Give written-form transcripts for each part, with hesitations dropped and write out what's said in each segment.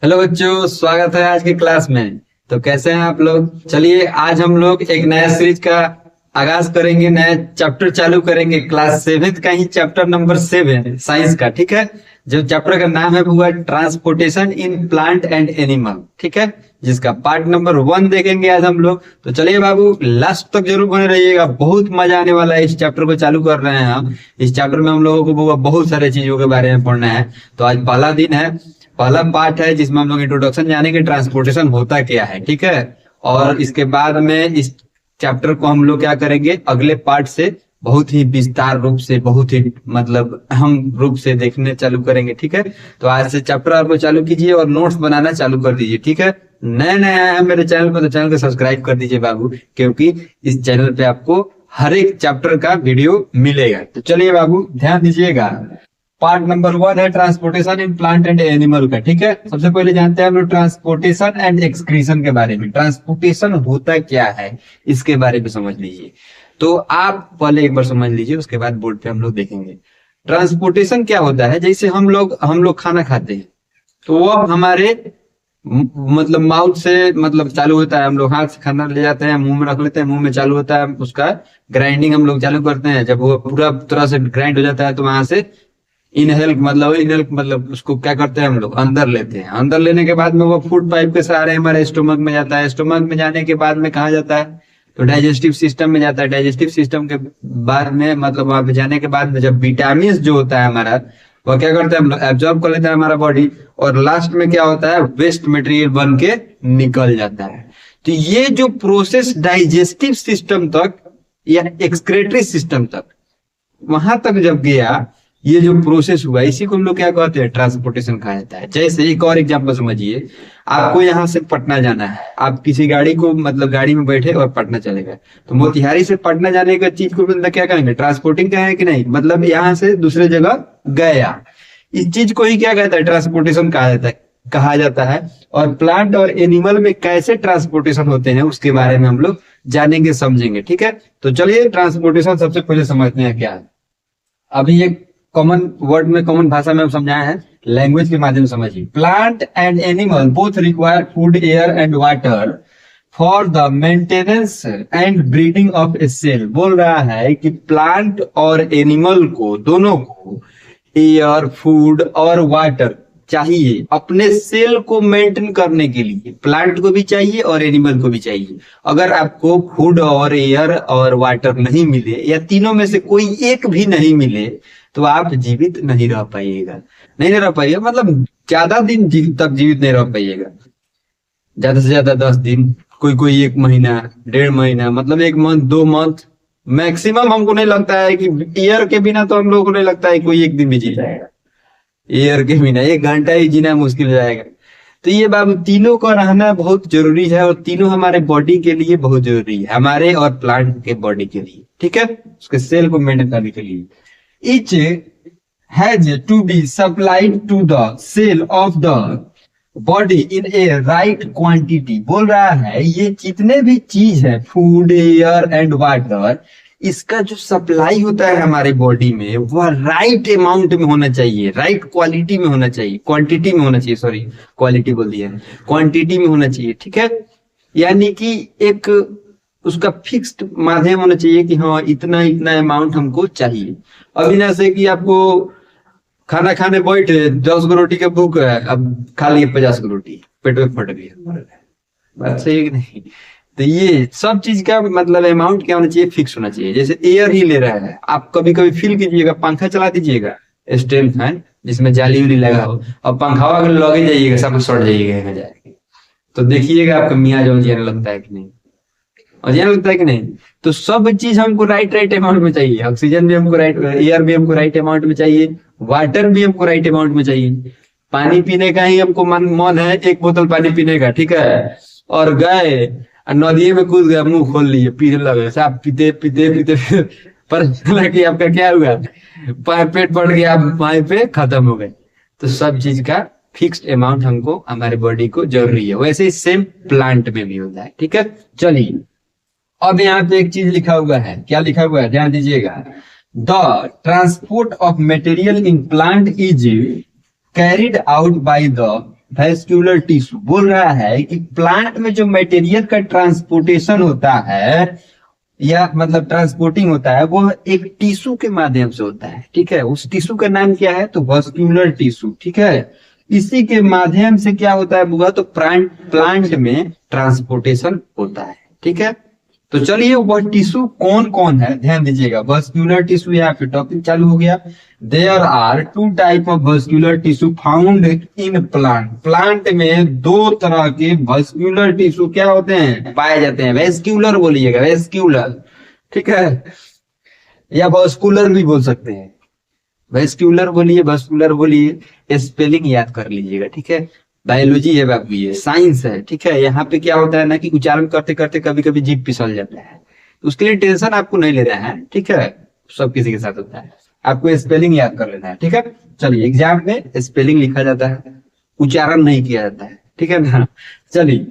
Hello बच्चों, स्वागत है आज की क्लास में। तो कैसे हैं आप लोग? चलिए आज हम लोग एक नया सीरीज का आगाज करेंगे, नया चैप्टर चालू करेंगे। क्लास 7 का ही चैप्टर नंबर 7 साइंस का, ठीक है। जो चैप्टर का नाम है वो है transportation in plant and animal, ठीक है। जिसका पार्ट नंबर 1 देखेंगे आज हम लोग। तो चलिए बाबू, लास्ट तक जरूर बने रहिएगा, बहुत मजा आने वाला है। इस चैप्टर को चालू कर रहे हैं हम। इस चैप्टर में हम लोगों को बहुत सारे चीजों के बारे में पढ़ना है। तो आज पहला दिन है, पहला पार्ट है जिसमें हम लोग इंट्रोडक्शन जानेंगे ट्रांसपोर्टेशन होता क्या है, ठीक है। और इसके बाद में इस चैप्टर को हम लोग क्या करेंगे, अगले पार्ट से बहुत ही विस्तार रूप से, बहुत ही मतलब अहम रूप से देखने चालू करेंगे, ठीक है। तो आज से चैप्टर आपको चालू कीजिए और नोट्स बनाना चालू कर दीजिए, ठीक है। नए नए आए हैं मेरे चैनल पर तो चैनल को सब्सक्राइब कर दीजिए बाबू, क्योंकि इस चैनल पे आपको हर एक चैप्टर का वीडियो मिलेगा। तो चलिए बाबू ध्यान दीजिएगा। पार्ट नंबर 1 है transportation in plant and animal का, ठीक है। सबसे पहले जानते हैं हम लोग ट्रांसपोर्टेशन एंड एक्सक्रीशन के बारे में। ट्रांसपोर्टेशन होता क्या है इसके बारे में समझ लीजिए। तो आप पहले एक बार समझ लीजिए, उसके बाद बोर्ड पे हम लोग देखेंगे। ट्रांसपोर्टेशन क्या होता है, जैसे हम लोग खाना खाते हैं तो वो हमारे मतलब माउथ से मतलब चालू होता है। हम लोग हाथ से खाना ले जाते हैं, मुंह में रख लेते हैं, मुंह में चालू होता है, उसका ग्राइंडिंग हम लोग चालू करते हैं। जब वो पूरा तरह से ग्राइंड हो जाता है तो वहां से इनहेल मतलब उसको क्या करते हैं हम लोग, अंदर लेते हैं। अंदर लेने के बाद में वो फूड पाइप के सहारे हमारे स्टोमक में जाता है। स्टोमक में जाने के बाद में कहाँ जाता है, तो डाइजेस्टिव सिस्टम में जाता है। डाइजेस्टिव सिस्टम के बाद में मतलब वहां पे जाने के बाद में जब विटामिन जो होता है हमारा, वो क्या करता है हम लोग एब्जॉर्ब कर लेता है हमारा बॉडी, और लास्ट में क्या होता है, वेस्ट मटेरियल बन के निकल जाता है। तो ये जो प्रोसेस डाइजेस्टिव सिस्टम तक या एक्सक्रेटरी सिस्टम तक, वहां तक जब गया, ये जो प्रोसेस हुआ, इसी को हम लोग क्या कहते हैं, ट्रांसपोर्टेशन कहा जाता है। जैसे एक और एग्जांपल समझिए, आपको यहाँ से पटना जाना है। आप किसी गाड़ी को मतलब गाड़ी में बैठे और पटना चले गए, तो मोतिहारी से पटना जाने का चीज को मतलब क्या कहेंगे, ट्रांसपोर्टिंग कहेंगे कि नहीं, मतलब यहाँ से दूसरे जगह गया। इस चीज को ही क्या कहता है, ट्रांसपोर्टेशन कहा जाता है। और प्लांट और एनिमल में कैसे ट्रांसपोर्टेशन होते हैं उसके बारे में हम लोग जानेंगे, समझेंगे, ठीक है। तो चलिए ट्रांसपोर्टेशन सबसे पहले समझते हैं क्या है। अभी एक कॉमन वर्ड में, कॉमन भाषा में हम समझाए हैं, लैंग्वेज के माध्यम से समझिए। Plant and animal both require food, air and water for the maintenance and breeding of a cell. बोल रहा है कि प्लांट और एनिमल को, दोनों को एयर, फूड और वाटर चाहिए अपने सेल को मेंटेन करने के लिए। प्लांट को भी चाहिए और एनिमल को भी चाहिए। अगर आपको फूड और एयर और वाटर नहीं मिले, या तीनों में से कोई एक भी नहीं मिले, तो आप जीवित नहीं रह पाइएगा। नहीं रह पाइएगा मतलब ज्यादा दिन तक जीवित नहीं रह पाइएगा। ज्यादा से ज्यादा 10 दिन, कोई कोई 1 महीना, 1.5 महीना, मतलब 1 मंथ, 2 मंथ मैक्सिमम। हमको नहीं लगता है कि एयर के बिना, तो हम लोगों को नहीं लगता है कोई 1 दिन भी जी जाएगा। एयर के बिना 1 घंटा ही जीना मुश्किल हो जाएगा। तो ये बाबू तीनों का रहना बहुत जरूरी है, और तीनों हमारे बॉडी के लिए बहुत जरूरी है, हमारे और प्लांट के बॉडी के लिए, ठीक है, उसके सेल को मेंटेन करने के लिए। Each has to be supplied to the cell of the body in a right quantity। बोल रहा है ये जितने भी चीज है, फूड, एयर एंड वाटर, इसका जो सप्लाई होता है हमारे बॉडी में, वह राइट अमाउंट में होना चाहिए, राइट क्वालिटी में होना चाहिए, क्वांटिटी में होना चाहिए, सॉरी क्वालिटी बोल दिया, क्वांटिटी में होना चाहिए, ठीक है। यानी कि एक उसका फिक्स्ड माध्यम होना चाहिए कि हाँ इतना इतना अमाउंट हमको चाहिए। अब बिना से कि आपको खाना खाने बैठे, 10 गो रोटी का भूख है, अब खा लिए 50 गो रोटी, पेट में फट गया, बात सही है कि नहीं। तो ये सब चीज का मतलब अमाउंट क्या होना चाहिए, फिक्स होना चाहिए। जैसे एयर ही ले रहा है, आप कभी कभी फील कीजिएगा, पंखा चला दीजिएगा, स्टैंड फैन जिसमें जाली उली लगा हो, और पंखा अगर लगे जाइएगा, सब सड़ जाइएगा जाएगा, तो देखिएगा आपका मियाँ जो जीने लगता है कि नहीं, और जीने लगता है कि नहीं। तो सब चीज हमको राइट अमाउंट में चाहिए। ऑक्सीजन भी हमको राइट, एयर भी हमको राइट अमाउंट में चाहिए, वाटर भी हमको राइट अमाउंट में चाहिए। पानी पीने का ही हमको मन है 1 बोतल पानी पीने का, ठीक है, और गए नदी में कूद गया, मुंह खोल लिए, पीने लगे, आप पीते पीते पीते पर कि आपका क्या हुआ, पेट बढ़ गया, आप वहीं पे खत्म हो गए। तो सब चीज का फिक्स्ड अमाउंट हमको, हमारे बॉडी को जरूरी है। वैसे ही सेम प्लांट में भी होता है, ठीक है। चलिए अब यहाँ पे एक चीज लिखा हुआ है, क्या लिखा हुआ है ध्यान दीजिएगा। The transport of material in plant is carried out by the vascular tissue बोल रहा है कि प्लांट में जो मटेरियल का ट्रांसपोर्टेशन होता है या मतलब ट्रांसपोर्टिंग होता है वो एक टिश्यू के माध्यम से होता है, ठीक है। उस टिश्यू का नाम क्या है, तो वेस्क्यूलर टिश्यू, ठीक है। इसी के माध्यम से क्या होता है बुआ, तो प्लांट में ट्रांसपोर्टेशन होता है, ठीक है। तो चलिए वह टिश्यू कौन कौन है ध्यान दीजिएगा। वेस्क्यूलर टिश्यू यहाँ पे टॉपिक चालू हो गया। There are two type of vascular tissue found in plant. Plant में दो तरह के वेस्क्यूलर टिश्यू क्या होते हैं, पाए जाते हैं। वेस्क्यूलर बोलिएगा, वेस्क्यूलर, ठीक है, या वेस्कुलर भी बोल सकते हैं। वेस्क्यूलर बोलिए, वेस्कुलर बोलिए, स्पेलिंग याद कर लीजिएगा, ठीक है। बायोलॉजी है बाबू, ये साइंस है, ठीक है। यहाँ पे क्या होता है ना कि उच्चारण करते करते कभी कभी जीभ फिसल जाता है, तो उसके लिए टेंशन आपको नहीं लेना है, ठीक है। सब किसी के साथ होता है, आपको स्पेलिंग याद कर लेना है, ठीक है। चलिए एग्जाम में स्पेलिंग लिखा जाता है, उच्चारण नहीं किया जाता है, ठीक है ना। चलिए,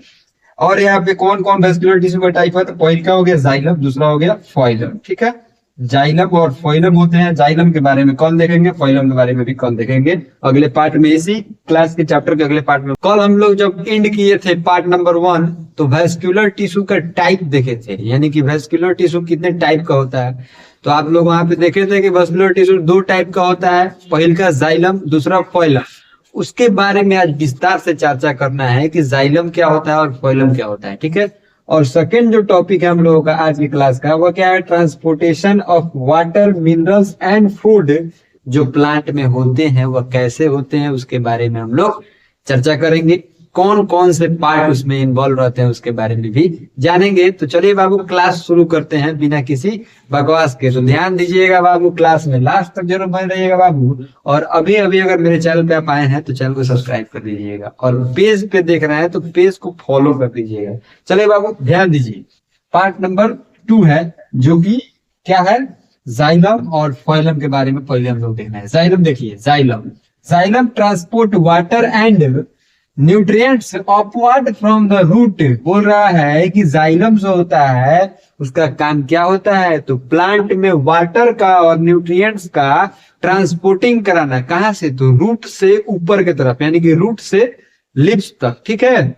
और यहाँ पे कौन कौन वेस्क्यूलर टिश्यू का टाइप है, तो पहले का हो गया जाइलम, दूसरा हो गया फाइलम, ठीक है। जाइलम और फाइलम होते हैं। जाइलम के बारे में कल देखेंगे, फाइलम के बारे में भी कल देखेंगे अगले पार्ट में, इसी क्लास के चैप्टर के अगले पार्ट में। कल हम लोग जब एंड किए थे पार्ट नंबर 1 तो वेस्क्यूलर टिश्यू का टाइप देखे थे, यानी कि वेस्क्यूलर टिश्यू कितने टाइप का होता है। तो आप लोग वहां पे देखे थे कि वेस्क्यूलर टिश्यू 2 टाइप का होता है, पहले का जाइलम, दूसरा फाइलम। उसके बारे में आज विस्तार से चर्चा करना है कि जाइलम क्या होता है और फाइलम क्या होता है, ठीक है। और सेकेंड जो टॉपिक है हम लोगों का आज की क्लास का, वो क्या है, transportation of water, minerals and food जो प्लांट में होते हैं वह कैसे होते हैं, उसके बारे में हम लोग चर्चा करेंगे। कौन कौन से पार्ट उसमें इन्वॉल्व रहते हैं उसके बारे में भी जानेंगे। तो चलिए बाबू क्लास शुरू करते हैं बिना किसी बकवास के। तो ध्यान दीजिएगा बाबू, क्लास में लास्ट तक जरूर बने रहिएगा बाबू। और अभी अभी अगर मेरे चैनल पे आप आए हैं तो चैनल को सब्सक्राइब कर दीजिएगा, और पेज पे देख रहे हैं तो पेज को फॉलो कर दीजिएगा। चलिए बाबू ध्यान दीजिए, पार्ट नंबर 2 है जो कि क्या है, जाइलम और फाइलम के बारे में पहले हम लोग देखना है। जाइलम देखिए, xylem transport water and nutrients upward from the root. बोल रहा है कि जाइलम जो होता है उसका काम क्या होता है, तो प्लांट में वाटर का और न्यूट्रिएंट्स का ट्रांसपोर्टिंग कराना, कहां से, तो रूट से ऊपर की तरफ, यानी कि रूट से लिप्स तक, ठीक है।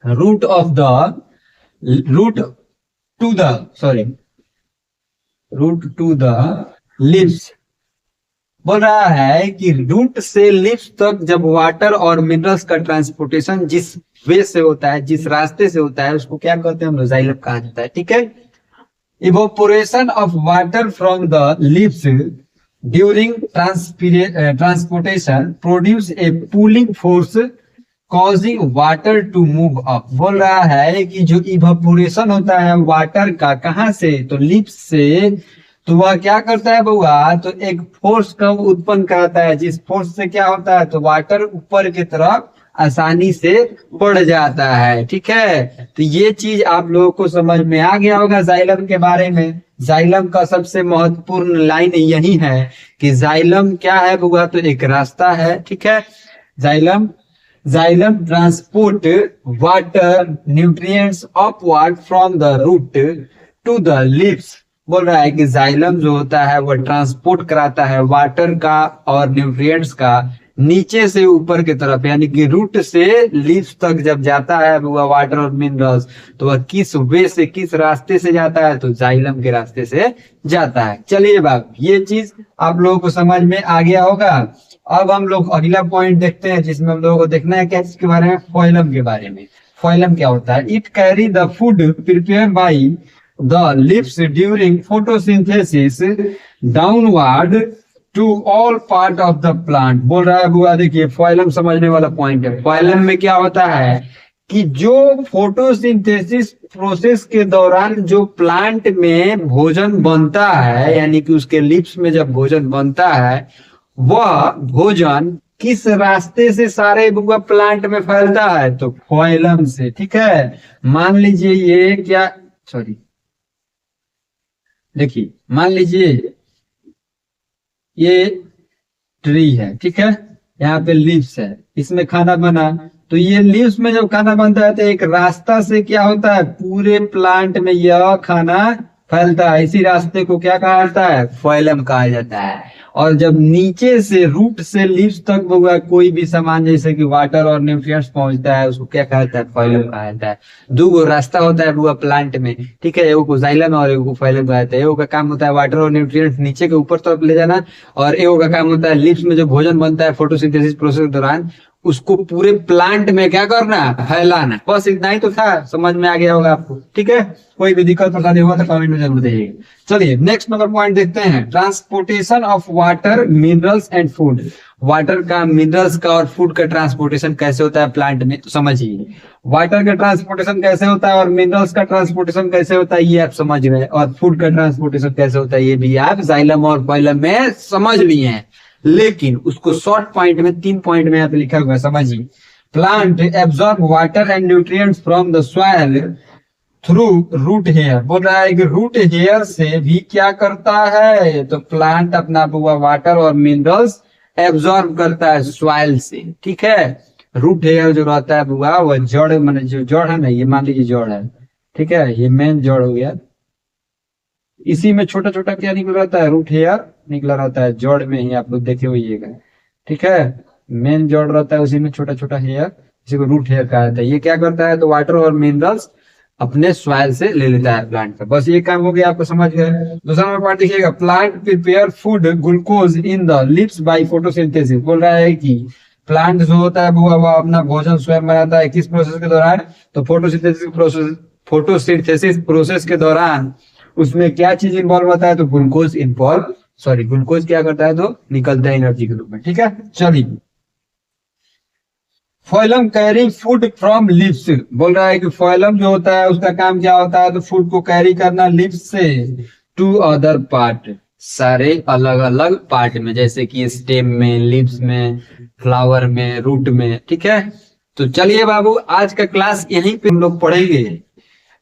Root to the lips. बोल रहा है कि रूट से लिप्स तक जब वाटर और मिनरल्स का ट्रांसपोर्टेशन जिस वे से होता है, जिस रास्ते से होता है, उसको क्या कहते हैं हम लोग, जाइलम कहा जाता है, ठीक है। Evaporation of water from the lips during transportation produce a pulling force causing water to move up. बोल रहा है कि जो इवोपोरेशन होता है वाटर का, कहां से, तो लिप्स से, तो वह क्या करता है बउआ, तो एक फोर्स का उत्पन्न कराता है, जिस फोर्स से क्या होता है, तो वाटर ऊपर की तरफ आसानी से बढ़ जाता है, ठीक है। तो ये चीज आप लोगों को समझ में आ गया होगा जाइलम के बारे में। जाइलम का सबसे महत्वपूर्ण लाइन यही है कि जाइलम क्या है बउआ, तो एक रास्ता है, ठीक है। Xylem transport water nutrients upward from the root to the lips. बोल रहा है कि जाइलम जो होता है वह ट्रांसपोर्ट कराता है वाटर का और न्यूट्रिएंट्स का नीचे से ऊपर की तरफ, यानी कि रूट से लीव्स तक जब जाता है वह वाटर और मिनरल्स, तो वह किस वे से, किस रास्ते से जाता है, तो जाइलम के रास्ते से जाता है। चलिए बाब, ये चीज आप लोगों को समझ में आ गया होगा। अब हम लोग अगला पॉइंट देखते हैं जिसमें हम लोगों को देखना है क्या, इसके बारे में, फाइलम के बारे में। फाइलम क्या होता है, it carry the food prepare by the lips during photosynthesis downward to all part of the plant। बोल रहा है बुआ, देखिए फाइलम समझने वाला पॉइंट है। फाइलम में क्या होता है कि जो फोटोसिंथेसिस प्रोसेस के दौरान जो प्लांट में भोजन बनता है, यानी कि उसके लिप्स में जब भोजन बनता है, वह भोजन किस रास्ते से सारे बुआ प्लांट में फैलता है, तो फाइलम से, ठीक है। मान लीजिए ये क्या, देखिए मान लीजिए ये ट्री है, ठीक है, यहाँ पे लीव्स है, इसमें खाना बना, तो ये लीव्स में जब खाना बनता है तो एक रास्ता से क्या होता है, पूरे प्लांट में यह खाना फैलता है, इसी रास्ते को क्या कहा जाता है, फाइलम कहा जाता है। और जब नीचे से रूट से लीव्स तक बुआ कोई भी सामान जैसे कि वाटर और न्यूट्रिएंट्स पहुंचता है, उसको क्या कहा जाता है, फाइलम कहा जाता है। दो गो रास्ता होता है बुआ प्लांट में, ठीक है, एगो को जाइलम और एगो को फाइलम कहा जाता है। एगो का काम होता है वाटर और न्यूट्रिएंट्स नीचे के ऊपर तरफ ले जाना, और एगो का काम होता है लीव्स में जो भोजन बनता है फोटोसिंथेसिस प्रोसेस के दौरान उसको पूरे प्लांट में क्या करना, फैलाना। बस इतना ही तो था, समझ में आ गया होगा आपको, ठीक है। कोई भी दिक्कत परेशानी होगा तो कमेंट में जरूर दीजिएगा। चलिए नेक्स्ट नंबर पॉइंट देखते हैं, transportation of water, minerals and food. Water का, मिनरल्स का और फूड का ट्रांसपोर्टेशन कैसे होता है प्लांट में, तो समझिए। वाटर का ट्रांसपोर्टेशन कैसे होता है और मिनरल्स का ट्रांसपोर्टेशन कैसे होता है ये आप समझ रहे हैं, और फूड का ट्रांसपोर्टेशन कैसे होता है ये भी आप जाइलम और फाइलम में समझ लिए हैं। लेकिन उसको शॉर्ट पॉइंट में 3 पॉइंट में यहाँ पे लिखा हुआ है, समझिए। Plant absorb water and nutrients from the soil through root hair. बोल रहा है कि रूट हेयर से भी क्या करता है, तो प्लांट अपना वाटर और मिनरल्स एब्जॉर्ब करता है सॉइल से, ठीक है। रूट हेयर जो रहता है बुआ वो जड़, माने जो जड़ है ना, ये मान लीजिए जड़ है, ठीक है, ये मेन जड़ हो गया। इसी में छोटा छोटा क्या निकल रहता है, रूट हेयर निकला रहता है जड़ में ही, आप लोग देखे होइएगा, ठीक है। मेन जड़ रहता है, उसी में छोटा छोटा हेयर, इसी को रूट हेयर कहा जाता है। ये क्या करता है, तो वाटर और मिनरल्स अपने सॉइल से ले लेता है प्लांट का। बस ये काम हो गया, आपको समझ गए। दूसरा नंबर पॉइंट देखिएगा, plant prepare food glucose in the lips by photosynthesis. बोल रहा है कि प्लांट जो होता है वो अपना भोजन स्वयं बनाता है, किस प्रोसेस के दौरान, तो फोटोसिंथेसिस प्रोसेस, फोटोसिंथेसिस प्रोसेस के दौरान उसमें क्या चीज इन्वॉल्व होता है, तो ग्लूकोज इन्वॉल्व, सॉरी ग्लूकोज क्या करता है, तो निकलता है एनर्जी के रूप में, ठीक है। चलिए, phloem carry food from leaves. बोल रहा है कि फाइलम जो होता है उसका काम क्या होता है, तो फूड को कैरी करना लिव्स से टू अदर पार्ट, सारे अलग अलग पार्ट में, जैसे कि स्टेम में, लीव्स में, फ्लावर में, रूट में, ठीक है। तो चलिए बाबू, आज का क्लास यहीं पे हम लोग पढ़ेंगे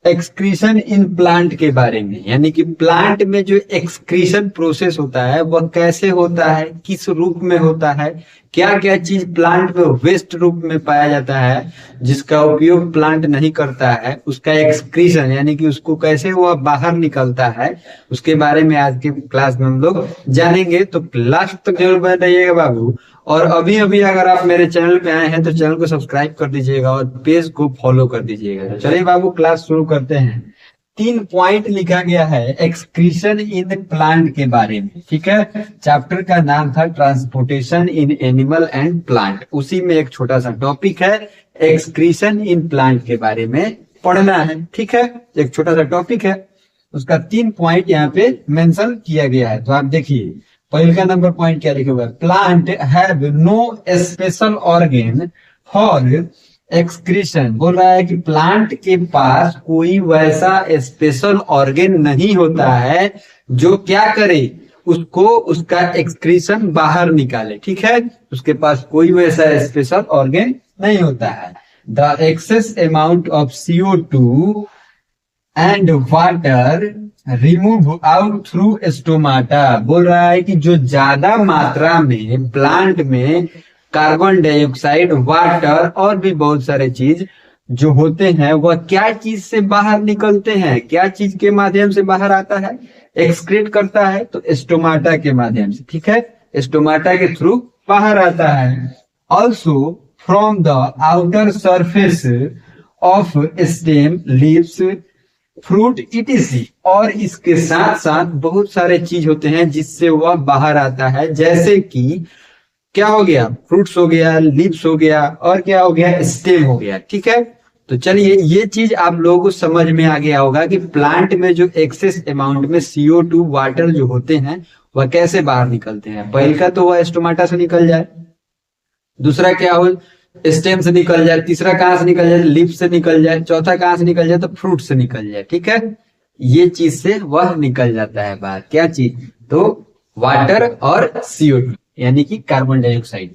एक्सक्रीशन इन प्लांट के बारे में, यानी कि प्लांट में जो एक्सक्रीशन प्रोसेस होता है वह कैसे होता है, किस रूप में होता है, क्या क्या चीज प्लांट में वेस्ट रूप में पाया जाता है जिसका उपयोग प्लांट नहीं करता है, उसका एक्सक्रीशन यानी कि उसको कैसे वह बाहर निकलता है, उसके बारे में आज के क्लास में हम लोग जानेंगे। तो लास्ट तक जरूर बने रहिएगा बाबू। और अभी अभी अगर आप मेरे चैनल पे आए हैं तो चैनल को सब्सक्राइब कर दीजिएगा और पेज को फॉलो कर दीजिएगा। चलिए बाबू, क्लास शुरू करते हैं। 3 पॉइंट लिखा गया है एक्सक्रीशन इन प्लांट के बारे में, ठीक है। चैप्टर का नाम था transportation in animal and plant, उसी में एक छोटा सा टॉपिक है एक्सक्रीशन इन प्लांट के बारे में पढ़ना है, ठीक है। एक छोटा सा टॉपिक है, उसका 3 पॉइंट यहाँ पे मेंशन किया गया है। तो आप देखिए, पहले का नंबर पॉइंट क्या लिखा हुआ है, plant have no special organ for excretion. बोल रहा है कि प्लांट के पास कोई वैसा स्पेशल ऑर्गन नहीं होता है जो क्या करे, उसको उसका एक्सक्रीशन बाहर निकाले, ठीक है। उसके पास कोई वैसा स्पेशल ऑर्गन नहीं होता है। The excess amount of CO2 and water remove out through stomata. बोल रहा है कि जो ज्यादा मात्रा में प्लांट में कार्बन डाइऑक्साइड, वाटर और भी बहुत सारे चीज जो होते हैं वह क्या चीज से बाहर निकलते हैं, क्या चीज के माध्यम से बाहर आता है, एक्सक्रीट करता है, तो स्टोमाटा के माध्यम से, ठीक है। स्टोमाटा के थ्रू बाहर आता है। Also from the outer surface of stem, leaves, fruit etc.. और इसके साथ साथ बहुत सारे चीज होते हैं जिससे वह बाहर आता है, जैसे कि क्या हो गया, फ्रूट्स हो गया, लीव्स हो गया, और क्या हो गया, स्टेम हो गया, ठीक है। तो चलिए, ये चीज आप लोगों को समझ में आ गया होगा कि प्लांट में जो एक्सेस अमाउंट में CO2, वाटर जो होते हैं वह कैसे बाहर निकलते हैं। पहले का तो वह स्टोमाटा से निकल जाए, दूसरा क्या हो, स्टेम से निकल जाए, तीसरा कहां से निकल जाए, लीफ से निकल जाए, चौथा कहां से निकल जाए, तो फ्रूट से निकल जाए, ठीक है। ये चीज से वह निकल जाता है बाहर, क्या चीज, तो वाटर और CO2 यानी कि कार्बन डाइऑक्साइड।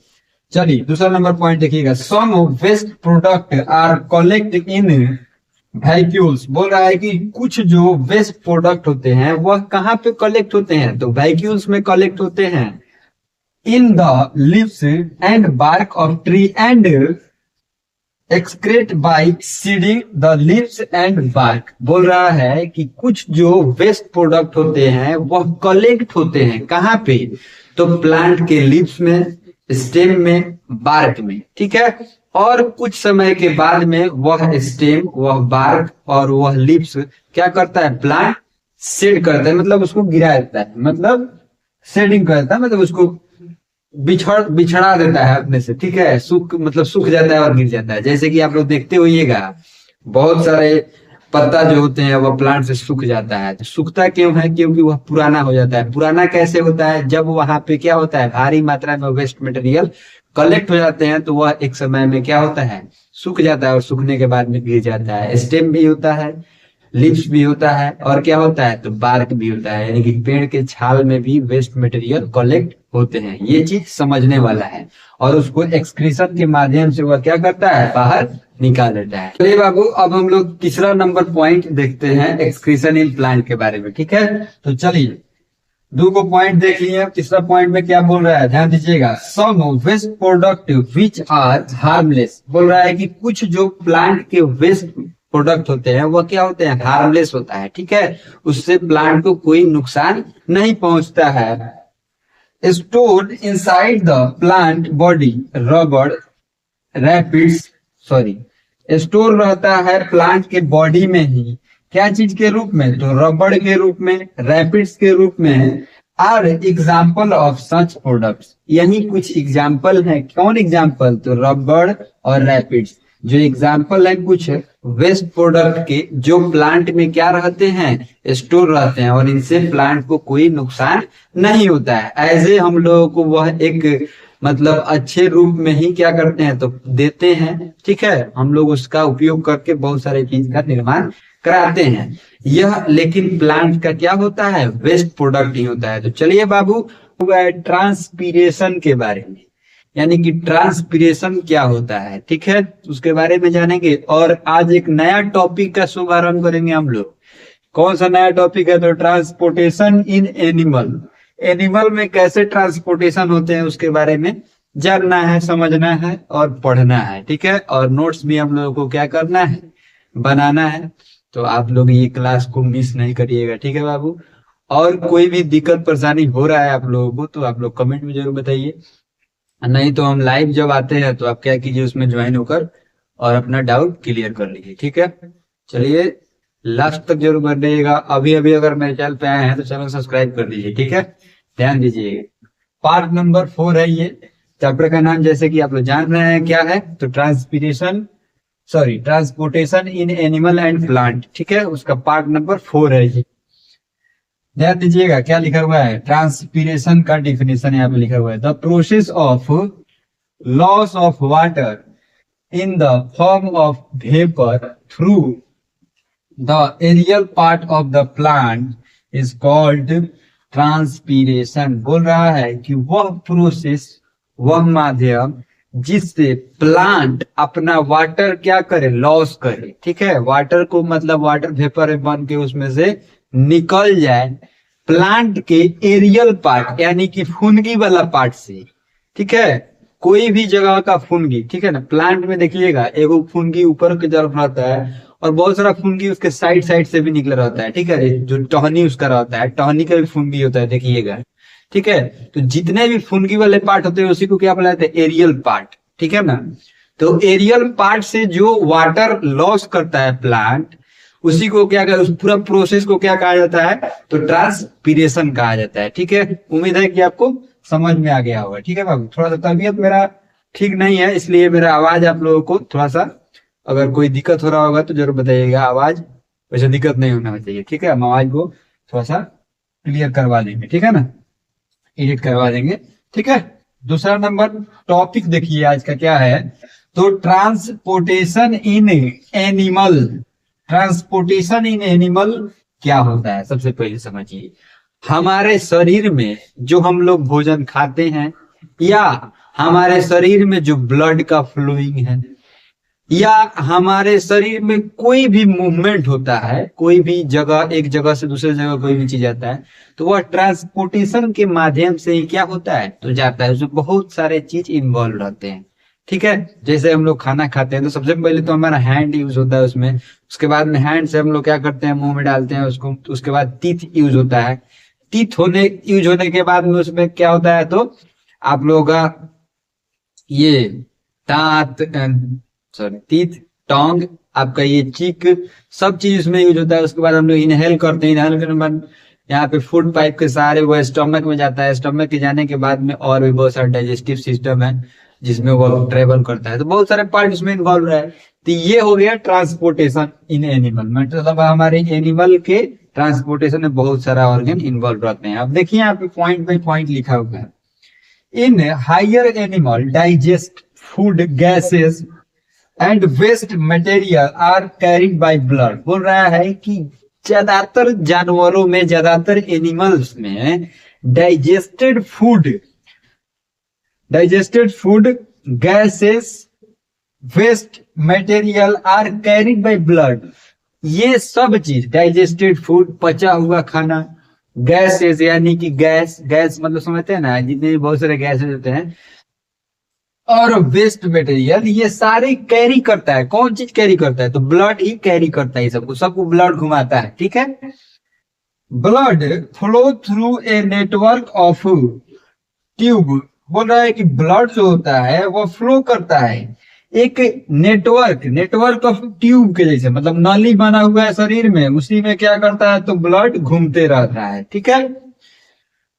चलिए दूसरा नंबर पॉइंट देखिएगा, some waste product are collect in vacuoles. बोल रहा है कि कुछ जो वेस्ट प्रोडक्ट होते हैं वह कहाँ पे कलेक्ट होते हैं, तो वैक्यूल्स में कलेक्ट होते हैं। In the leaves and bark of tree and excrete by shedding the leaves and bark. बोल रहा है कि कुछ जो वेस्ट प्रोडक्ट होते हैं वह कलेक्ट होते हैं कहाँ पे, तो प्लांट के लीव्स में, स्टेम में, बार्क में, ठीक है। और कुछ समय के बाद में वह स्टेम, वह बार्क और वह लीव्स क्या करता है, प्लांट शेड करता है, मतलब उसको गिरा देता है, मतलब शेडिंग करता है, मतलब उसको बिछड़ा देता है अपने से, ठीक है। मतलब सूख जाता है और गिर जाता है। जैसे कि आप लोग देखते होइएगा बहुत सारे पत्ता जो होते हैं वह प्लांट से सूख जाता है। तो सूखता क्यों है, क्योंकि वह पुराना हो जाता है। पुराना कैसे होता है, जब वहां पे क्या होता है, भारी मात्रा में वेस्ट मटेरियल कलेक्ट हो जाते हैं तो वह एक समय में क्या होता है, सूख जाता है और सूखने के बाद में गिर जाता है। स्टेम भी होता है, लीव्स भी होता है और क्या होता है, तो बार्क भी होता है, यानी कि पेड़ के छाल में भी वेस्ट मटेरियल कलेक्ट होते हैं। ये चीज समझने वाला है और उसको एक्सक्रीशन के माध्यम से वह क्या करता है, बाहर निकाल देता है। चलिए बाबू, अब हम लोग तीसरा नंबर पॉइंट देखते हैं एक्सक्रीशन इन प्लांट के बारे में, ठीक है। तो चलिए 2 को पॉइंट देख लिए। तीसरा पॉइंट में क्या बोल रहा है, ध्यान दीजिएगा। Some waste product which are harmless. बोल रहा है कि कुछ जो प्लांट के वेस्ट प्रोडक्ट होते हैं वह क्या होते हैं, हार्मलेस होता है, ठीक है। उससे प्लांट को कोई नुकसान नहीं पहुंचता है। Stored inside the plant body रबड़ रैपिड्स, सॉरी, स्टोर रहता है प्लांट के बॉडी में ही, क्या चीज के रूप में, तो रबड़ के रूप में, रैपिड्स के रूप में। Are example of such products, यही कुछ एग्जाम्पल है। कौन एग्जाम्पल, तो रबड़ और रैपिड्स जो एग्जाम्पल है कुछ वेस्ट प्रोडक्ट के, जो प्लांट में क्या रहते हैं, स्टोर रहते हैं और इनसे प्लांट को कोई नुकसान नहीं होता है। ऐसे हम लोगों को वह एक मतलब अच्छे रूप में ही क्या करते हैं, तो देते हैं, ठीक है। हम लोग उसका उपयोग करके बहुत सारे चीज का निर्माण कराते हैं। यह लेकिन प्लांट का क्या होता है, वेस्ट प्रोडक्ट ही होता है। तो चलिए बाबू, ट्रांसपीरेशन के बारे में, यानी कि ट्रांसपीरेशन क्या होता है, ठीक है, उसके बारे में जानेंगे। और आज एक नया टॉपिक का शुभारंभ करेंगे हम लोग। कौन सा नया टॉपिक है, तो ट्रांसपोर्टेशन इन एनिमल। एनिमल में कैसे ट्रांसपोर्टेशन होते हैं उसके बारे में जानना है, समझना है और पढ़ना है, ठीक है। और नोट्स भी हम लोगों को क्या करना है, बनाना है। तो आप लोग ये क्लास को मिस नहीं करिएगा, ठीक है बाबू। और कोई भी दिक्कत परेशानी हो रहा है आप लोगों को तो आप लोग कमेंट में जरूर बताइए, नहीं तो हम लाइव जब आते हैं तो आप क्या कीजिए, उसमें ज्वाइन होकर और अपना डाउट क्लियर कर लीजिए, ठीक है। चलिए लास्ट तक जरूर कर लीजिएगा। अभी अभी अगर मेरे चैनल पे आए हैं तो चैनल सब्सक्राइब कर दीजिए, ठीक है। ध्यान दीजिए, पार्ट नंबर 4 है ये। चैप्टर का नाम जैसे कि आप लोग जान रहे हैं क्या है, तो transportation in animal and plant, ठीक है। उसका पार्ट नंबर 4 है ये। ध्यान दीजिएगा क्या लिखा हुआ है, ट्रांसपीरेशन का डिफिनेशन यहाँ पे लिखा हुआ है। The process of loss of water in the form of vapour through the aerial part of the plant is called transpiration. बोल रहा है कि वह प्रोसेस, वह माध्यम जिससे प्लांट अपना वाटर क्या करे, लॉस करे, ठीक है। वाटर को मतलब वाटर वेपर बन के उसमें से निकल जाए प्लांट के एरियल पार्ट, यानी कि फुनगी वाला पार्ट से, ठीक है। कोई भी जगह का फुनगी, ठीक है ना। प्लांट में देखिएगा एगो फुनगी ऊपर की तरफ रहता है और बहुत सारा फुनगी उसके साइड साइड से भी निकल रहता है, ठीक है। जो टहनी उसका रहता है, टहनी का भी फुनगी होता है, देखिएगा, ठीक है। तो जितने भी फुनगी वाले पार्ट होते हैं उसी को क्या बोला जाता है, एरियल पार्ट, ठीक है ना। तो एरियल पार्ट से जो वाटर लॉस करता है प्लांट, उसी को क्या कहते हैं, उस पूरा प्रोसेस को क्या कहा जाता है, तो ट्रांसपीरेशन कहा जाता है, ठीक है। उम्मीद है कि आपको समझ में आ गया होगा, ठीक है बाबू। थोड़ा सा तबीयत मेरा ठीक नहीं है, इसलिए मेरा आवाज आप लोगों को थोड़ा सा, अगर कोई दिक्कत हो रहा होगा तो जरूर बताइएगा। आवाज वैसे दिक्कत नहीं होना चाहिए, ठीक है। हम आवाज को थोड़ा सा क्लियर करवा देंगे, ठीक है ना, एडिट करवा देंगे, ठीक है। दूसरा नंबर टॉपिक देखिए आज का क्या है, तो transportation in animal. Transportation in animal क्या होता है, सबसे पहले समझिए। हमारे शरीर में जो हम लोग भोजन खाते हैं, या हमारे शरीर में जो ब्लड का फ्लोइंग है, या हमारे शरीर में कोई भी मूवमेंट होता है, कोई भी जगह, एक जगह से दूसरे जगह कोई भी चीज आता है, तो वह ट्रांसपोर्टेशन के माध्यम से ही क्या होता है, तो जाता है। उसमें बहुत सारे चीज इन्वॉल्व रहते हैं, ठीक है। जैसे हम लोग खाना खाते हैं तो सबसे पहले तो हमारा हैंड यूज होता है उसमें, उसके बाद में हैंड से हम लोग क्या करते हैं, मुंह में डालते हैं उसको, उसके बाद टीथ यूज होता है। यूज होने के बाद में उसमें क्या होता है, तो आप लोगों का ये दांत, सॉरी टीथ, टोंग, आपका ये चीक, सब चीज उसमें यूज होता है। उसके बाद हम लोग इनहेल करते हैं, इनहेल करने के बाद यहाँ पे फूड पाइप के सहारे वो स्टमक में जाता है। स्टमक के जाने के बाद में और भी बहुत सारा डाइजेस्टिव सिस्टम है जिसमें वो ट्रेवल करता है, तो बहुत सारे पार्ट उसमें इन्वॉल्व रहा है। तो ये हो गया ट्रांसपोर्टेशन इन एनिमल, मतलब हमारे एनिमल के ट्रांसपोर्टेशन में बहुत सारा ऑर्गन इन्वॉल्व रहते हैं। अब देखिए यहाँ पे पॉइंट बाई पॉइंट लिखा हुआ है। In higher animal digest food gases and waste material are carried by blood. बोल रहा है कि ज्यादातर जानवरों में, ज्यादातर एनिमल्स में digested food gases, waste material are carried by blood. ये सब चीज, डाइजेस्टेड फूड पचा हुआ खाना, गैसेस यानी कि गैस मतलब समझते हैं ना, जितने बहुत सारे गैसेस होते हैं, और वेस्ट मटेरियल, ये सारे कैरी करता है। कौन चीज कैरी करता है, तो ब्लड ही कैरी करता है सबको, सबको ब्लड घुमाता है। ठीक है। Blood flow through a network of tube. बोल रहा है कि ब्लड जो होता है वो फ्लो करता है एक नेटवर्क ऑफ ट्यूब के जैसे, मतलब नली बना हुआ है शरीर में, उसी में क्या करता है, तो ब्लड घूमते रहता है। ठीक है।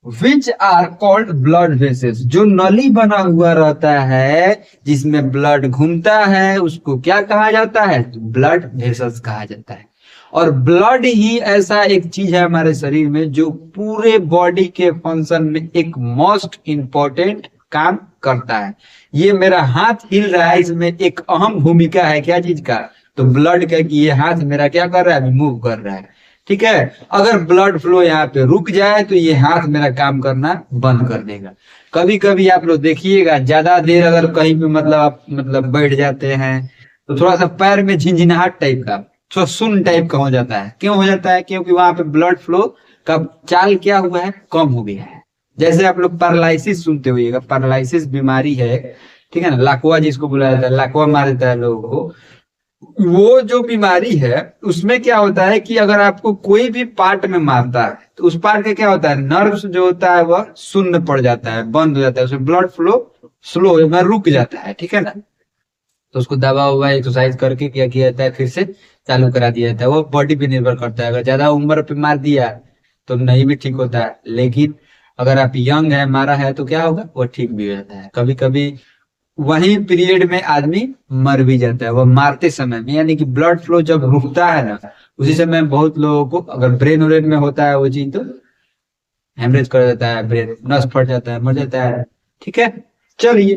Which are called blood vessels. जो नली बना हुआ रहता है जिसमें ब्लड घूमता है उसको क्या कहा जाता है, तो ब्लड वेसल्स कहा जाता है। और ब्लड ही ऐसा एक चीज है हमारे शरीर में जो पूरे बॉडी के फंक्शन में एक मोस्ट इंपॉर्टेंट काम करता है। ये मेरा हाथ हिल रहा है, इसमें एक अहम भूमिका है क्या चीज का, तो ब्लड का, कि ये हाथ मेरा क्या कर रहा है, मूव कर रहा है। ठीक है। अगर ब्लड फ्लो यहाँ पे रुक जाए तो ये हाथ मेरा काम करना बंद कर देगा। कभी कभी आप लोग देखिएगा, ज्यादा देर अगर कहीं पे मतलब आप बैठ जाते हैं तो थोड़ा सा पैर में झिंझिनाहट टाइप का, थोड़ा सुन्न टाइप का हो जाता है। क्यों हो जाता है, क्योंकि वहां पे ब्लड फ्लो का चाल क्या हुआ है, कम हो गया है। जैसे आप लोग पैरालिसिस सुनते होइएगा, पैरालिसिस बीमारी है, ठीक है ना, लाकवा जिसको बुलाया जाता है, लाकवा मार देता है लोगों को। वो जो बीमारी है उसमें क्या होता है कि अगर आपको कोई भी पार्ट में मारता है तो उस पार्ट का क्या होता है, नर्व्स जो होता है वह शून्य पड़ जाता है, बंद हो जाता है, उसमें ब्लड फ्लो स्लो में रुक जाता है। ठीक है ना। तो उसको दवा हुआ एक्सरसाइज करके क्या किया जाता है, फिर से चालू करा दिया जाता है। वो बॉडी पे निर्भर करता है, अगर ज्यादा उम्र पे मार दिया तो नहीं भी ठीक होता है, लेकिन अगर आप यंग है, मारा है, तो क्या होगा, वो ठीक भी हो जाता है। कभी कभी वही पीरियड में आदमी मर भी जाता है, वो मारते समय में, यानी कि ब्लड फ्लो जब रुकता है ना, उसी समय बहुत लोगों को अगर ब्रेन व्रेन में होता है वो चीज, तो हेमरेज कर देता है, ब्रेन नस फट जाता है, मर जाता है। ठीक है। चलिए,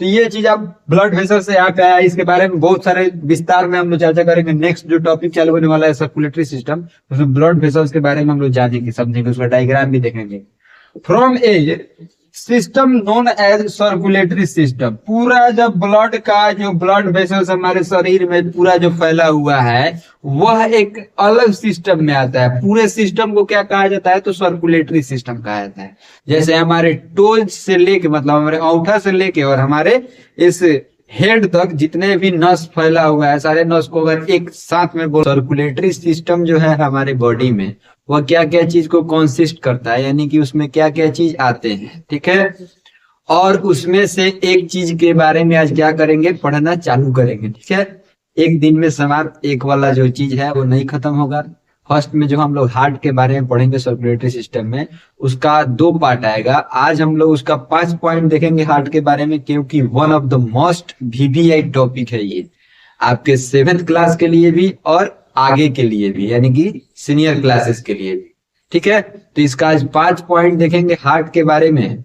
तो ये चीज आप ब्लड वेसल से यहाँ पे आया, इसके बारे में बहुत सारे विस्तार में हम लोग चर्चा करेंगे। नेक्स्ट जो टॉपिक चालू होने वाला है सर्कुलेटरी सिस्टम, उसमें ब्लड वेसल्स के बारे में हम लोग जानेंगे, समझेंगे, उसका डायग्राम भी देखेंगे। From a system known as circulatory system, पूरा जब ब्लड का जो ब्लड वेसल्स हमारे शरीर में पूरा जो फैला हुआ है वह एक अलग सिस्टम में आता है। पूरे सिस्टम को क्या कहा जाता है, तो सर्कुलेटरी सिस्टम कहा जाता है। जैसे हमारे टोज से लेके, मतलब हमारे औंठा से लेके और हमारे इस हेड तक जितने भी नस फैला हुआ है, सारे नस को अगर एक साथ में सर्कुलेटरी सिस्टम जो है हमारे बॉडी में, वह क्या क्या चीज को कंसिस्ट करता है, यानी कि उसमें क्या क्या चीज आते हैं। ठीक है। और उसमें से एक चीज के बारे में आज क्या करेंगे, पढ़ना चालू करेंगे। ठीक है। एक दिन में सवाल एक वाला जो चीज है वो नहीं खत्म होगा। फर्स्ट में जो हम लोग हार्ट के बारे में पढ़ेंगे सर्कुलेटरी सिस्टम में, उसका 2 पार्ट आएगा। आज हम लोग उसका 5 पॉइंट देखेंगे हार्ट के बारे में, क्योंकि one of the most VVI topic है ये, आपके 7th क्लास के लिए भी और आगे के लिए भी, यानी कि सीनियर क्लासेस के लिए भी। ठीक है। तो इसका आज 5 पॉइंट देखेंगे हार्ट के बारे में,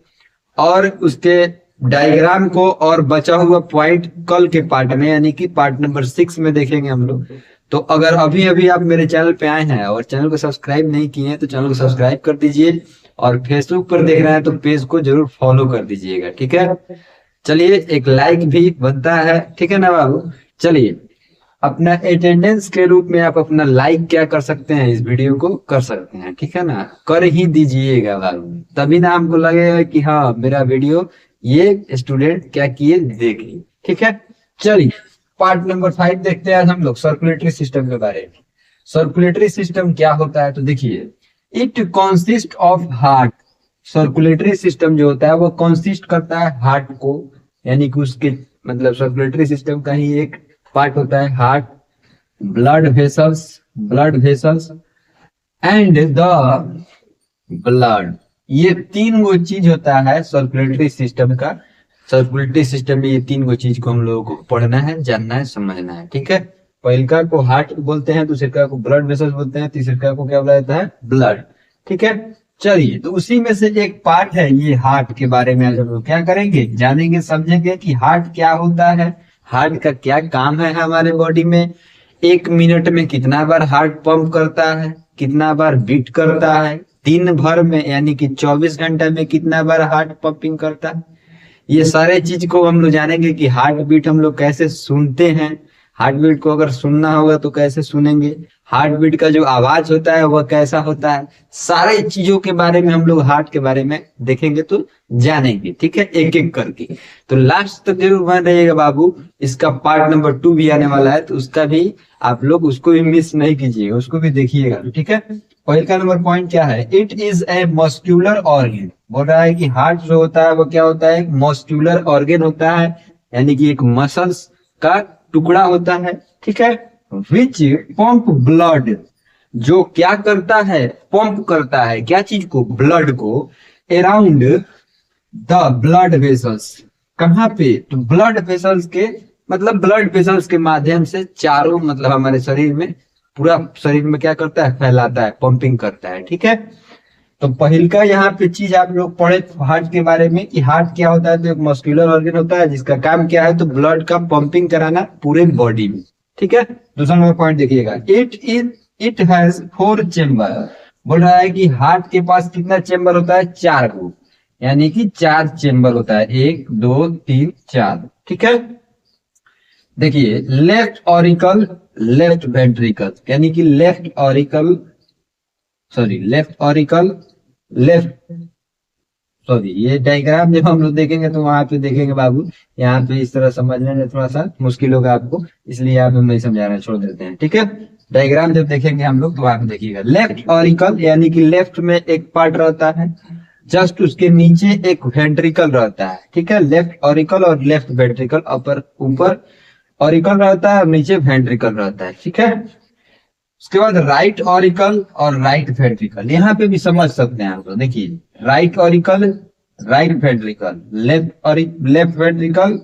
और उसके डायग्राम को और बचा हुआ पॉइंट कल के पार्ट में, यानी कि पार्ट नंबर 6 में देखेंगे हम लोग। तो अगर अभी अभी आप मेरे चैनल पे आए हैं और चैनल को सब्सक्राइब नहीं किए हैं तो चैनल को सब्सक्राइब कर दीजिए, और फेसबुक पर देख रहे हैं तो पेज को जरूर फॉलो कर दीजिएगा। ठीक है। चलिए, एक लाइक भी बनता है, ठीक है ना बाबू। चलिए, अपना अटेंडेंस के रूप में आप अपना लाइक क्या कर सकते हैं, इस वीडियो को कर सकते हैं, ठीक है ना, कर ही दीजिएगा बाबू, तभी ना हमको लगेगा कि हाँ मेरा वीडियो ये स्टूडेंट क्या किए, देख ली। ठीक है, चलिए पार्ट नंबर 5 देखते हैं आज हम लोग सर्कुलेटरी सिस्टम के बारे में। सर्कुलेटरी सिस्टम क्या होता है, तो देखिए it consist of heart. Circulatory system जो होता है वो कॉन्सिस्ट करता है हार्ट को, यानी कि उसके मतलब सर्कुलेटरी सिस्टम का ही एक पार्ट होता है heart, blood vessels and the blood. ये तीन गो चीज होता है सर्कुलेटरी सिस्टम का। सर्कुलेटरी सिस्टम में ये तीन गो चीज को हम लोगों को पढ़ना है, जानना है, समझना है, ठीक है। पहलका को हार्ट बोलते हैं, दूसरे को ब्लड वेसल्स बोलते हैं, तीसरे को क्या बोला जाता है, ब्लड, ठीक है। चलिए तो उसी में से एक पार्ट है ये हार्ट के बारे में आज हम लोग क्या करेंगे, जानेंगे, समझेंगे कि हार्ट क्या होता है, हार्ट का क्या काम है हमारे बॉडी में, 1 मिनट में कितना बार हार्ट पंप करता है, कितना बार बीट करता है, दिन भर में यानी कि 24 घंटे में कितना बार हार्ट पंपिंग करता है। ये सारे चीज को हम लोग जानेंगे कि हार्ट बीट हम लोग कैसे सुनते हैं, हार्ट बीट को अगर सुनना होगा तो कैसे सुनेंगे, हार्ट बीट का जो आवाज होता है वह कैसा होता है, सारे चीजों के बारे में हम लोग हार्ट के बारे में देखेंगे तो जानेंगे, ठीक है, एक एक करके। तो लास्ट तक जरूर बन रहिएगा बाबू, इसका पार्ट नंबर 2 भी आने वाला है, तो उसका भी आप लोग उसको भी मिस नहीं कीजिएगा, उसको भी देखिएगा, ठीक है। पहला नंबर पॉइंट क्या है, it is a muscular organ. बोल रहा है कि हार्ट जो होता है वो क्या होता है, मस्क्यूलर ऑर्गन होता है, यानी कि एक मसल्स का टुकड़ा होता है, ठीक है। विच पंप ब्लड, जो क्या करता है, पंप करता है क्या चीज को, ब्लड को, अराउंड द ब्लड वेसल्स। कहाँ पे, तो ब्लड वेसल्स के मतलब ब्लड वेसल्स के माध्यम से चारों मतलब हमारे शरीर में, पूरा शरीर में क्या करता है, फैलाता है, पंपिंग करता है, ठीक है। तो पहल का यहाँ पे चीज आप लोग पढ़े हार्ट के बारे में कि हार्ट क्या होता है, तो एक मस्कुलर ऑर्गन होता है जिसका काम क्या है, तो ब्लड का पंपिंग कराना पूरे बॉडी में, ठीक है। दूसरा नंबर पॉइंट देखिएगा, इट हैज 4 चेम्बर। बोल रहा है कि हार्ट के पास कितना चेम्बर होता है, 4 को, यानी कि 4 चेम्बर होता है, 1 2 3 4, ठीक है। देखिए लेफ्ट ऑरिकल, लेफ्ट वेंट्रिकल, यानी कि लेफ्ट ऑरिकल ये डायग्राम जब हम लोग देखेंगे तो वहां पे देखेंगे बाबू, यहाँ पे इस तरह समझने में थोड़ा सा मुश्किल होगा आपको, इसलिए आप हम नहीं समझा रहे, छोड़ देते हैं, ठीक है। डायग्राम जब देखेंगे हम लोग तो वहां पे देखिएगा, लेफ्ट ऑरिकल यानी कि लेफ्ट में एक पार्ट रहता है, जस्ट उसके नीचे एक वेंट्रिकल रहता है, ठीक है। लेफ्ट ऑरिकल और लेफ्ट वेंट्रिकल, ऊपर ऑरिकल रहता है और नीचे वेंट्रिकल रहता है, ठीक है। उसके बाद राइट ऑरिकल और राइट वेंट्रिकल, यहाँ पे भी समझ सकते हैं आप लोग, देखिए right auricle, right ventricle, left ventricle,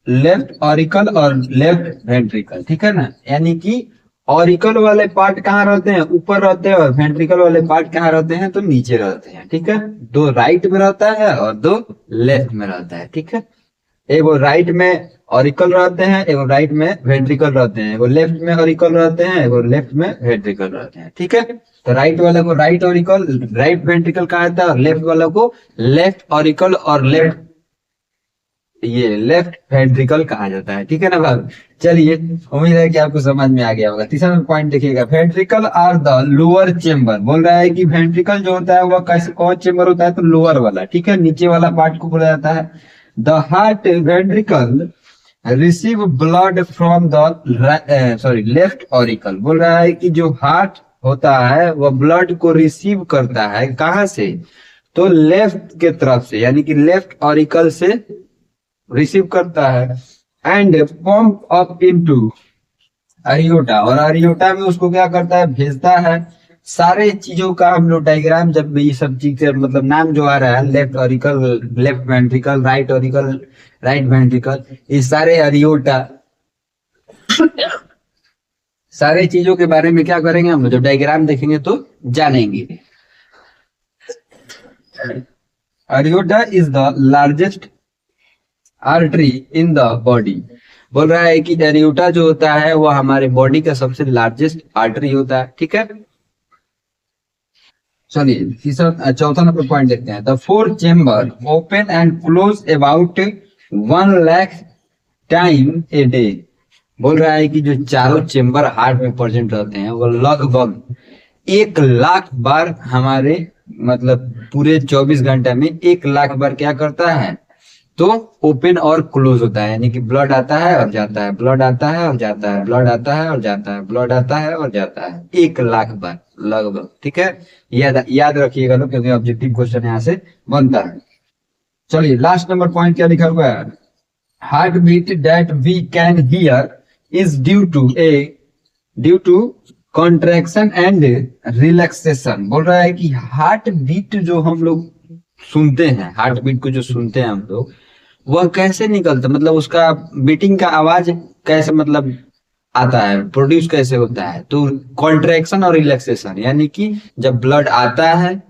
left auricle और लेफ्ट वेंट्रिकल, ठीक है ना। यानी कि ऑरिकल वाले पार्ट कहाँ रहते हैं, ऊपर रहते हैं, और वेंट्रिकल वाले पार्ट कहाँ रहते हैं, तो नीचे रहते हैं, ठीक है। 2 राइट में रहता है और 2 लेफ्ट में रहता है, ठीक है। एगो राइट में ऑरिकल रहते हैं, एगो राइट में वेंट्रिकल रहते हैं, एगो लेफ्ट में ऑरिकल रहते हैं, एगो लेफ्ट में वेंट्रिकल रहते हैं, ठीक है। तो राइट वाले को राइट ऑरिकल, राइट वेंट्रिकल कहा जाता है, और लेफ्ट वाले को लेफ्ट ऑरिकल और लेफ्ट वेंट्रिकल कहा जाता है, ठीक है ना बाबू। चलिए उम्मीद है कि आपको समझ में आ गया होगा। तीसरा पॉइंट देखिएगा, ventricle are the lower chamber. बोल रहा है कि वेंट्रिकल जो होता है वह कैसे, कौन चेम्बर होता है, तो लोअर वाला, ठीक है, नीचे वाला पार्ट को बोला जाता है। The heart ventricle receive blood from the left auricle. बोल रहा है कि जो हार्ट होता है वह ब्लड को रिसीव करता है, कहां से, तो लेफ्ट के तरफ से, यानी कि लेफ्ट ऑरिकल से रिसीव करता है, एंड पंप अप इनटू अरियोटा, और अरियोटा में उसको क्या करता है, भेजता है। सारे चीजों का हम लोग डायग्राम, जब ये सब चीज से मतलब नाम जो आ रहा है, left auricle, left ventricle, right auricle, right ventricle, ये सारे अरियोटा, सारे चीजों के बारे में क्या करेंगे हम लोग, जब डायग्राम देखेंगे तो जानेंगे। Aorta is the largest artery in the body. बोल रहा है कि एरियोटा जो होता है वो हमारे बॉडी का सबसे लार्जेस्ट आर्टरी होता है, ठीक है। चलिए चौथा नंबर पॉइंट देखते हैं, the 4 chamber open and close about 1 lakh time a day. बोल रहा है कि जो चारों चेम्बर हार्ट में प्रेजेंट रहते हैं वो लगभग 1 लाख बार हमारे मतलब पूरे 24 घंटे में 1 लाख बार क्या करता है, तो ओपन और क्लोज होता है, यानी कि ब्लड आता है और जाता है, ब्लड आता है और जाता है, ब्लड आता है और जाता है, ब्लड आता है और जाता है 1 लाख बार लगभग। ठीक है, याद याद रखिएगा लोग, क्योंकि ऑब्जेक्टिव क्वेश्चन यहाँ से बनता है। चलिए लास्ट नंबर पॉइंट क्या लिखा हुआ है, heart beat that we can hear is due to contraction and relaxation. बोल रहा है कि हार्ट बीट जो हम लोग सुनते हैं, हार्ट बीट को जो सुनते हैं हम लोग, वह कैसे निकलता, मतलब उसका बीटिंग का आवाज कैसे मतलब आता है, प्रोड्यूस कैसे होता है, तो कॉन्ट्रैक्शन और रिलैक्सेशन, यानी कि जब ब्लड आता है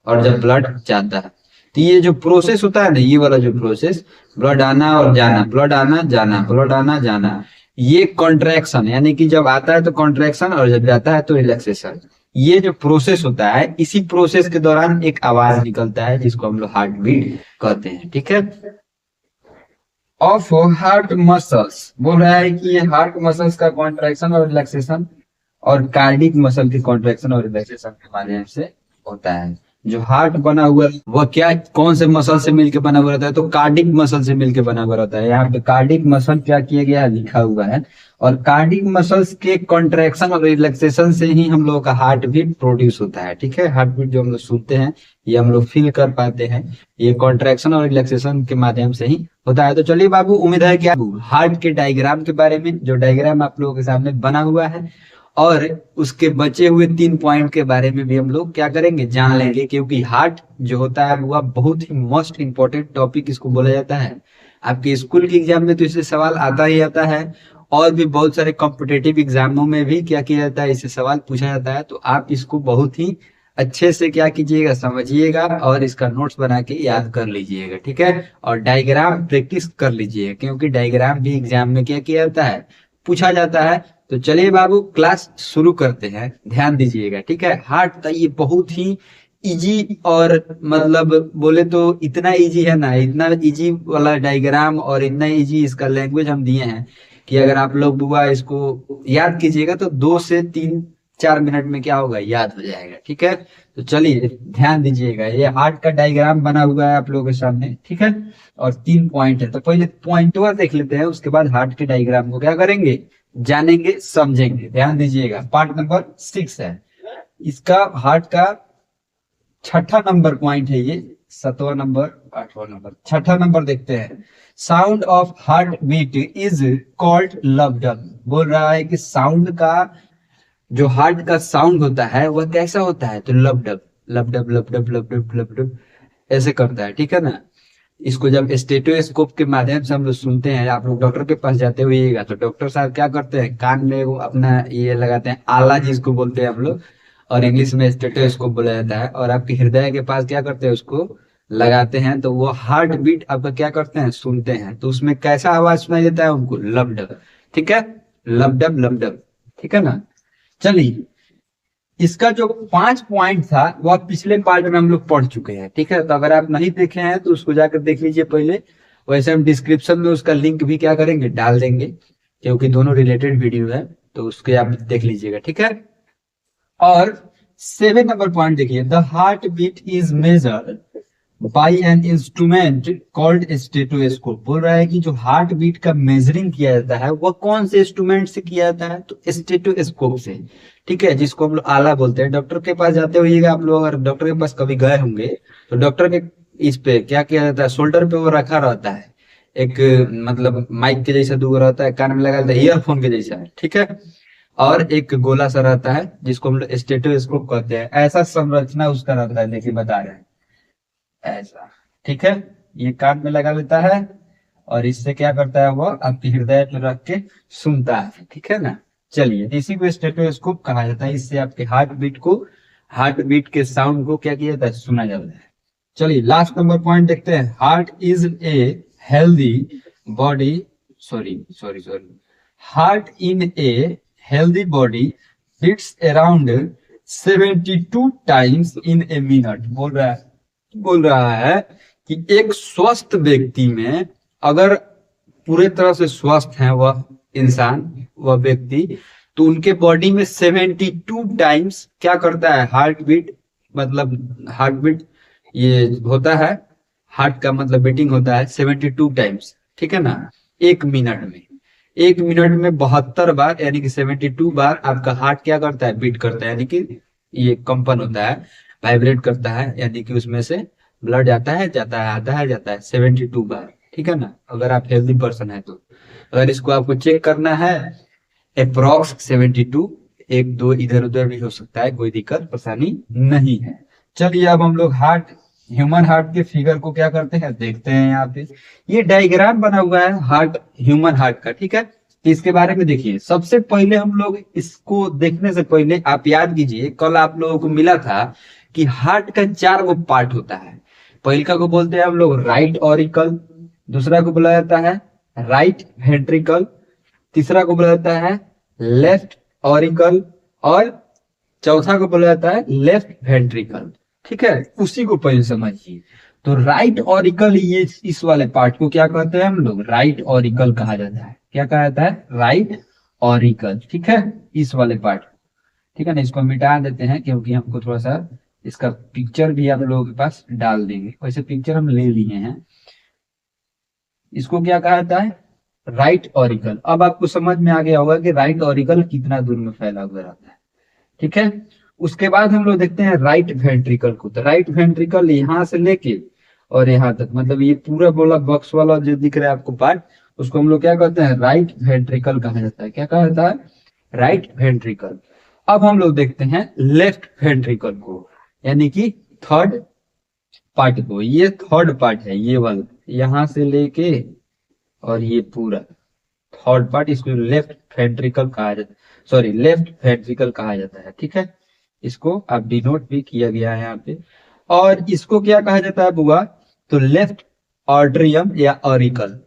और जब ब्लड जाता है, तो ये जो प्रोसेस होता है ना, ये वाला जो प्रोसेस, ब्लड आना और जाना, ब्लड आना जाना, ब्लड आना जाना, ये कॉन्ट्रैक्शन, यानी कि जब आता है तो कॉन्ट्रैक्शन और जब जाता है तो रिलैक्सेशन, ये जो प्रोसेस होता है, इसी प्रोसेस के दौरान एक आवाज निकलता है जिसको हम लोग हार्ट बीट कहते हैं। ठीक है, ऑफ हार्ट मसल्स, बोल रहा है कि ये हार्ट मसल्स का कॉन्ट्रैक्शन और रिलैक्सेशन और कार्डिक मसल के कॉन्ट्रैक्शन और रिलैक्सेशन के माध्यम से होता है। जो हार्ट बना हुआ है वह क्या, कौन से मसल से मिलकर बना हुआ रहता है, तो कार्डिक मसल से मिलकर बना हुआ रहता है। यहाँ पे कार्डिक मसल क्या किया गया है, लिखा हुआ है, और कार्डिक मसल्स के कॉन्ट्रैक्शन और रिलैक्सेशन से ही हम लोगों का हार्ट बीट प्रोड्यूस होता है। ठीक है, हार्ट बीट जो हम लोग सुनते हैं, ये हम लोग फील कर पाते हैं, ये कॉन्ट्रैक्शन और रिलैक्सेशन के माध्यम से ही होता है। तो चलिए बाबू, उम्मीद है कि आप हार्ट के डायग्राम के बारे में, जो डायग्राम आप लोगों के सामने बना हुआ है, और उसके बचे हुए 3 पॉइंट के बारे में भी हम लोग क्या करेंगे, जान लेंगे, क्योंकि हार्ट जो होता है वह बहुत ही मोस्ट इंपॉर्टेंट टॉपिक इसको बोला जाता है। आपके स्कूल के एग्जाम में तो इससे सवाल आता ही आता है, और भी बहुत सारे कॉम्पिटेटिव एग्जामों में भी क्या किया जाता है, इससे सवाल पूछा जाता है। तो आप इसको बहुत ही अच्छे से क्या कीजिएगा, समझिएगा, और इसका नोट्स बना के याद कर लीजिएगा। ठीक है, और डायग्राम प्रैक्टिस कर लीजिएगा, क्योंकि डायग्राम भी एग्जाम में क्या किया जाता है, पूछा जाता है। तो चलिए बाबू, क्लास शुरू करते हैं, ध्यान दीजिएगा। ठीक है, हार्ट का ये बहुत ही इजी, और मतलब बोले तो इतना इजी है ना, इतना इजी वाला डायग्राम और इतना इजी इसका लैंग्वेज हम दिए हैं कि अगर आप लोग बुआ इसको याद कीजिएगा तो 2 से 3-4 मिनट में क्या होगा, याद हो जाएगा। ठीक है, तो चलिए ध्यान दीजिएगा, ये हार्ट का डायग्राम बना हुआ है आप लोगों के सामने। ठीक है, और 3 पॉइंट है, तो पहले पॉइंट देख लेते हैं, उसके बाद हार्ट के डायग्राम को क्या करेंगे, जानेंगे, समझेंगे। ध्यान दीजिएगा, पार्ट नंबर 6 है इसका, हार्ट का 6ठा नंबर पॉइंट है ये, 7वां नंबर, 8वां नंबर, 6ठा नंबर देखते हैं। Sound of heart beat is called lub dub. बोल रहा है कि साउंड का, जो हार्ट का साउंड होता है वह कैसा होता है, तो लबडब लबडब लबडब लबडब लबडब ऐसे करता है। ठीक है ना, इसको जब स्टेटोस्कोप के माध्यम से हम लोग सुनते हैं, आप लोग डॉक्टर के पास जाते हुएगा तो डॉक्टर साहब क्या करते हैं, कान में वो अपना ये लगाते हैं, आला जिसको बोलते हैं हम लोग, और इंग्लिश में स्टेटोस्कोप बोला जाता है, और आपके हृदय के पास क्या करते हैं, उसको लगाते हैं, तो वो हार्ट बीट आपका क्या करते हैं, सुनते हैं। तो उसमें कैसा आवाज सुनाई देता है उनको, लबडब। ठीक है, लबडब लबडब। ठीक है ना, चलिए इसका जो 5 पॉइंट था वह पिछले पार्ट में हम लोग पढ़ चुके हैं। ठीक है, तो अगर आप नहीं देखे हैं तो उसको जाकर देख लीजिए पहले, वैसे हम डिस्क्रिप्शन में उसका लिंक भी क्या करेंगे, डाल देंगे, क्योंकि दोनों रिलेटेड वीडियो है, तो उसके आप देख लीजिएगा। ठीक है, और 7 नंबर पॉइंट देखिए, the heart beat is measured by an instrument called stethoscope. बोल रहा है कि जो हार्ट बीट का मेजरिंग किया जाता है वह कौन से इंस्ट्रूमेंट से किया जाता है, तो स्टेटोस्कोप से। ठीक है, जिसको हम लोग आला बोलते हैं। डॉक्टर के पास जाते हुएगा आप लोग, अगर डॉक्टर के पास कभी गए होंगे तो डॉक्टर के इस पे क्या किया जाता है, शोल्डर पे वो रखा रहता है, एक मतलब माइक के जैसा दूर रहता है, कान में लगा रहता है, ईयरफोन के जैसा है। ठीक है, और एक गोला सा रहता है जिसको हम लोग स्टेटोस्कोप कहते हैं। ऐसा संरचना उसका रहता है, देखिए बता रहे हैं ऐसा। ठीक है, ये कान में लगा लेता है, और इससे क्या करता है, वो आपके हृदय में रख के सुनता है। ठीक है ना, चलिए इसी को स्टेटोस्कोप कहा जाता है। इससे आपके हार्ट बीट को, हार्ट बीट के साउंड को क्या किया जाता है, सुना जाता है। चलिए लास्ट नंबर पॉइंट देखते हैं, heart is a healthy body, sorry sorry sorry heart in a healthy body beats around 72 times in a minute. बोल रहा है कि एक स्वस्थ व्यक्ति में, अगर पूरे तरह से स्वस्थ है वह इंसान, वह व्यक्ति, तो उनके बॉडी में 72 टाइम्स क्या करता है, हार्ट बीट, मतलब हार्ट बीट ये होता है। हार्ट का मतलब बीटिंग होता है 72 टाइम्स, ठीक है ना, 1 मिनट में। 1 मिनट में 72 बार यानी कि 72 बार आपका हार्ट क्या करता है, बीट करता है, यानी कि ये कंपन होता है, वाइब्रेट करता है, यानी कि उसमें से ब्लड आता है जाता है आता है जाता है 72 बार, ठीक है ना, अगर आप हेल्दी पर्सन है तो। अगर इसको आपको चेक करना है अप्रोक्स 72, एक दो इधर उधर भी हो सकता है, कोई दिक्कत परेशानी नहीं है। चलिए अब हम लोग हार्ट, ह्यूमन हार्ट के फिगर को क्या करते हैं देखते हैं। यहाँ पे ये डायग्राम बना हुआ है हार्ट, ह्यूमन हार्ट का, ठीक है। इसके बारे में देखिए, सबसे पहले हम लोग इसको देखने से पहले आप याद कीजिए, कल आप लोगों को मिला था कि हार्ट का 4 गो पार्ट होता है। पहला को बोलते हैं हम लोग राइट ऑरिकल, दूसरा को बोला जाता है राइट वेंट्रिकल, तीसरा को बोला जाता है लेफ्ट ऑरिकल, और चौथा को बोला जाता है लेफ्ट वेंट्रिकल, ठीक है। उसी को पहले समझिए। तो राइट ऑरिकल, ये इस वाले पार्ट को क्या कहते हैं हम लोग, राइट ऑरिकल कहा जाता है। क्या कहा जाता है, राइट ऑरिकल, ठीक है, इस वाले पार्ट, ठीक है ना। इसको मिटा देते हैं क्योंकि हमको थोड़ा सा इसका पिक्चर भी आप लोगों के पास डाल देंगे, वैसे पिक्चर हम ले लिए हैं। इसको क्या कहा जाता है, राइट ऑरिकल। अब आपको समझ में आ गया होगा कि राइट ऑरिकल कितना दूर में फैला हुआ रहता है, ठीक है। उसके बाद हम लोग देखते हैं राइट वेंट्रिकल को। तो राइट वेंट्रिकल यहां से लेके और यहाँ तक, मतलब ये पूरा बोला बॉक्स वाला जो दिख रहा है आपको पार्ट, उसको हम लोग क्या कहते हैं, राइट वेंट्रिकल कहा जाता है। क्या कहा जाता है, राइट वेंट्रिकल। अब हम लोग देखते हैं लेफ्ट वेंट्रिकल को, यानी कि थर्ड पार्ट को। ये थर्ड पार्ट है, ये वाला यहां से लेके और ये पूरा थर्ड पार्ट, इसको लेफ्ट वेंट्रिकल कहा जाता है, सॉरी लेफ्ट वेंट्रिकल कहा जाता है, ठीक है। इसको आप डिनोट भी किया गया है यहाँ पे। और इसको क्या कहा जाता है बुआ, तो लेफ्ट ऑर्ट्रियम या ऑरिकल।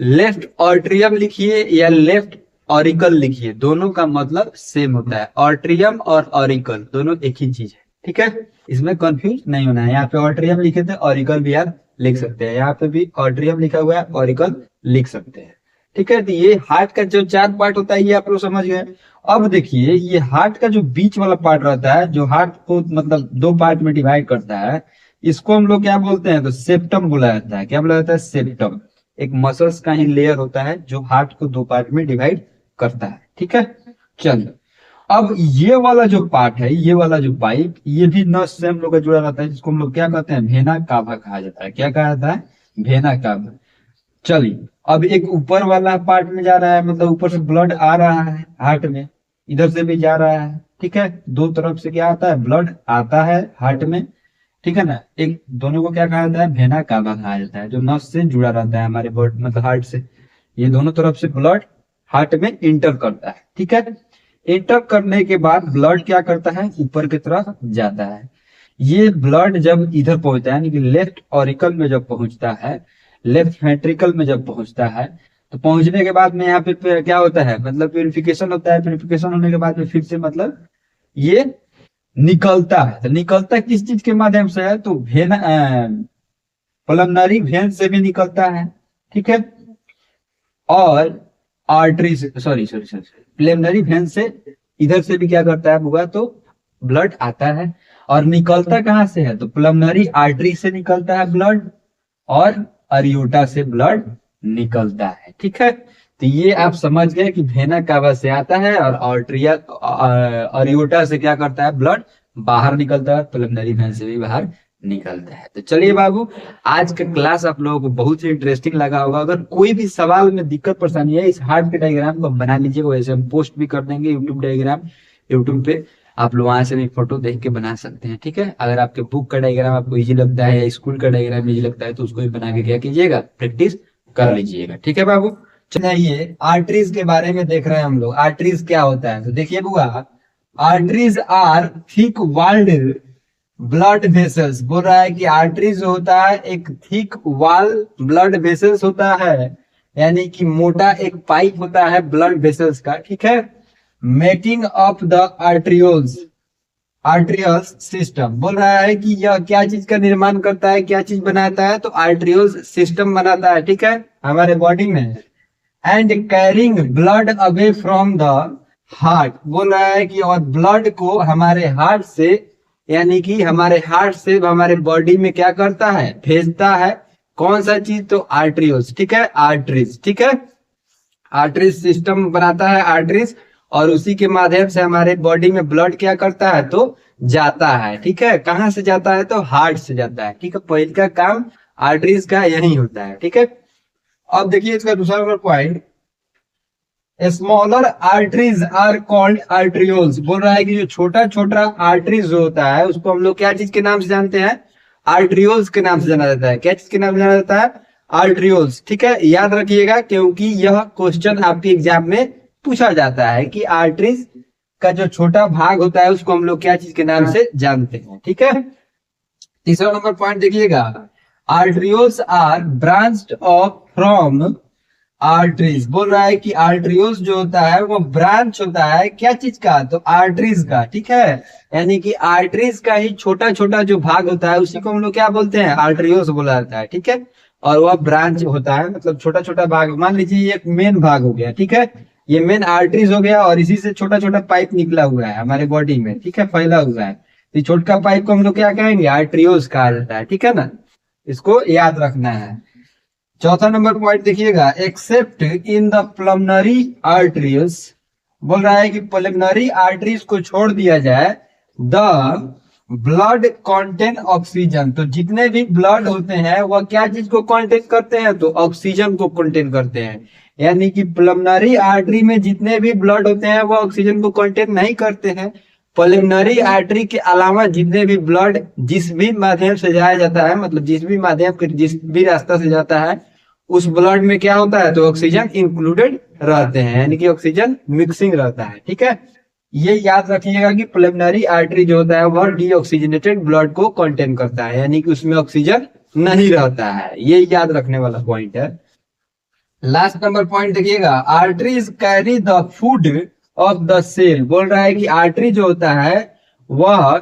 लेफ्ट ऑर्ट्रियम लिखिए या लेफ्ट ऑरिकल लिखिए, दोनों का मतलब सेम होता है। ऑर्ट्रियम और ऑरिकल दोनों एक ही चीज है, ठीक है, इसमें कंफ्यूज नहीं होना है। यहाँ पे ऑर्ट्रियम लिखे थे, ऑरिकल भी आप लिख सकते हैं, यहाँ पे भी ऑर्ट्रियम लिखा हुआ है, ऑरिकल लिख सकते हैं, ठीक है। तो ये हार्ट का जो 4 पार्ट होता है ये आप लोग समझ गए। अब देखिए ये हार्ट का जो बीच वाला पार्ट रहता है, जो हार्ट को मतलब 2 पार्ट में डिवाइड करता है, इसको हम लोग क्या बोलते हैं, तो सेप्टम बोला जाता है। क्या बोला जाता है, सेप्टम। एक मसल्स का ही लेयर होता है जो हार्ट को 2 पार्ट में डिवाइड करता है, ठीक है। चलो अब ये वाला जो पार्ट है, ये वाला जो पाइप, ये भी नस से हम लोग का जुड़ा रहता है, जिसको हम लोग क्या कहते हैं, वेना कावा कहा जाता है। क्या कहा जाता है, वेना कावा। चलिए अब एक ऊपर वाला पार्ट में जा रहा है, मतलब ऊपर से ब्लड आ रहा है हार्ट में, इधर से भी जा रहा है, ठीक है। 2 तरफ से क्या आता है, ब्लड आता है हार्ट में, ठीक है ना। एक दोनों को क्या कहा जाता है, वेना कावा कहा जाता है, जो नस से जुड़ा रहता है हमारे बॉडी मतलब हार्ट से। ये दोनों तरफ से ब्लड हार्ट में इंटर करता है, ठीक है। इंटर करने के बाद ब्लड क्या करता है, ऊपर की तरफ जाता है। ये ब्लड जब इधर पहुंचता है, यानी कि लेफ्ट ऑरिकल में जब पहुंचता है, लेफ्ट वेंट्रिकल में जब पहुंचता है, तो पहुंचने के बाद में यहाँ पे क्या होता है, मतलब प्यूरिफिकेशन होता है। प्यूरिफिकेशन होने के बाद में फिर से मतलब ये निकलता है। तो निकलता किस चीज के माध्यम से है, तो वेन, पल्मोनरी वेन से भी निकलता है, ठीक है। और आर्टरी से, सॉरी सॉरी सॉरी प्लेमनरी वेन से इधर से भी क्या करता है होगा, तो ब्लड आता है। और निकलता कहाँ से है, तो प्लमनरी आर्टरी से निकलता है ब्लड, और अरियोटा से ब्लड निकलता है, ठीक है। तो ये आप समझ गए कि वेना कावा से आता है और आर्टरिया अरियोटा से क्या करता है, ब्लड बाहर निकलता है, प्लमनरी वेन से भी बाहर निकलता है। तो चलिए बाबू, आज का क्लास आप लोगों को बहुत ही इंटरेस्टिंग लगा होगा। अगर कोई भी सवाल में दिक्कत परेशानी है, इस हार्ट के डायग्राम को बना लीजिए, वैसे हम पोस्ट भी कर देंगे यूट्यूब डायग्राम, यूट्यूब पे आप लोग वहां से भी फोटो देख के बना सकते हैं, ठीक है। अगर आपके बुक का डायग्राम आपको इजी लगता है या स्कूल का डायग्राम इजी लगता है, तो उसको भी बना के क्या कीजिएगा, प्रैक्टिस कर लीजिएगा, ठीक है बाबू। चलिए आर्टरीज के बारे में देख रहे हैं हम लोग। आर्टरीज क्या होता है, तो देखिए बुआ, arteries are thick walled blood vessels. बोल रहा है कि आर्टरी जो होता है एक थिक वॉल ब्लड वेसल्स होता है, यानी कि मोटा एक पाइप होता है ब्लड वेसल्स का, ठीक है। Making of the arterioles, arterials system. बोल रहा है कि यह क्या चीज का निर्माण करता है, क्या चीज बनाता है, तो आर्ट्रियोल्स सिस्टम बनाता है, ठीक है, हमारे बॉडी में। And carrying blood away from the heart. बोल रहा है कि और ब्लड को हमारे हार्ट से यानी कि हमारे हार्ट से हमारे बॉडी में क्या करता है, भेजता है कौन सा चीज, तो आर्टरियोल्स, ठीक है, आर्टरीज, ठीक है, आर्टरीज सिस्टम बनाता है आर्टरीज, और उसी के माध्यम से हमारे बॉडी में ब्लड क्या करता है, तो जाता है, ठीक है। कहाँ से जाता है, तो हार्ट से जाता है, ठीक है। पहले का काम आर्टरीज का यही होता है, ठीक है। अब देखिए इसका दूसरा point, smaller arteries are called arterioles. बोल रहा है कि जो छोटा छोटा आर्टरीज जो होता है उसको हम लोग क्या चीज के नाम से जानते हैं, आर्टरियोल्स के नाम से जाना जाता है। क्या चीज के नाम से जाना जाता है, आर्टरियोल्स, ठीक है। याद रखिएगा क्योंकि यह क्वेश्चन आपके एग्जाम में पूछा जाता है कि आर्टरीज का जो छोटा भाग होता है उसको हम लोग क्या चीज के नाम से जानते हैं, ठीक है। तीसरा नंबर पॉइंट देखिएगा, arterioles are branched off from arteries. बोल रहा है कि आर्टरियोल्स जो होता है वो ब्रांच होता है क्या चीज का, तो आर्टरीज का, ठीक है। यानी कि आर्टरीज का ही छोटा छोटा जो भाग होता है उसी को हम लोग क्या बोलते हैं, आर्टरियोल्स बोला जाता है, ठीक है। और वह ब्रांच होता है मतलब छोटा छोटा भाग। मान लीजिए ये एक मेन भाग हो गया, ठीक है, ये मेन आर्टरीज हो गया, और इसी से छोटा छोटा पाइप निकला हुआ है हमारे बॉडी में, ठीक है, फैला हुआ है। ये छोटा पाइप को हम लोग क्या कहेंगे, आर्टरियोल्स कहा जाता है, ठीक है ना, इसको याद रखना है। चौथा नंबर पॉइंट देखिएगा, accept in the pulmonary arteries. बोल रहा है कि पल्मोनरी आर्टरीज को छोड़ दिया जाए, द ब्लड कंटेन ऑक्सीजन। तो जितने भी ब्लड होते हैं वह क्या चीज को कंटेन करते हैं, तो ऑक्सीजन को कंटेन करते हैं। यानी कि पल्मोनरी आर्टरी में जितने भी ब्लड होते हैं वह ऑक्सीजन को कंटेन नहीं करते हैं। पल्मोनरी आर्टरी के अलावा जितने भी ब्लड जिस भी माध्यम से जाया जाता है, मतलब जिस भी माध्यम के जिस भी रास्ता से जाता है उस ब्लड में क्या होता है, तो ऑक्सीजन इंक्लूडेड रहते हैं, यानी कि ऑक्सीजन मिक्सिंग रहता है, ठीक है। ये याद रखिएगा कि पल्मोनरी आर्टरी जो होता है वह डीऑक्सीजनेटेड ब्लड को कंटेन करता है, यानी कि उसमें ऑक्सीजन नहीं रहता है। ये याद रखने वाला पॉइंट है। लास्ट नंबर पॉइंट देखिएगा, arteries carry the food of the cell. बोल रहा है कि आर्टरी जो होता है वह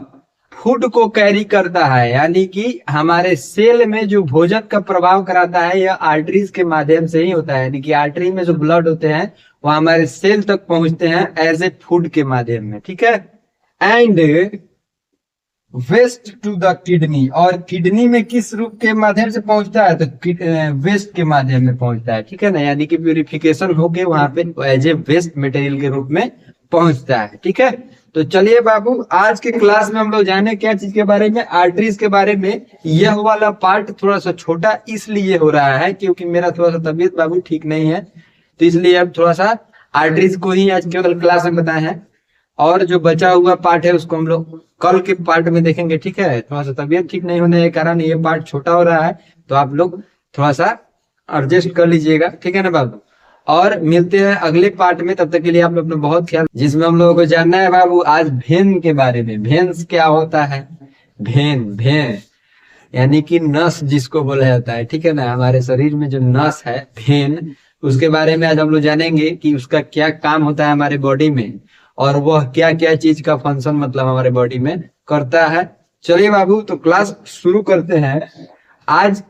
फूड को कैरी करता है, यानी कि हमारे सेल में जो भोजन का प्रभाव कराता है यह आर्टरीज के माध्यम से ही होता है। यानी कि आर्टरी में जो ब्लड होते हैं वो हमारे सेल तक पहुंचते हैं एज ए फूड के माध्यम में, ठीक है। And waste to the kidney, और किडनी में किस रूप के माध्यम से पहुंचता है, तो वेस्ट के माध्यम में पहुंचता है, ठीक है ना। यानी कि प्यूरिफिकेशन होके वहां पे एज ए वेस्ट मटेरियल के रूप में पहुंचता है, ठीक है। तो चलिए बाबू, आज के क्लास में हम लोग जाने क्या चीज के बारे में, आर्टरीज के बारे में। यह वाला पार्ट थोड़ा सा छोटा इसलिए हो रहा है क्योंकि मेरा थोड़ा सा तबीयत बाबू ठीक नहीं है, तो इसलिए अब थोड़ा सा आर्टरीज को ही आज केवल क्लास में बताए हैं, और जो बचा हुआ पार्ट है उसको हम लोग कल के पार्ट में देखेंगे, ठीक है। थोड़ा सा तबीयत ठीक नहीं होने के कारण ये पार्ट छोटा हो रहा है, तो आप लोग थोड़ा सा एडजस्ट कर लीजिएगा, ठीक है ना बाबू। और मिलते हैं अगले पार्ट में, तब तक के लिए आप लोग अपना बहुत ख्याल, जिसमें हम लोगों को जानना है बाबू आज भेन के बारे में। भेन्स क्या होता है, भेन, भेन यानी कि नस जिसको बोला जाता है, ठीक है ना। हमारे शरीर में जो नस है भेन, उसके बारे में आज हम लोग जानेंगे कि उसका क्या काम होता है हमारे बॉडी में, और वह क्या क्या चीज का फंक्शन मतलब हमारे बॉडी में करता है। चलिए बाबू, तो क्लास शुरू करते हैं। आज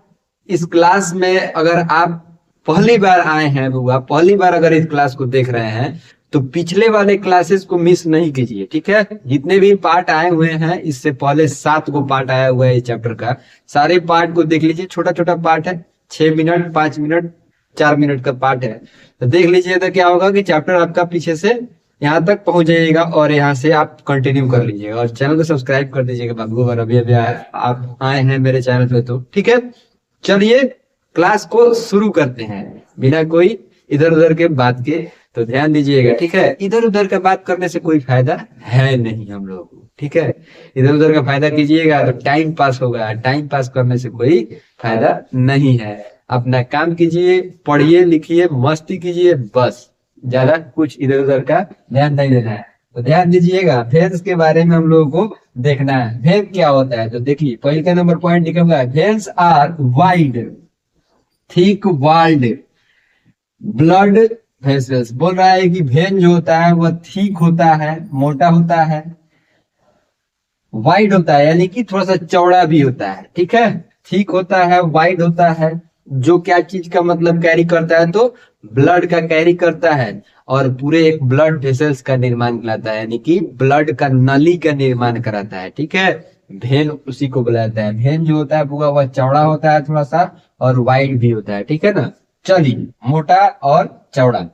इस क्लास में अगर आप पहली बार आए हैं बुआ, पहली बार अगर इस क्लास को देख रहे हैं तो पिछले वाले क्लासेस को मिस नहीं कीजिए, ठीक है। जितने भी पार्ट आए हुए हैं, इससे पहले 7 को पार्ट आया हुआ है इस चैप्टर का, सारे पार्ट को देख लीजिए। छोटा छोटा पार्ट है, 6 मिनट, 5 मिनट, 4 मिनट का पार्ट है, तो देख लीजिए। तो क्या होगा कि चैप्टर आपका पीछे से यहाँ तक पहुंच जाइएगा और यहाँ से आप कंटिन्यू कर लीजिएगा। और चैनल को सब्सक्राइब कर दीजिएगा बाबू, अगर अभी अभी आप आए हैं मेरे चैनल पे तो, ठीक है। चलिए क्लास को शुरू करते हैं बिना कोई इधर उधर के बात के। तो ध्यान दीजिएगा, ठीक है। इधर उधर का बात करने से कोई फायदा है नहीं हम लोगों को, ठीक है। इधर उधर का फायदा कीजिएगा तो टाइम पास होगा, टाइम पास करने से कोई फायदा नहीं है। अपना काम कीजिए, पढ़िए, लिखिए, मस्ती कीजिए, बस ज्यादा कुछ इधर उधर का ध्यान नहीं देना है। तो ध्यान दीजिएगा, वेन्स के बारे में हम लोगों को देखना है। वेन क्या होता है, तो देखिए पहले का नंबर पॉइंट लिखा हुआ है, veins are wide thick walled blood vessels. बोल रहा है कि वेन जो होता है वह थिक होता है, मोटा होता है, वाइड होता है यानी कि थोड़ा सा चौड़ा भी होता है, ठीक है। थिक होता है, वाइड होता है, जो क्या चीज का मतलब कैरी करता है, तो ब्लड का कैरी करता है। और पूरे एक ब्लड वेसल्स का निर्माण कराता है, यानी कि ब्लड का नली का निर्माण कराता है। ठीक है, वेन उसी को बुलाता है। वेन जो होता है पूरा वह चौड़ा होता है थोड़ा सा और वाइड भी होता है। ठीक है ना, चलिए मोटा और चौड़ा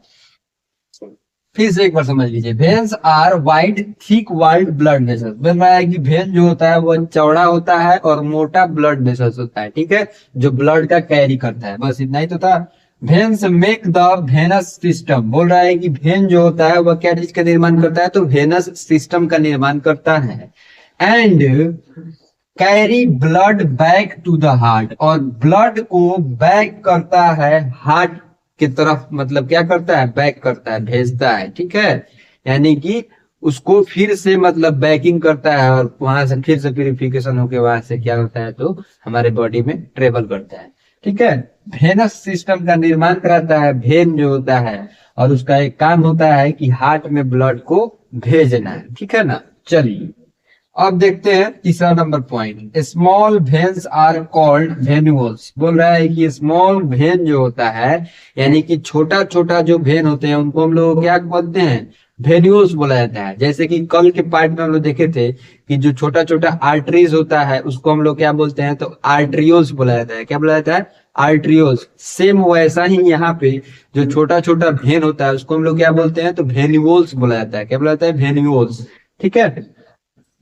फिर से एक बार समझ लीजिए। Veins are wide thick walled blood vessels. बोल रहा है कि वेन जो होता है वो चौड़ा होता है और मोटा ब्लड वेसल्स होता है। ठीक है, जो ब्लड का कैरी करता है। बस इतना ही तो था। Veins make the venous system. बोल रहा है कि वेन जो होता है वह क्या चीज का निर्माण करता है, तो वेनस सिस्टम का निर्माण करता है। And carry blood back to the heart, और ब्लड को बैक करता है हार्ट की तरफ, मतलब क्या करता है, बैक करता है, भेजता है। ठीक है, यानी कि उसको फिर से मतलब बैकिंग करता है और वहां से फिर से प्यूरिफिकेशन होके वहां से क्या होता है, तो हमारे बॉडी में ट्रेवल करता है। ठीक है, वेनस सिस्टम का निर्माण कराता है वेन जो होता है, और उसका एक काम होता है कि हार्ट में ब्लड को भेजना है। ठीक है ना, चलिए अब देखते हैं तीसरा number point. Small veins are called venules. बोल रहा है कि स्मॉल वेन जो होता है, यानी कि छोटा छोटा जो वेन होते हैं उनको हम लोग क्या बोलते हैं, वेन्यूल्स बोला जाता है। जैसे कि कल के पार्ट में हम लोग देखे थे कि जो छोटा छोटा आर्टरीज होता है उसको हम लोग क्या बोलते हैं, तो आर्ट्रियोल्स बोला जाता है। क्या बोला जाता है, आर्ट्रियोल्स। सेम वैसा ही यहाँ पे जो छोटा छोटा वेन होता है उसको हम लोग क्या बोलते हैं, तो वेन्यूल्स बोला जाता है। क्या बोला जाता है, वेन्यूल्स। ठीक है,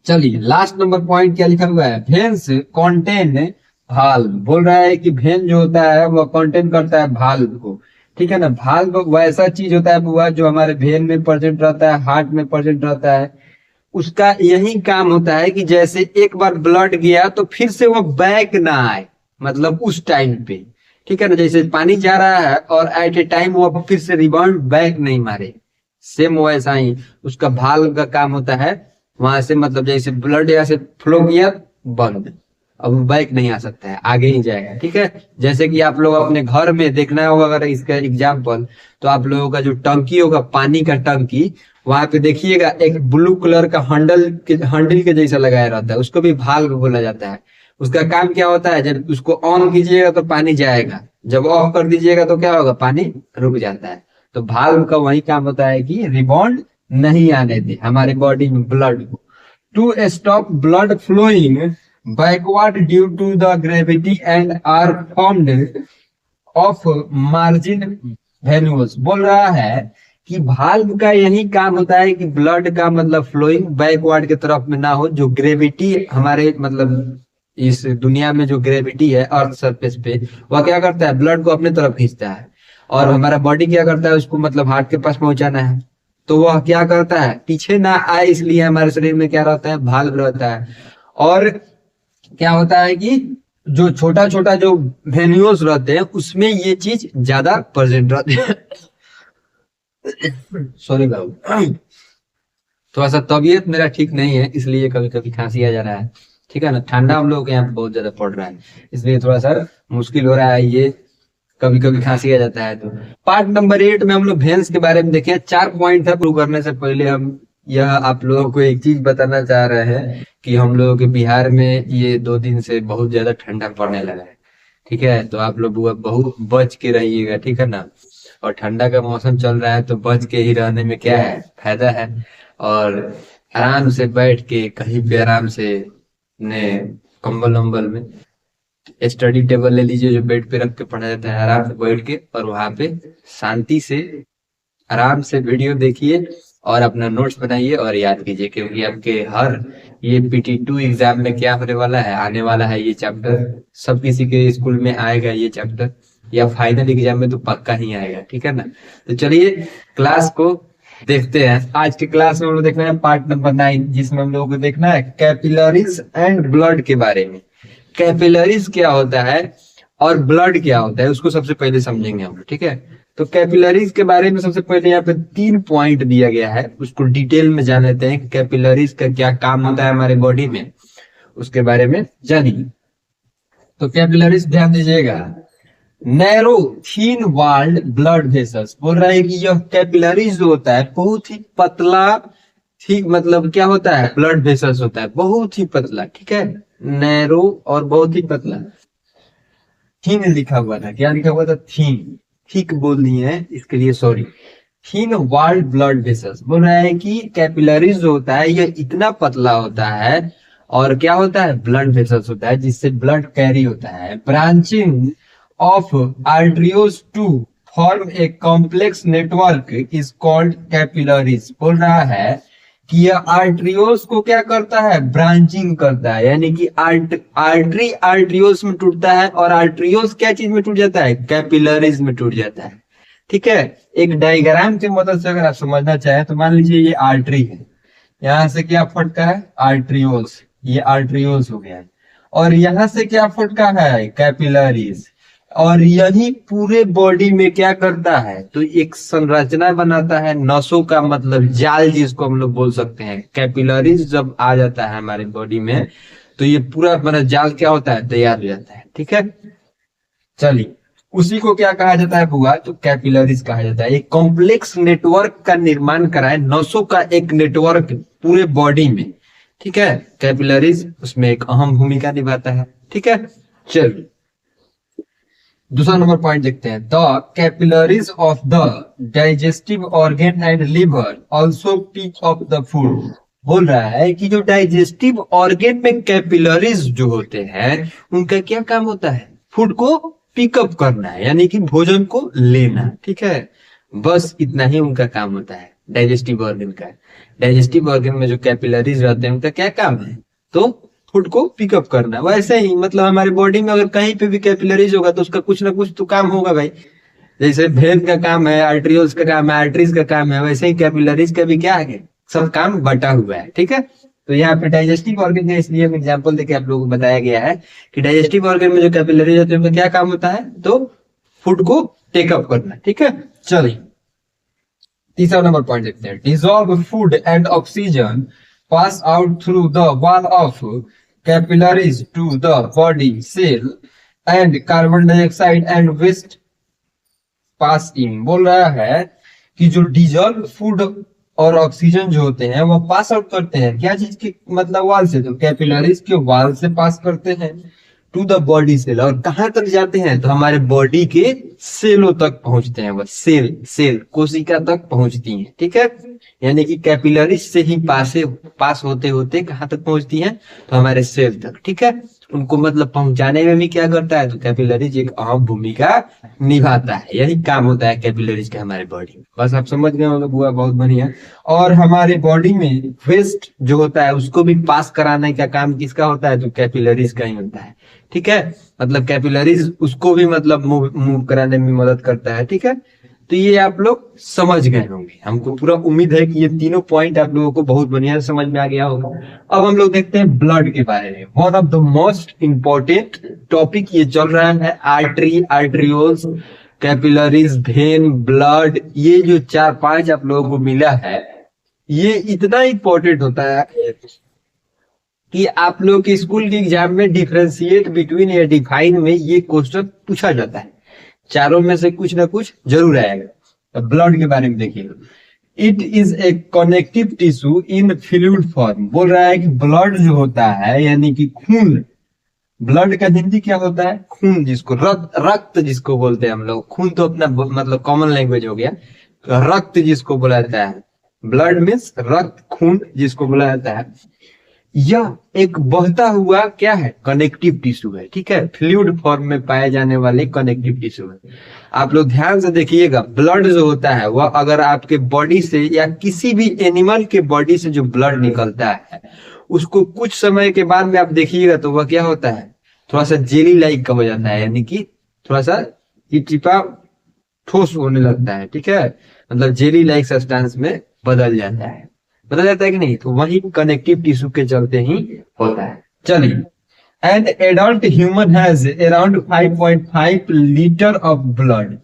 चलिए लास्ट नंबर पॉइंट क्या लिखा हुआ है, वेन्स कॉन्टेन भाल्व। बोल रहा है कि वेन जो होता है वह कॉन्टेन करता है भाल्व को। ठीक है ना, भाल्व वैसा चीज होता है बुआ जो हमारे वेन में प्रेजेंट रहता है, हार्ट में प्रेजेंट रहता है। उसका यही काम होता है कि जैसे एक बार ब्लड गया तो फिर से वो बैक ना आए, मतलब उस टाइम पे। ठीक है ना, जैसे पानी जा रहा है और एट ए टाइम वो फिर से रिबाउंड बैक नहीं मारे, सेम वैसा ही उसका भाल्व का काम होता है। वहां से मतलब जैसे ब्लड यहाँ से फ्लो किया, बंद, अब बैक नहीं आ सकता है, आगे ही जाएगा। ठीक है, जैसे कि आप लोग अपने घर में देखना होगा अगर इसका एग्जाम्पल, तो आप लोगों का जो टंकी होगा, पानी का टंकी, वहां पे देखिएगा एक ब्लू कलर का हंडल के जैसा लगाया रहता है, उसको भी भाल्व बोला जाता है। उसका काम क्या होता है, जब उसको ऑन कीजिएगा तो पानी जाएगा, जब ऑफ कर दीजिएगा तो क्या होगा, पानी रुक जाता है। तो भाल्व का वही काम होता है कि रिबाउंड नहीं आने दे हमारे बॉडी में ब्लड को। To stop blood flowing backward due to the gravity and are formed of margin venules. बोल रहा है कि भाल्व का यही काम होता है कि ब्लड का मतलब फ्लोइंग बैकवर्ड की तरफ में ना हो। जो ग्रेविटी हमारे मतलब इस दुनिया में जो ग्रेविटी है अर्थ सरफेस पे, वह क्या करता है, ब्लड को अपने तरफ खींचता है। और हमारा बॉडी क्या करता है, उसको मतलब हार्ट के पास पहुंचाना है, तो वह क्या करता है, पीछे ना आए, इसलिए हमारे शरीर में क्या रहता है, भाल्व रहता है। और क्या होता है कि जो छोटा छोटा जो वेन्यूल्स रहते हैं उसमें ये चीज ज्यादा प्रेजेंट रहती है। सॉरी बाबू, थोड़ा सा तबीयत मेरा ठीक नहीं है, इसलिए कभी कभी खांसी आ जा रहा है। ठीक है ना, ठंडा हम लोग के यहाँ बहुत ज्यादा पड़ रहा है, इसलिए थोड़ा सा मुश्किल हो रहा है, ये कभी कभी खांसी आ जाता है। तो पार्ट नंबर 8 में हम लोग वेन्स के बारे में देखे। 4 पॉइंट था, शुरू करने से पहले हम यह आप लोगों को एक चीज बताना चाह रहे हैं कि हम लोगों के बिहार में ये 2 दिन से बहुत ज्यादा ठंडा पड़ने लगा है। ठीक है, तो आप लोग बहुत बच के रहिएगा। ठीक है ना, और ठंडा का मौसम चल रहा है तो बच के ही रहने में क्या है, फायदा है। और आराम से बैठ के कहीं पे आराम से ने कंबल वंबल में स्टडी टेबल ले लीजिए जो बेड पे रख के पढ़ा जाता है, आराम से बैठ के, और वहां पे शांति से आराम से वीडियो देखिए और अपना नोट्स बनाइए और याद कीजिए, क्योंकि आपके हर ये PT2 एग्जाम में क्या होने वाला है, आने वाला है ये चैप्टर। सब किसी के स्कूल में आएगा ये चैप्टर, या फाइनल एग्जाम में तो पक्का ही आएगा। ठीक है ना, तो चलिए क्लास को देखते हैं। आज की क्लास में हम लोग देखना है पार्ट नंबर 9, जिसमें हम लोगों को देखना है कैपिलरीज एंड ब्लड के बारे में। कैपिलरीज क्या होता है और ब्लड क्या होता है, उसको सबसे पहले समझेंगे हम। ठीक है, तो कैपिलरीज के बारे में सबसे पहले यहाँ पे 3 पॉइंट दिया गया है, उसको डिटेल में जान लेते हैं कि कैपिलरीज का क्या काम होता है हमारे बॉडी में, उसके बारे में जानिए। तो कैपिलरीज ध्यान दीजिएगा, नैरो थीन वाल्ड ब्लड वेसल्स। बोल रहा है कि यह कैपिलरीज जो होता है बहुत ही पतला, ठीक मतलब क्या होता है, ब्लड वेसल्स होता है बहुत ही पतला। ठीक है, नैरो और बहुत ही पतला। थीन लिखा हुआ था, क्या लिखा हुआ था, थीन, ठीक बोल दिए हैं इसके लिए sorry. Thin walled blood vessels. बोल रहा है कि कैपिलरीज जो होता है ये इतना पतला होता है और क्या होता है, ब्लड वेसल्स होता है जिससे ब्लड कैरी होता है। Branching of arterioles to form a complex network is called capillaries. बोल रहा है कि यह आर्टरियोस को क्या करता है, ब्रांचिंग करता है, यानी कि आर्टरी आर्टरियोस में टूटता है और आर्टरियोस क्या चीज में टूट जाता है, कैपिलरीज में टूट जाता है। ठीक है, एक डायग्राम की मदद से अगर आप समझना चाहें तो मान लीजिए ये आर्टरी है, यहाँ से क्या फटका है, आर्टरियोस, ये आर्टरियोस हो गया, और यहाँ से क्या फटका है, कैपिलरीज, और यही पूरे बॉडी में क्या करता है, तो एक संरचना बनाता है नसों का, मतलब जाल जिसको हम लोग बोल सकते हैं। कैपिलरीज जब आ जाता है हमारे बॉडी में तो ये पूरा मतलब जाल क्या होता है, तैयार हो जाता है। ठीक है, चलिए उसी को क्या कहा जाता है बुआ, तो कैपिलरीज कहा जाता है। एक कॉम्प्लेक्स नेटवर्क का निर्माण कराए, नसों का एक नेटवर्क पूरे बॉडी में। ठीक है, कैपिलरीज उसमें एक अहम भूमिका निभाता है। ठीक है, चलिए दूसरा नंबर पॉइंट देखते हैं। The capillaries of the digestive organ and liver also pick up the food. बोल रहा है कि जो डाइजेस्टिव ऑर्गन में कैपिलरीज जो होते हैं उनका क्या काम होता है, फूड को पिकअप करना है, यानी कि भोजन को लेना। ठीक है, बस इतना ही उनका काम होता है डाइजेस्टिव ऑर्गन का। डाइजेस्टिव ऑर्गन में जो कैपिलरीज रहते हैं उनका क्या काम है, तो फूड को पिकअप करना। वैसे ही मतलब हमारे बॉडी में अगर कहीं पे भी कैपिलरीज होगा तो उसका कुछ ना कुछ तो काम होगा भाई। जैसे वेन का काम है, आर्टरियोल्स का काम है, आर्टरीज का काम है, वैसे ही कैपिलरीज का भी क्या है, सब काम बटा हुआ है। ठीक है, तो यहाँ पे डाइजेस्टिव ऑर्गन है इसलिए हम एग्जांपल देके आप लोगों को बताया गया है कि डाइजेस्टिव ऑर्गन में जो कैपिलरीज होते हैं उनका क्या काम होता है, तो फूड को टेकअप करना। ठीक है, चलिए तीसरा नंबर पॉइंट देखते हैं। Dissolve food and oxygen pass out through the wall of capillaries to the body cell and carbon dioxide and waste pass in. बोल रहा है कि जो डिजॉल्व फूड और ऑक्सीजन जो होते हैं वो पास आउट करते हैं क्या चीज के, मतलब वॉल से, तो कैपिलरीज के वॉल से पास करते हैं टू द बॉडी सेल। और कहां तक जाते हैं, तो हमारे बॉडी के सेलों तक पहुंचते हैं। बस सेल कोशिका तक पहुंचती हैं। ठीक है, यानी कि कैपिलरीज से ही पास होते होते कहां तक पहुंचती हैं, तो हमारे सेल तक। ठीक है, उनको मतलब पहुंचाने में भी क्या करता है, तो कैपिलरीज एक अहम भूमिका निभाता है, यही काम होता है कैपिलरीज का हमारे बॉडी में। बस आप समझ गए होंगे बुआ, बहुत बढ़िया। और हमारे बॉडी में वेस्ट जो होता है उसको भी पास कराने का काम किसका होता है, तो कैपिलरीज का ही होता है। ठीक है, मतलब कैपिलरीज उसको भी मतलब मूव कराने में मदद करता है। ठीक है, तो ये आप लोग समझ गए होंगे, हमको पूरा उम्मीद है कि ये तीनों पॉइंट आप लोगों को बहुत बढ़िया से समझ में आ गया होगा। अब हम लोग देखते हैं ब्लड के बारे में। One of the most important topic ये चल रहा है, artery, arterioles, capillaries, when, blood. ये जो 4-5 आप लोगों को मिला है ये इतना इंपॉर्टेंट होता है कि आप लोग के स्कूल के एग्जाम में डिफरेंशिएट बिटवीन या डिफाइन में ये क्वेश्चन पूछा जाता है। चारों में से कुछ ना कुछ जरूर आएगा। तो ब्लड के बारे में देखिए, it is a connective tissue in fluid form. बोल रहा है कि ब्लड जो होता है यानी कि खून, ब्लड का हिंदी क्या होता है, खून, जिसको रक्त जिसको बोलते हैं हम लोग। खून तो अपना मतलब कॉमन लैंग्वेज हो गया, रक्त जिसको बोला जाता है, ब्लड मीन्स रक्त, खून जिसको बोला जाता है। यह एक बहता हुआ क्या है, कनेक्टिव टिश्यू है। ठीक है, फ्लूइड फॉर्म में पाए जाने वाले कनेक्टिव टिश्यू है। आप लोग ध्यान से देखिएगा, ब्लड जो होता है वह अगर आपके बॉडी से या किसी भी एनिमल के बॉडी से जो ब्लड निकलता है उसको कुछ समय के बाद में आप देखिएगा तो वह क्या होता है, थोड़ा सा जेली लाइक का हो जाता है, यानी कि थोड़ा सा चिपचिपा ठोस होने लगता है। ठीक है, मतलब जेली लाइक सब्सटेंस में बदल जाता है, बदल जाता है कि नहीं, तो वही कनेक्टिव टिश्यू के चलते ही होता है। चलिए, an adult human has around 5.5 litre of blood.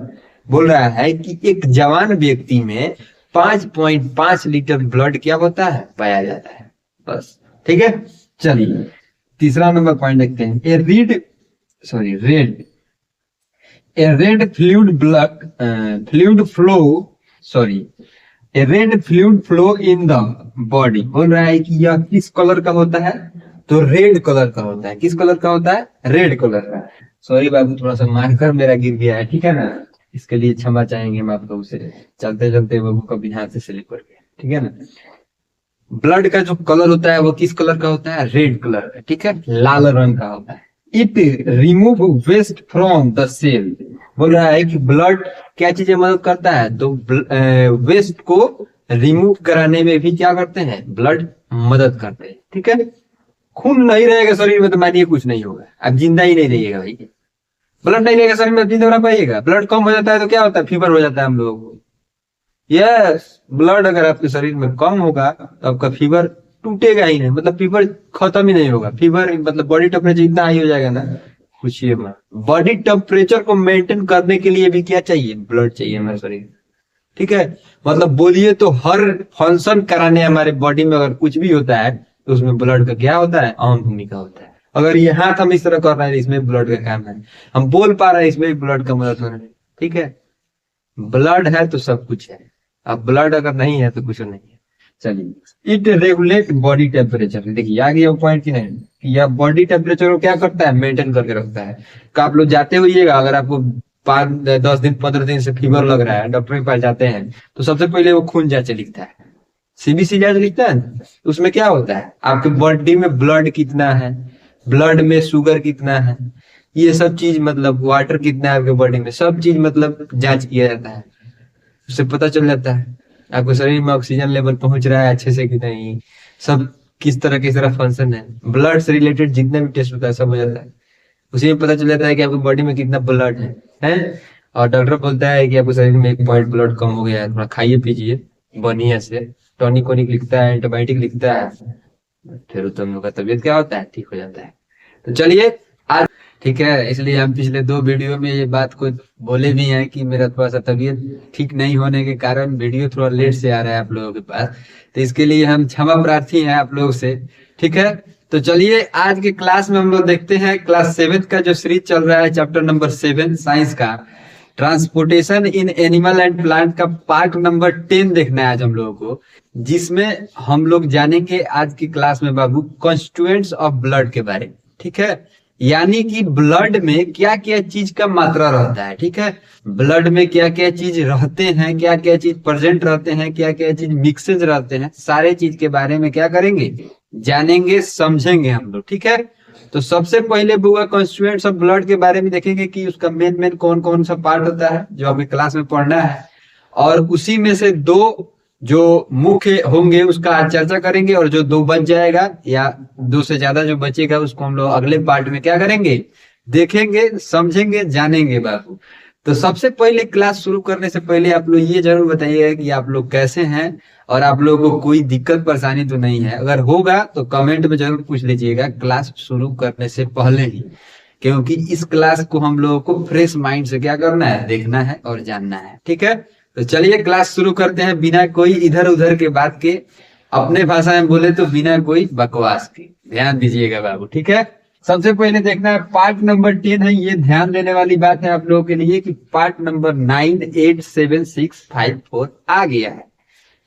बोल रहा है कि एक जवान व्यक्ति में 5.5 लीटर ब्लड क्या होता है, पाया जाता है। बस ठीक है, चलिए तीसरा नंबर पॉइंट देखते हैं। A red fluid flow in the body. बोल रहा है कि यह किस कलर का होता है, तो रेड कलर का होता है। किस कलर का होता है, रेड कलर का। सॉरी बाबू, थोड़ा सा मार्कर मेरा गिर गया है, ठीक है ना। इसके लिए क्षमा चाहेंगे हम आप लोग से, चलते चलते बाबू कभी हाथ से स्लिप कर गया, ठीक है ना। ब्लड का जो कलर होता है वो किस कलर का होता है, रेड कलर का, ठीक है, लाल रंग का होता है। It remove waste from the cell, बोल रहा है कि ब्लड क्या चीजें मदद करता है, तो वेस्ट को रिमूव कराने में भी क्या करते हैं, ब्लड मदद करते हैं, ठीक है। खून नहीं रहेगा शरीर में तो मानिए कुछ नहीं होगा, अब जिंदा ही नहीं रहिएगा भाई। ब्लड नहीं रहेगा शरीर में जिंदा रह पाइएगा, ब्लड कम हो जाता है तो क्या होता है, फीवर हो जाता है हम लोगों को। यस, ब्लड अगर आपके शरीर में कम होगा तो आपका फीवर टूटेगा ही नहीं, मतलब फीवर खत्म ही नहीं होगा। फीवर मतलब बॉडी टेम्परेचर इतना हाई हो जाएगा ना, पूछिए मत। बॉडी टेम्परेचर को मेंटेन करने के लिए भी क्या चाहिए, ब्लड चाहिए हमारे शरीर, ठीक है। मतलब बोलिए तो हर फंक्शन कराने हमारे बॉडी में अगर कुछ भी होता है तो उसमें ब्लड का क्या होता है, अहम भूमिका होता है। अगर ये हाथ हम इस तरह कर रहे हैं इसमें ब्लड का काम है, हम बोल पा रहे हैं इसमें ब्लड का मदद हो रहा है, ठीक है। ब्लड है तो सब कुछ है, अब ब्लड अगर नहीं है तो कुछ नहीं है। चलिए, इट रेगुलेट बॉडी टेम्परेचर, देखिए आ गया पॉइंट की नहीं, यह बॉडी टेम्परेचर को क्या करता है, मेंटेन करके रखता है। तो आप लोग जाते होइएगा, अगर आपको 5-10 दिन 15 दिन से फीवर लग रहा है, डॉक्टर के पास जाते हैं तो सबसे पहले वो खून जांच लिखता है, सीबीसी जांच लिखता है। उसमें क्या होता है, आपके बॉडी में ब्लड कितना है, ब्लड में शुगर कितना है, ये सब चीज, मतलब वाटर कितना है आपके बॉडी में, सब चीज मतलब जांच किया जाता है। उससे पता चल जाता है आपके शरीर में ऑक्सीजन लेवल पहुंच रहा है अच्छे से कि नहीं, सब किस तरह फंक्शन है। ब्लड से रिलेटेड जितने भी टेस्ट होता है सब हो जाता है, उसी में पता चल जाता है कि आपकी बॉडी में कितना ब्लड है। और डॉक्टर बोलता है कि आपके शरीर में 1 पॉइंट ब्लड कम हो गया है, थोड़ा खाइए पीजिए बढ़िया से, टॉनिक वॉनिक लिखता है, एंटीबायोटिक लिखता है, फिर तो हम लोग का तबीयत क्या होता है, ठीक हो जाता है। तो चलिए आज, ठीक है, इसलिए हम पिछले 2 वीडियो में ये बात को बोले भी हैं कि मेरा थोड़ा सा तबीयत ठीक नहीं होने के कारण वीडियो थोड़ा लेट से आ रहा है आप लोगों के पास, तो इसके लिए हम क्षमा प्रार्थी हैं आप लोगों से, ठीक है। तो चलिए आज के क्लास में हम लोग देखते हैं क्लास 7 का जो सीरीज चल रहा है, चैप्टर नंबर 7 साइंस का, transportation in animal and plant का पार्ट नंबर 10 देखना है आज हम लोगों को, जिसमें हम लोग जानेंगे आज की क्लास में बाबू कॉन्स्टिट्यूएंट्स ऑफ ब्लड के बारे में, ठीक है। यानी कि ब्लड में क्या क्या चीज का मात्रा रहता है, ठीक है। ब्लड में क्या क्या चीज रहते हैं, क्या क्या चीज प्रेजेंट रहते हैं, क्या क्या चीज मिक्सेज रहते हैं, सारे चीज के बारे में क्या करेंगे, जानेंगे समझेंगे हम लोग, ठीक है। तो सबसे पहले बुआ कॉन्स्टिट्यूएंट्स ऑफ ब्लड के बारे में देखेंगे कि उसका मेन कौन कौन सा पार्ट होता है जो हमें क्लास में पढ़ना है, और उसी में से 2 जो मुख्य होंगे उसका आज चर्चा करेंगे, और जो 2 बच जाएगा या 2 से ज्यादा जो बचेगा उसको हम लोग अगले पार्ट में क्या करेंगे, देखेंगे समझेंगे जानेंगे बाबू। तो सबसे पहले क्लास शुरू करने से पहले आप लोग ये जरूर बताइएगा कि आप लोग कैसे हैं और आप लोगों को कोई दिक्कत परेशानी तो नहीं है। अगर होगा तो कमेंट में जरूर पूछ लीजिएगा क्लास शुरू करने से पहले ही, क्योंकि इस क्लास को हम लोगों को फ्रेश माइंड से क्या करना है, देखना है और जानना है, ठीक है। तो चलिए क्लास शुरू करते हैं बिना कोई इधर उधर के बात के, अपने भाषा में बोले तो बिना कोई बकवास के। ध्यान दीजिएगा बाबू, ठीक है। सबसे पहले देखना है पार्ट नंबर 10 है, ये ध्यान देने वाली बात है आप लोगों के लिए कि पार्ट नंबर 9, 8, 7, 6, 5, 4 आ गया है।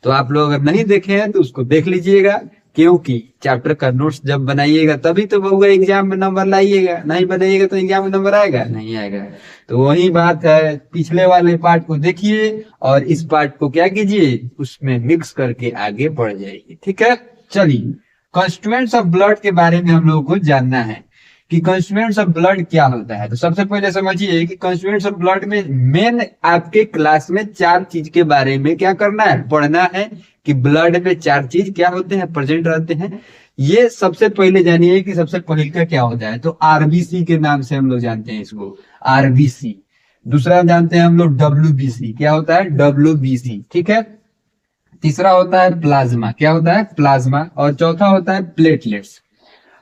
तो आप लोग अगर नहीं देखे हैं तो उसको देख लीजिएगा, क्योंकि चैप्टर का नोट्स जब बनाइएगा तभी तो बहुआ एग्जाम में नंबर लाइएगा, नहीं बनाइएगा तो एग्जाम में नंबर आएगा नहीं आएगा। तो वही बात है, पिछले वाले पार्ट को देखिए और इस पार्ट को क्या कीजिए, उसमें मिक्स करके आगे बढ़ जाइए, ठीक है। चलिए कॉन्स्टिट्यूएंट्स ऑफ ब्लड के बारे में हम लोगों को जानना है कि कॉन्स्टिट्यूएंट्स ऑफ ब्लड क्या होता है। तो सबसे पहले समझिए कि कॉन्स्टिट्यूएंट्स ऑफ ब्लड में मेन आपके क्लास में 4 चीज के बारे में क्या करना है, पढ़ना है कि ब्लड में 4 चीज क्या होते हैं, प्रेजेंट रहते हैं। ये सबसे पहले जानिए कि सबसे पहले का क्या होता है, तो आरबीसी के नाम से हम लोग जानते हैं इसको, आरबीसी। दूसरा जानते हैं हम लोग डब्ल्यूबीसी, क्या होता है, डब्ल्यूबीसी, ठीक है। तीसरा होता है प्लाज्मा, क्या होता है, प्लाज्मा। और चौथा होता है प्लेटलेट्स।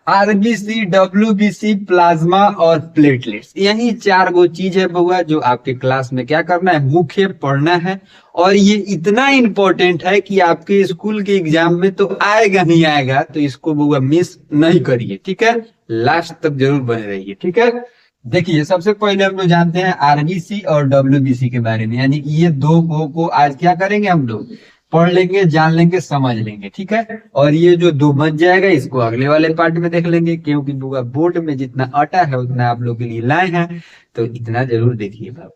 आरबीसी, डब्ल्यूबीसी, प्लाज्मा और प्लेटलेट्स, यही 4 गो चीज है बउआ जो आपके क्लास में क्या करना है, मुख्य पढ़ना है। और ये इतना इंपॉर्टेंट है कि आपके स्कूल के एग्जाम में तो आएगा ही आएगा, तो इसको बउआ मिस नहीं करिए, ठीक है। लास्ट तक जरूर बने रहिए, ठीक है। देखिए सबसे पहले हम लोग जानते हैं आरबीसी और डब्ल्यूबीसी के बारे में, यानी कि ये 2 को आज क्या करेंगे, हम लोग पढ़ लेंगे, जान लेंगे, समझ लेंगे, ठीक है। और ये जो 2 बच जाएगा इसको अगले वाले पार्ट में देख लेंगे, क्योंकि बोर्ड में जितना अटा है उतना आप लोग के लिए लाए हैं, तो इतना जरूर देखिए बाबू।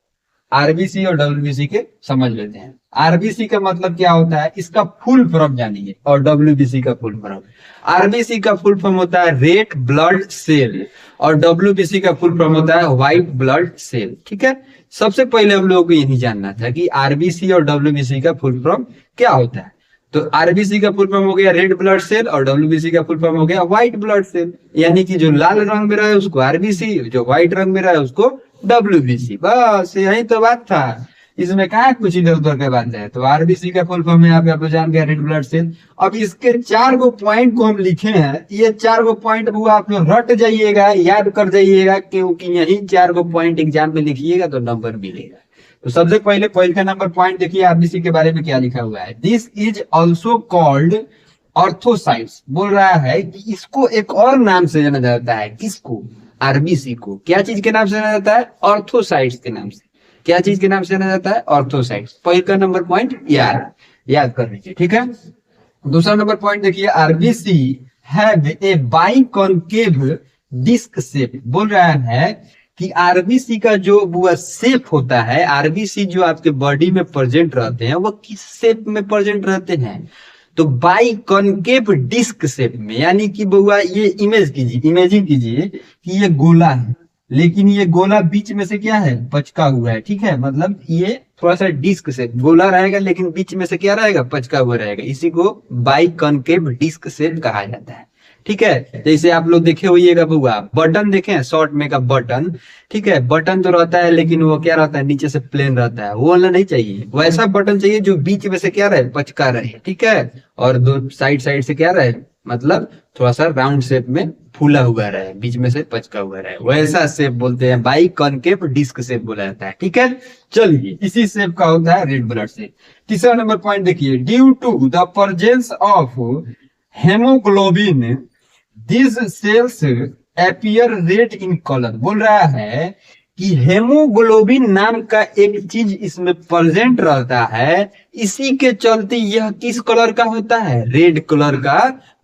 आरबीसी और डब्ल्यूबीसी के समझ लेते हैं। आरबीसी का मतलब क्या होता है, इसका फुल फॉर्म जानिए, और डब्ल्यूबीसी का फुल फॉर्म। आरबीसी का फुल फॉर्म होता है रेड ब्लड सेल, और डब्ल्यूबीसी का फुल फॉर्म होता है व्हाइट ब्लड सेल। ठीक है, सबसे पहले हम लोगों को यही जानना था कि आरबीसी और डब्ल्यूबीसी का फुल फॉर्म क्या होता है। तो आरबीसी का फुल फॉर्म हो गया रेड ब्लड सेल, और डब्ल्यूबीसी का फुल फॉर्म हो गया व्हाइट ब्लड सेल। यानी कि जो लाल रंग में रहा है उसको आरबीसी, जो व्हाइट रंग में रहा है उसको डब्ल्यूबीसी। बस यही तो बात था, इसमें कहा कुछ इधर उधर के बात है। तो आरबीसी का फुल फॉर्म है यहाँ पे आप लोग जान गए, रेड ब्लड सेल। अब इसके 4 गो पॉइंट को हम लिखे हैं, ये 4 गो पॉइंट वो आप लोग रट जाइएगा, याद कर जाइएगा, क्योंकि यही 4 गो पॉइंट एग्जाम में लिखिएगा तो नंबर मिलेगा। तो सबसे पहले का नंबर पॉइंट देखिए, आरबीसी के बारे में क्या लिखा हुआ है। This is also called erythrocytes. बोल रहा है कि इसको एक और नाम से जाना जाता है। किसको? आरबीसी को। क्या चीज के नाम से जाना जाता है? ऑर्थोसाइट्स के नाम से। क्या चीज के नाम से जाना जाता है? ऑर्थोसाइट्स। का नंबर पॉइंट याद कर लीजिए। ठीक है, दूसरा नंबर पॉइंट देखिए, RBC have a biconcave disc shape. बोल रहा है कि आरबीसी का जो वो शेप होता है, आरबीसी जो आपके बॉडी में प्रेजेंट रहते हैं वो किस शेप में प्रेजेंट रहते हैं? तो बाइकॉन्केव डिस्क शेप में। यानी कि बुआ ये इमेजिन कीजिए कि ये गोला है, लेकिन ये गोला बीच में से क्या है? पचका हुआ है। ठीक है, मतलब ये थोड़ा सा डिस्क शेप गोला रहेगा, लेकिन बीच में से क्या रहेगा? पचका हुआ रहेगा। इसी को बाइकॉन्केव डिस्क शेप कहा जाता है। ठीक है, जैसे आप लोग देखे होइएगा बुआ, बटन देखे हैं, शॉर्ट में का बटन। ठीक है, बटन तो रहता है लेकिन वो क्या रहता है? नीचे से प्लेन रहता है। वो वाला नहीं चाहिए, वैसा बटन चाहिए जो बीच में से क्या रहे? पचका रहे। ठीक है, और दो साइड से क्या रहे? मतलब थोड़ा सा राउंड शेप में फूला हुआ रहे, बीच में से पचका हुआ रहे, वैसा शेप बोलते हैं, बाइकॉन्केव डिस्क शेप बोला जाता है। ठीक है, चलिए इसी शेप का होता है रेड ब्लड सेल। तीसरा नंबर पॉइंट देखिए, due to the presence of haemoglobin this cells appear red in colour. बोल रहा है कि हेमोग्लोबिन नाम का एक चीज इसमें प्रेजेंट रहता है, इसी के चलते यह किस कलर का होता है? रेड कलर का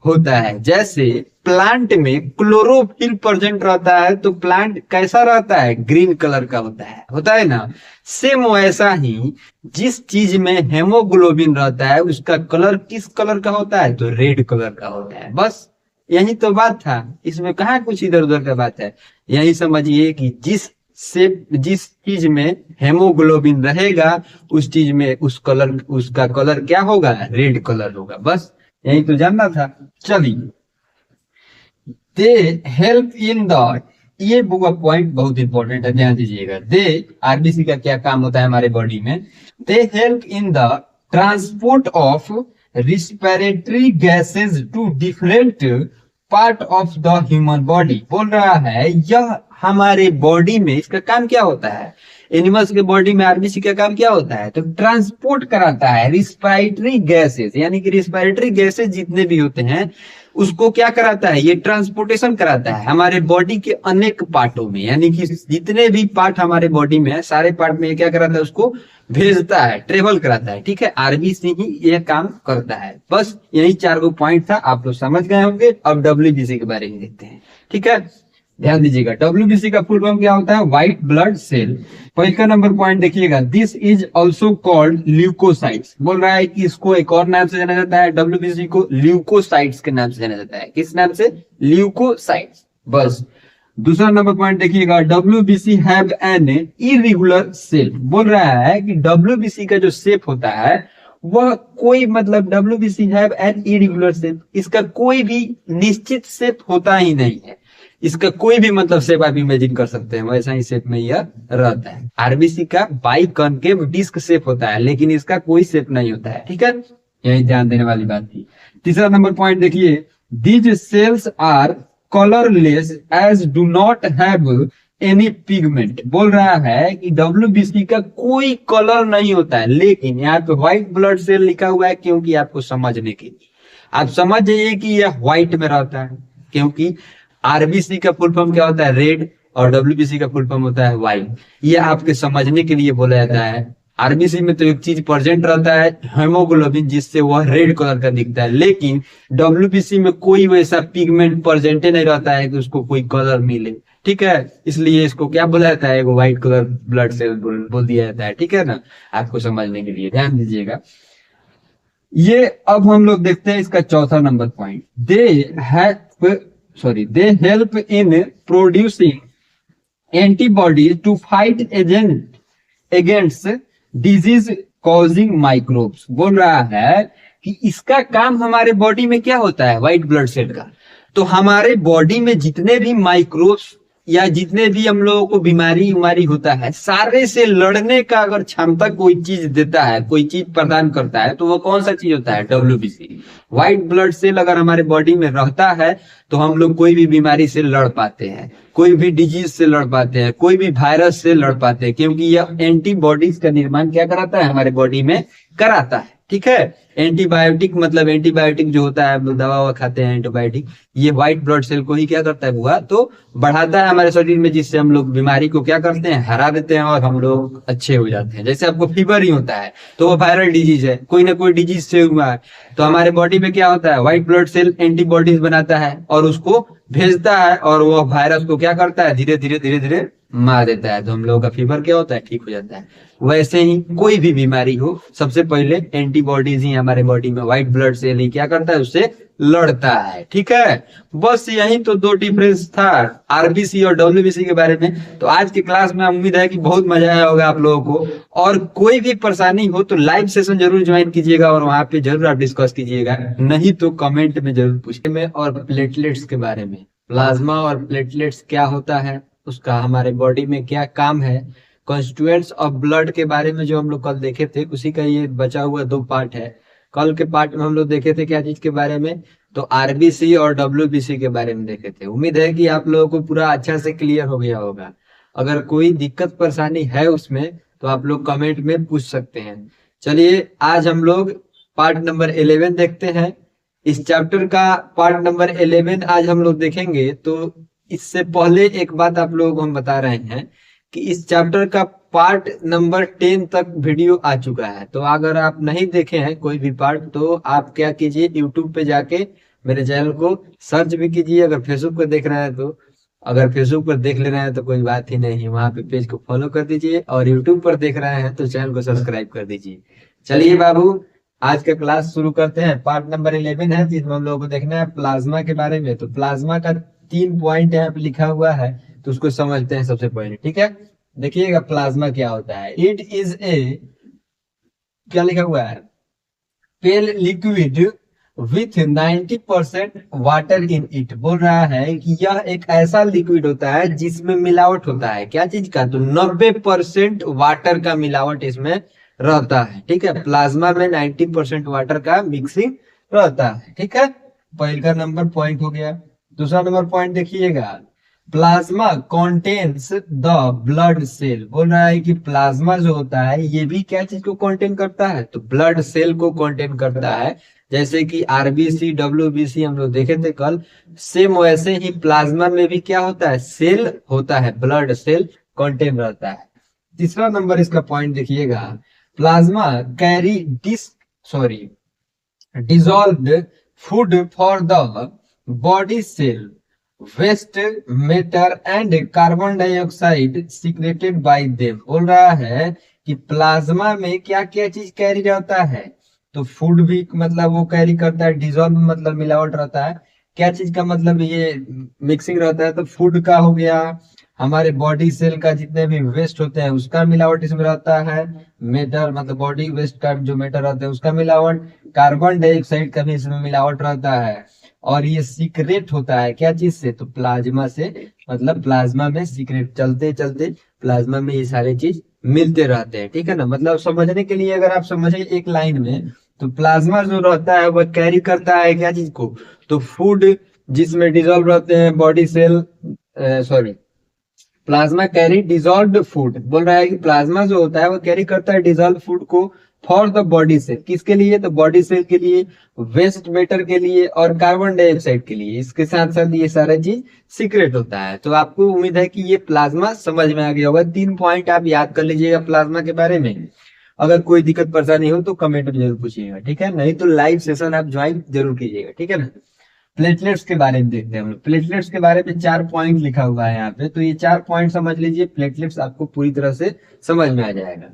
होता है। जैसे प्लांट में क्लोरोफिल प्रेजेंट रहता है तो प्लांट कैसा रहता है? ग्रीन कलर का होता है ना। सेम वैसा ही जिस चीज में हेमोग्लोबिन रहता है उसका कलर किस कलर का होता है? तो रेड कलर का होता है। बस यही तो बात था, इसमें कहा कुछ इधर उधर का बात है। यही समझिए कि जिस चीज में हेमोग्लोबिन रहेगा उस चीज में उसका कलर क्या होगा? रेड कलर होगा। बस यही तो जानना था। चलिए, दे हेल्प इन द, ये बुआ पॉइंट बहुत इंपॉर्टेंट है, ध्यान दीजिएगा। दे आरबीसी का क्या काम होता है हमारे बॉडी में? They help in the transport of respiratory gases to different part of the human body. बोल रहा है यह हमारे बॉडी में, इसका काम क्या होता है? एनिमल्स के बॉडी में आरबीसी का काम क्या होता है? तो ट्रांसपोर्ट कराता है रिस्पिरेटरी गैसेस, यानी कि रिस्पिरेटरी गैसेस जितने भी होते हैं उसको क्या कराता है? ये ट्रांसपोर्टेशन कराता है हमारे बॉडी के अनेक पार्टों में। यानी कि जितने भी पार्ट हमारे बॉडी में है सारे पार्ट में ये क्या कराता है? उसको भेजता है, ट्रेवल कराता है। ठीक है, आरबीसी ही ये काम करता है। बस यही 4 गो पॉइंट था, आप लोग समझ गए होंगे। अब डब्ल्यूबीसी के बारे में देखते हैं। ठीक है, ध्यान दीजिएगा, डब्ल्यूबीसी का फुल फॉर्म क्या होता है? White blood cell. पहला नंबर पॉइंट देखिएगा, this is also called leucocytes. बोल रहा है कि इसको एक और नाम से जाना जाता है, डब्ल्यूबीसी को ल्यूकोसाइट्स के नाम से जाना जाता है। किस नाम से? ल्यूकोसाइट्स। बस दूसरा नंबर पॉइंट देखिएगा, WBC have an irregular shape. बोल रहा है कि डब्ल्यूबीसी का जो शेप होता है वह कोई, मतलब WBC have an irregular shape, इसका कोई भी निश्चित शेप होता ही नहीं है। इसका कोई भी मतलब शेप आप इमेजिन कर सकते हैं, वैसा ही शेप में यह रहता है। आरबीसी का बाइकॉन्केव डिस्क शेप होता है, लेकिन इसका कोई शेप नहीं होता है। ठीक है, यही ध्यान देने वाली बात थी। तीसरा नंबर पॉइंट देखिए, these cells are colourless as do not have any pigment. बोल रहा है कि डब्ल्यूबीसी का कोई कलर नहीं होता है, लेकिन यहाँ पे व्हाइट ब्लड सेल लिखा हुआ है क्योंकि आपको समझने के लिए। आप समझ जाइए कि यह व्हाइट में रहता है, क्योंकि आरबीसी का फुल फॉर्म क्या होता है? रेड, और डब्ल्यूबीसी का फुल फॉर्म होता है व्हाइट। ये आपके समझने के लिए बोला जाता है। आरबीसी में तो एक चीज प्रेजेंट रहता है, हेमोग्लोबिन, जिससे वह रेड कलर का दिखता है, लेकिन डब्ल्यूबीसी में कोई वैसा पिगमेंट प्रेजेंट नहीं रहता है कि उसको कोई कलर मिले। ठीक है, इसलिए इसको क्या बोला जाता है, वो व्हाइट कलर ब्लड सेल बोल दिया जाता है। ठीक है ना, आपको समझने के लिए ध्यान दीजिएगा। ये अब हम लोग देखते हैं इसका चौथा number point. They help in producing antibodies to fight against disease causing microbes. बोल रहा है कि इसका काम हमारे बॉडी में क्या होता है, व्हाइट ब्लड सेल का। तो हमारे बॉडी में जितने भी माइक्रोब्स या जितने भी हम लोगों को बीमारी उमारी होता है, सारे से लड़ने का अगर क्षमता कोई चीज देता है, कोई चीज प्रदान करता है, तो वो कौन सा चीज होता है, WBC। व्हाइट ब्लड सेल अगर हमारे बॉडी में रहता है तो हम लोग कोई भी बीमारी से लड़ पाते हैं, कोई भी डिजीज से लड़ पाते हैं, कोई भी वायरस से लड़ पाते हैं, क्योंकि यह एंटीबॉडीज का निर्माण क्या कराता है, हमारे बॉडी में कराता है। ठीक है, एंटीबायोटिक मतलब एंटीबायोटिक जो होता है, हम लोग दवा ववा खाते हैं एंटीबायोटिक, ये व्हाइट ब्लड सेल को ही क्या करता है हुआ, तो बढ़ाता है हमारे शरीर में, जिससे हम लोग बीमारी को क्या करते हैं, हरा देते हैं और हम लोग अच्छे हो जाते हैं। जैसे आपको फीवर ही होता है तो वो वायरल डिजीज है, कोई ना कोई डिजीज से हुआ है, तो हमारे बॉडी में क्या होता है, व्हाइट ब्लड सेल एंटीबॉडीज बनाता है और उसको भेजता है, और वो वायरस को क्या करता है, धीरे धीरे धीरे धीरे मार देता है, तो हम लोगों का फीवर क्या होता है, ठीक हो जाता है। वैसे ही कोई भी बीमारी हो, सबसे पहले एंटीबॉडीज ही हमारे बॉडी में, व्हाइट ब्लड सेल ही क्या करता है, उससे लड़ता है। ठीक है, बस यही तो दो डिफरेंस था RBC और WBC के बारे में। तो आज की क्लास में उम्मीद है कि बहुत मजा आया होगा आप लोगों को, और कोई भी परेशानी हो तो लाइव सेशन जरूर ज्वाइन कीजिएगा और वहां पे जरूर आप डिस्कस कीजिएगा, नहीं तो कमेंट में जरूर पूछिए। और प्लेटलेट्स के बारे में, प्लाज्मा और प्लेटलेट्स क्या होता है, उसका हमारे बॉडी में क्या काम है, कॉन्स्टिट्यूएंट्स ऑफ ब्लड के बारे में जो हम लोग कल देखे थे, उसी का ये बचा हुआ 2 पार्ट है। कल के पार्ट में हम लोग देखे थे क्या चीज के बारे में, तो RBC और WBC के बारे में देखे थे। उम्मीद है कि आप लोगों को पूरा अच्छा से क्लियर हो गया होगा। अगर कोई दिक्कत परेशानी है उसमें तो आप लोग कमेंट में पूछ सकते हैं। चलिए आज हम लोग पार्ट नंबर 11 देखते हैं। इस चैप्टर का पार्ट नंबर 11 आज हम लोग देखेंगे। तो इससे पहले एक बात आप लोगों को हम बता रहे हैं कि इस चैप्टर का पार्ट नंबर 10 तक वीडियो आ चुका है। तो अगर आप नहीं देखे हैं कोई भी पार्ट, तो आप क्या कीजिए, यूट्यूब पे जाके मेरे चैनल को सर्च भी कीजिए। अगर फेसबुक पर देख रहे हैं तो, अगर फेसबुक पर देख ले रहे हैं तो कोई बात ही नहीं, वहां पे पेज को फॉलो कर दीजिए, और यूट्यूब पर देख रहे हैं तो चैनल को सब्सक्राइब कर दीजिए। चलिए बाबू, आज का क्लास शुरू करते हैं। पार्ट नंबर 11 है, जिसमें हम लोगों को देखना है प्लाज्मा के बारे में। तो प्लाज्मा का 3 पॉइंट यहाँ पे लिखा हुआ है, तो उसको समझते हैं सबसे पहले। ठीक है, देखिएगा प्लाज्मा क्या होता है। इट इज ए, क्या लिखा हुआ है, pale liquid with 90% water in it. बोल रहा है कि यह एक ऐसा लिक्विड होता है जिसमें मिलावट होता है, क्या चीज का, तो 90% वाटर का मिलावट इसमें रहता है। ठीक है, प्लाज्मा में 90% वाटर का मिक्सिंग रहता है। ठीक है, पहला नंबर पॉइंट हो गया। दूसरा नंबर पॉइंट देखिएगा, plasma contains the blood cell. बोल रहा है कि प्लाज्मा जो होता है ये भी क्या चीज को कॉन्टेन करता है, तो ब्लड सेल को कॉन्टेन करता है। जैसे कि RBC WBC हम लोग देखे थे कल, सेम वैसे ही प्लाज्मा में भी क्या होता है, सेल होता है, ब्लड सेल कॉन्टेन रहता है। तीसरा नंबर इसका पॉइंट देखिएगा, plasma carry dissolved food for the body cell, waste matter and carbon dioxide secreted by them. बोल रहा है कि प्लाज्मा में क्या क्या चीज कैरी रहता है, तो फूड भी मतलब वो कैरी करता है, डिसॉल्व मतलब मिलावट रहता है, क्या चीज का मतलब ये मिक्सिंग रहता है, तो फूड का हो गया, हमारे बॉडी सेल का जितने भी वेस्ट होते हैं उसका मिलावट इसमें रहता है, मैटर मतलब बॉडी वेस्ट का जो मैटर रहता है उसका मिलावट, कार्बन डाइऑक्साइड का भी इसमें मिलावट रहता है, और ये सीक्रेट होता है क्या चीज से, तो प्लाज्मा से। मतलब प्लाज्मा में सीक्रेट चलते चलते प्लाज्मा में ये सारे चीज मिलते रहते हैं। ठीक है ना, मतलब समझने के लिए अगर आप समझे एक लाइन में, तो प्लाज्मा जो रहता है वह कैरी करता है क्या चीज को, तो फूड जिसमें डिजोल्व रहते हैं body cell, plasma carry dissolved food. बोल रहा है कि प्लाज्मा जो होता है वो कैरी करता है डिजॉल्व फूड को फॉर द बॉडी सेल। किसके लिए, तो बॉडी सेल के लिए, वेस्ट मैटर के लिए और कार्बन डाइऑक्साइड के लिए। इसके साथ साथ ये सारा चीज सीक्रेट होता है। तो आपको उम्मीद है कि ये प्लाज्मा समझ में आ गया होगा। 3 पॉइंट आप याद कर लीजिएगा प्लाज्मा के बारे में। अगर कोई दिक्कत परेशानी हो तो कमेंट में जरूर पूछिएगा, ठीक है, नहीं तो लाइव सेशन आप ज्वाइन जरूर कीजिएगा, ठीक है ना। प्लेटलेट्स के बारे में देखते हैं हम लोग। प्लेटलेट्स के बारे में 4 पॉइंट लिखा हुआ है यहाँ पे, तो ये 4 पॉइंट समझ लीजिए, प्लेटलेट्स आपको पूरी तरह से समझ में आ जाएगा।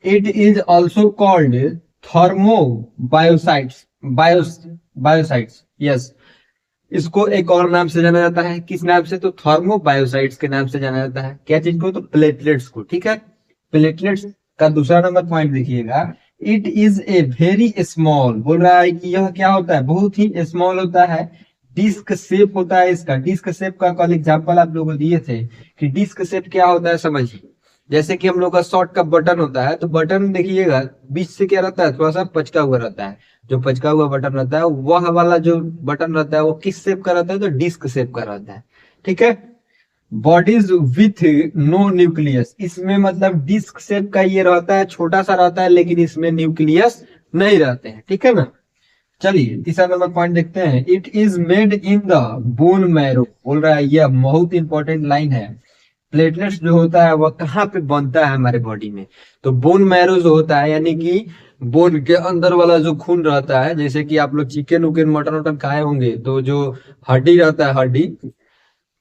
It is also called thrombocytes, biocytes, yes. इसको एक और नाम से जाना जाता है, किस नाम से? तो थर्मोबायोसाइट्स के नाम से जाना जाता है। क्या चीज को? तो प्लेटलेट्स को, ठीक है। प्लेटलेट्स का दूसरा नंबर पॉइंट देखिएगा, it is a very small, बोल रहा है कि यह क्या होता है? बहुत ही स्मॉल होता है, डिस्क शेप होता है इसका। डिस्क शेप का कल एग्जांपल आप लोगों को दिए थे कि डिस्क शेप क्या होता है, समझिए। जैसे कि हम लोग का शॉर्ट का बटन होता है, तो बटन देखिएगा बीच से क्या रहता है? थोड़ा सा पचका हुआ रहता है। जो पचका हुआ बटन रहता है, वह वाला जो बटन रहता है वो किस शेप का रहता है? तो डिस्क शेप का रहता है, ठीक है। बॉडीज विथ नो न्यूक्लियस, इसमें मतलब डिस्क शेप का ये रहता है, छोटा सा रहता है, लेकिन इसमें न्यूक्लियस नहीं रहते हैं, ठीक है ना। चलिए तीसरा नंबर पॉइंट देखते हैं, it is made in the bone marrow, बोल रहा है, यह बहुत इंपॉर्टेंट लाइन है। प्लेटलेट्स जो होता है वह कहाँ पे बनता है हमारे बॉडी में? तो बोन मैरो जो होता है, यानी कि बोन के अंदर वाला जो खून रहता है, जैसे कि आप लोग चिकन उकन मटन वटन खाए होंगे, तो जो हड्डी रहता है, हड्डी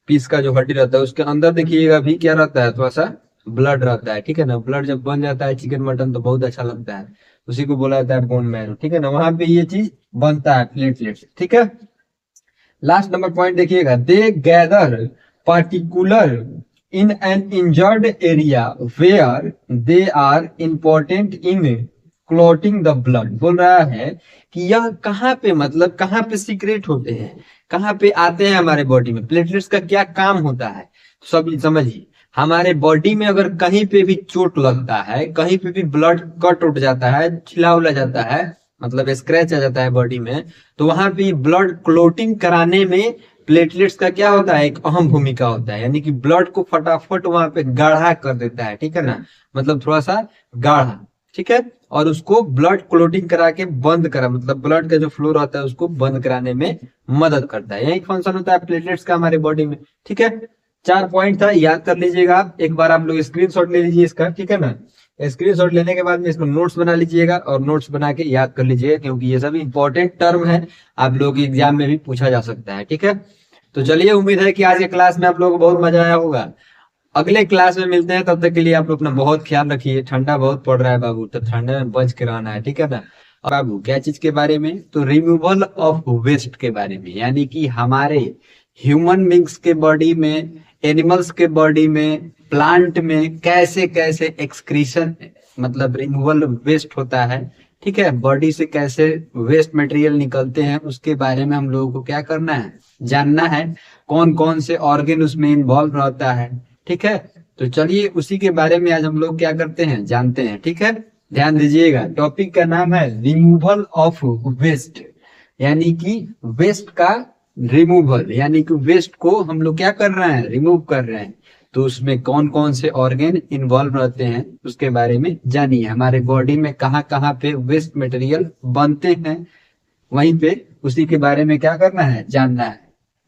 पीस का जो हड्डी रहता है, उसके अंदर देखिएगा भी क्या रहता है? थोड़ा सा ब्लड रहता है, ठीक है ना। ब्लड जब बन जाता है चिकन मटन तो बहुत अच्छा लगता है, उसी को बोला जाता है बोन मैरो, ठीक है ना। वहां पे ये चीज बनता है, प्लेटलेट्स, ठीक है। लास्ट नंबर पॉइंट देखिएगा, they gather particular in an injured area where they are important in clotting the blood, बोल रहा है कि यह कहाँ पे, मतलब कहाँ पे सीक्रेट होते हैं, कहाँ पे आते हैं हमारे बॉडी में, प्लेटलेट्स का क्या काम होता है, सब समझिए। हमारे बॉडी में अगर कहीं पे भी चोट लगता है, कहीं पे भी ब्लड कट उठ जाता है, छिला उला जाता है, मतलब स्क्रैच आ जाता है बॉडी में, तो वहां पे ब्लड क्लोटिंग कराने में प्लेटलेट्स का क्या होता है? एक अहम भूमिका होता है, यानी कि ब्लड को फटाफट वहां पे गाढ़ा कर देता है, ठीक है ना, मतलब थोड़ा सा गाढ़ा, ठीक है। और उसको ब्लड क्लोटिंग करा के बंद करा, मतलब ब्लड का जो फ्लो रहता है उसको बंद कराने में मदद करता है। यही फंक्शन होता है प्लेटलेट्स का हमारे बॉडी में, ठीक है। 4 पॉइंट था, याद कर लीजिएगा आप। एक बार आप लोग स्क्रीनशॉट ले लीजिए इसका, ठीक है ना। स्क्रीनशॉट लेने के बाद में इसमें नोट्स बना लीजिएगा और नोट्स बना के याद कर लीजिएगा, क्योंकि ये सभी इंपॉर्टेंट टर्म है, आप लोगों के एग्जाम में भी पूछा जा सकता है, ठीक है। तो चलिए, उम्मीद है कि आज के क्लास में आप लोगों को बहुत मजा आया होगा। अगले क्लास में मिलते हैं, तब तक के लिए आप लोग अपना बहुत ख्याल रखिए। ठंडा बहुत पड़ रहा है बाबू, तो ठंडे में बच के रहना है, ठीक है ना। और बाबू क्या चीज के बारे में? तो रिमूवल ऑफ वेस्ट के बारे में, यानी कि हमारे ह्यूमन बींग्स के बॉडी में, एनिमल्स के बॉडी में, प्लांट में कैसे कैसे एक्सक्रीशन, मतलब रिमूवल वेस्ट होता है, ठीक है। बॉडी से कैसे वेस्ट मटेरियल निकलते हैं, उसके बारे में हम लोगों को क्या करना है? जानना है। कौन कौन से ऑर्गन उसमें इन्वॉल्व रहता है, ठीक है। तो चलिए उसी के बारे में आज हम लोग क्या करते हैं, जानते हैं, ठीक है। ध्यान दीजिएगा, टॉपिक का नाम है रिमूवल ऑफ वेस्ट, यानी कि वेस्ट का रिमूवल, यानी कि वेस्ट को हम लोग क्या कर रहे हैं? रिमूव कर रहे हैं। तो उसमें कौन कौन से ऑर्गन इन्वॉल्व रहते हैं उसके बारे में जानिए। हमारे बॉडी में कहाँ कहाँ पे वेस्ट मटेरियल बनते हैं, वहीं पे उसी के बारे में क्या करना है? जानना है,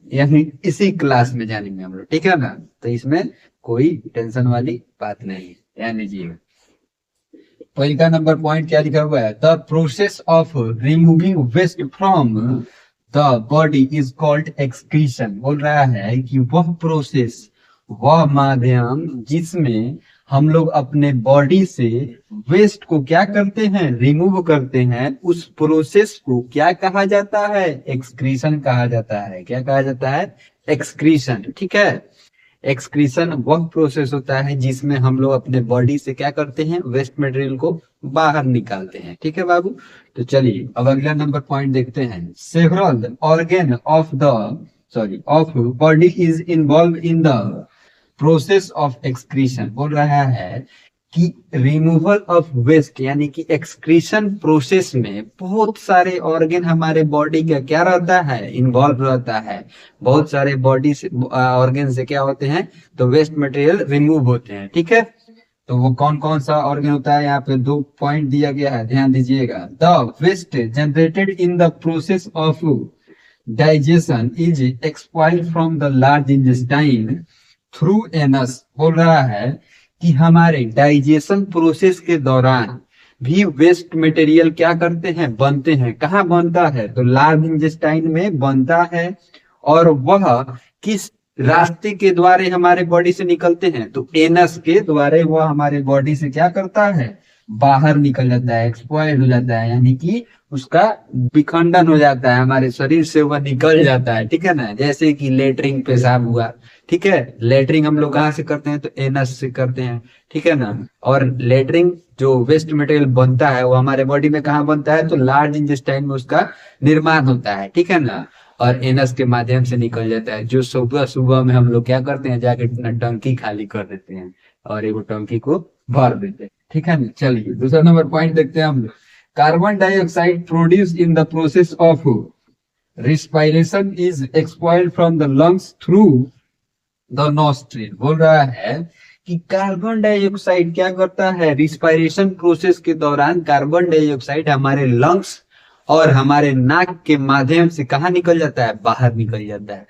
यानी इसी क्लास में जानेंगे हम लोग, ठीक है ना। तो इसमें कोई टेंशन वाली बात नहीं है, ध्यान दीजिएगा। पहला नंबर पॉइंट क्या लिखा हुआ है? The process of removing waste from the body is called excretion, बोल रहा है कि वह प्रोसेस, वह माध्यम जिसमें हम लोग अपने बॉडी से वेस्ट को क्या करते हैं? रिमूव करते हैं, उस प्रोसेस को क्या कहा जाता है? एक्सक्रीशन कहा जाता है। क्या कहा जाता है? एक्सक्रीशन, ठीक है। एक्सक्रीशन वह प्रोसेस होता है जिसमें हम लोग अपने बॉडी से क्या करते हैं? वेस्ट मटेरियल को बाहर निकालते हैं, ठीक है बाबू। तो चलिए अब अगला नंबर पॉइंट देखते हैं। Several organ of body is involve in the process of excretion, बोल रहा है कि रिमूवल ऑफ वेस्ट, यानी कि एक्सक्रीशन प्रोसेस में बहुत सारे ऑर्गन हमारे बॉडी का क्या रहता है? इन्वॉल्व रहता है। बहुत सारे बॉडी से ऑर्गन से क्या होते हैं? तो वेस्ट मटेरियल रिमूव होते हैं, ठीक है। तो वो कौन कौन सा ऑर्गन होता है? यहाँ पे 2 पॉइंट दिया गया है, ध्यान दीजिएगा। The waste generated in the process of digestion is expelled from the large intestine through anus, बोल रहा है कि हमारे डाइजेशन प्रोसेस के दौरान भी वेस्ट मटेरियल क्या करते हैं, बनते हैं। कहाँ बनता है, तो लार्ज इंटेस्टाइन में बनता है। और वह किस रास्ते के द्वारा हमारे बॉडी से निकलते हैं, तो एनस के द्वारा वह हमारे बॉडी से क्या करता है, बाहर निकल जाता है, एक्सपायर्ड हो जाता है, यानी कि उसका विखंडन हो जाता है, हमारे शरीर से वह निकल जाता है। ठीक है ना, जैसे कि लेटरिंग पेशाब हुआ। ठीक है, लेटरिंग हम लोग कहाँ से करते हैं, तो एनस से करते हैं। ठीक है ना, और लेटरिंग जो वेस्ट मटेरियल बनता है वो हमारे बॉडी में कहाँ बनता है, तो लार्ज इंटेस्टाइन में उसका निर्माण होता है। ठीक है ना, और एनस के माध्यम से निकल जाता है, जो सुबह सुबह में हम लोग क्या करते हैं, जाके अपना टंकी खाली कर देते हैं और एक टंकी को भर देते हैं। ठीक है ना, चलिए दूसरा नंबर पॉइंट देखते हैं हम लोग। Carbon dioxide produce in the process of respiration is expired from the lungs through the nostril. बोल रहा है कि कार्बन डाइऑक्साइड क्या करता है, रिस्पायरेशन प्रोसेस के दौरान कार्बन डाइऑक्साइड हमारे लंग्स और हमारे नाक के माध्यम से कहाँ निकल जाता है, बाहर निकल जाता है।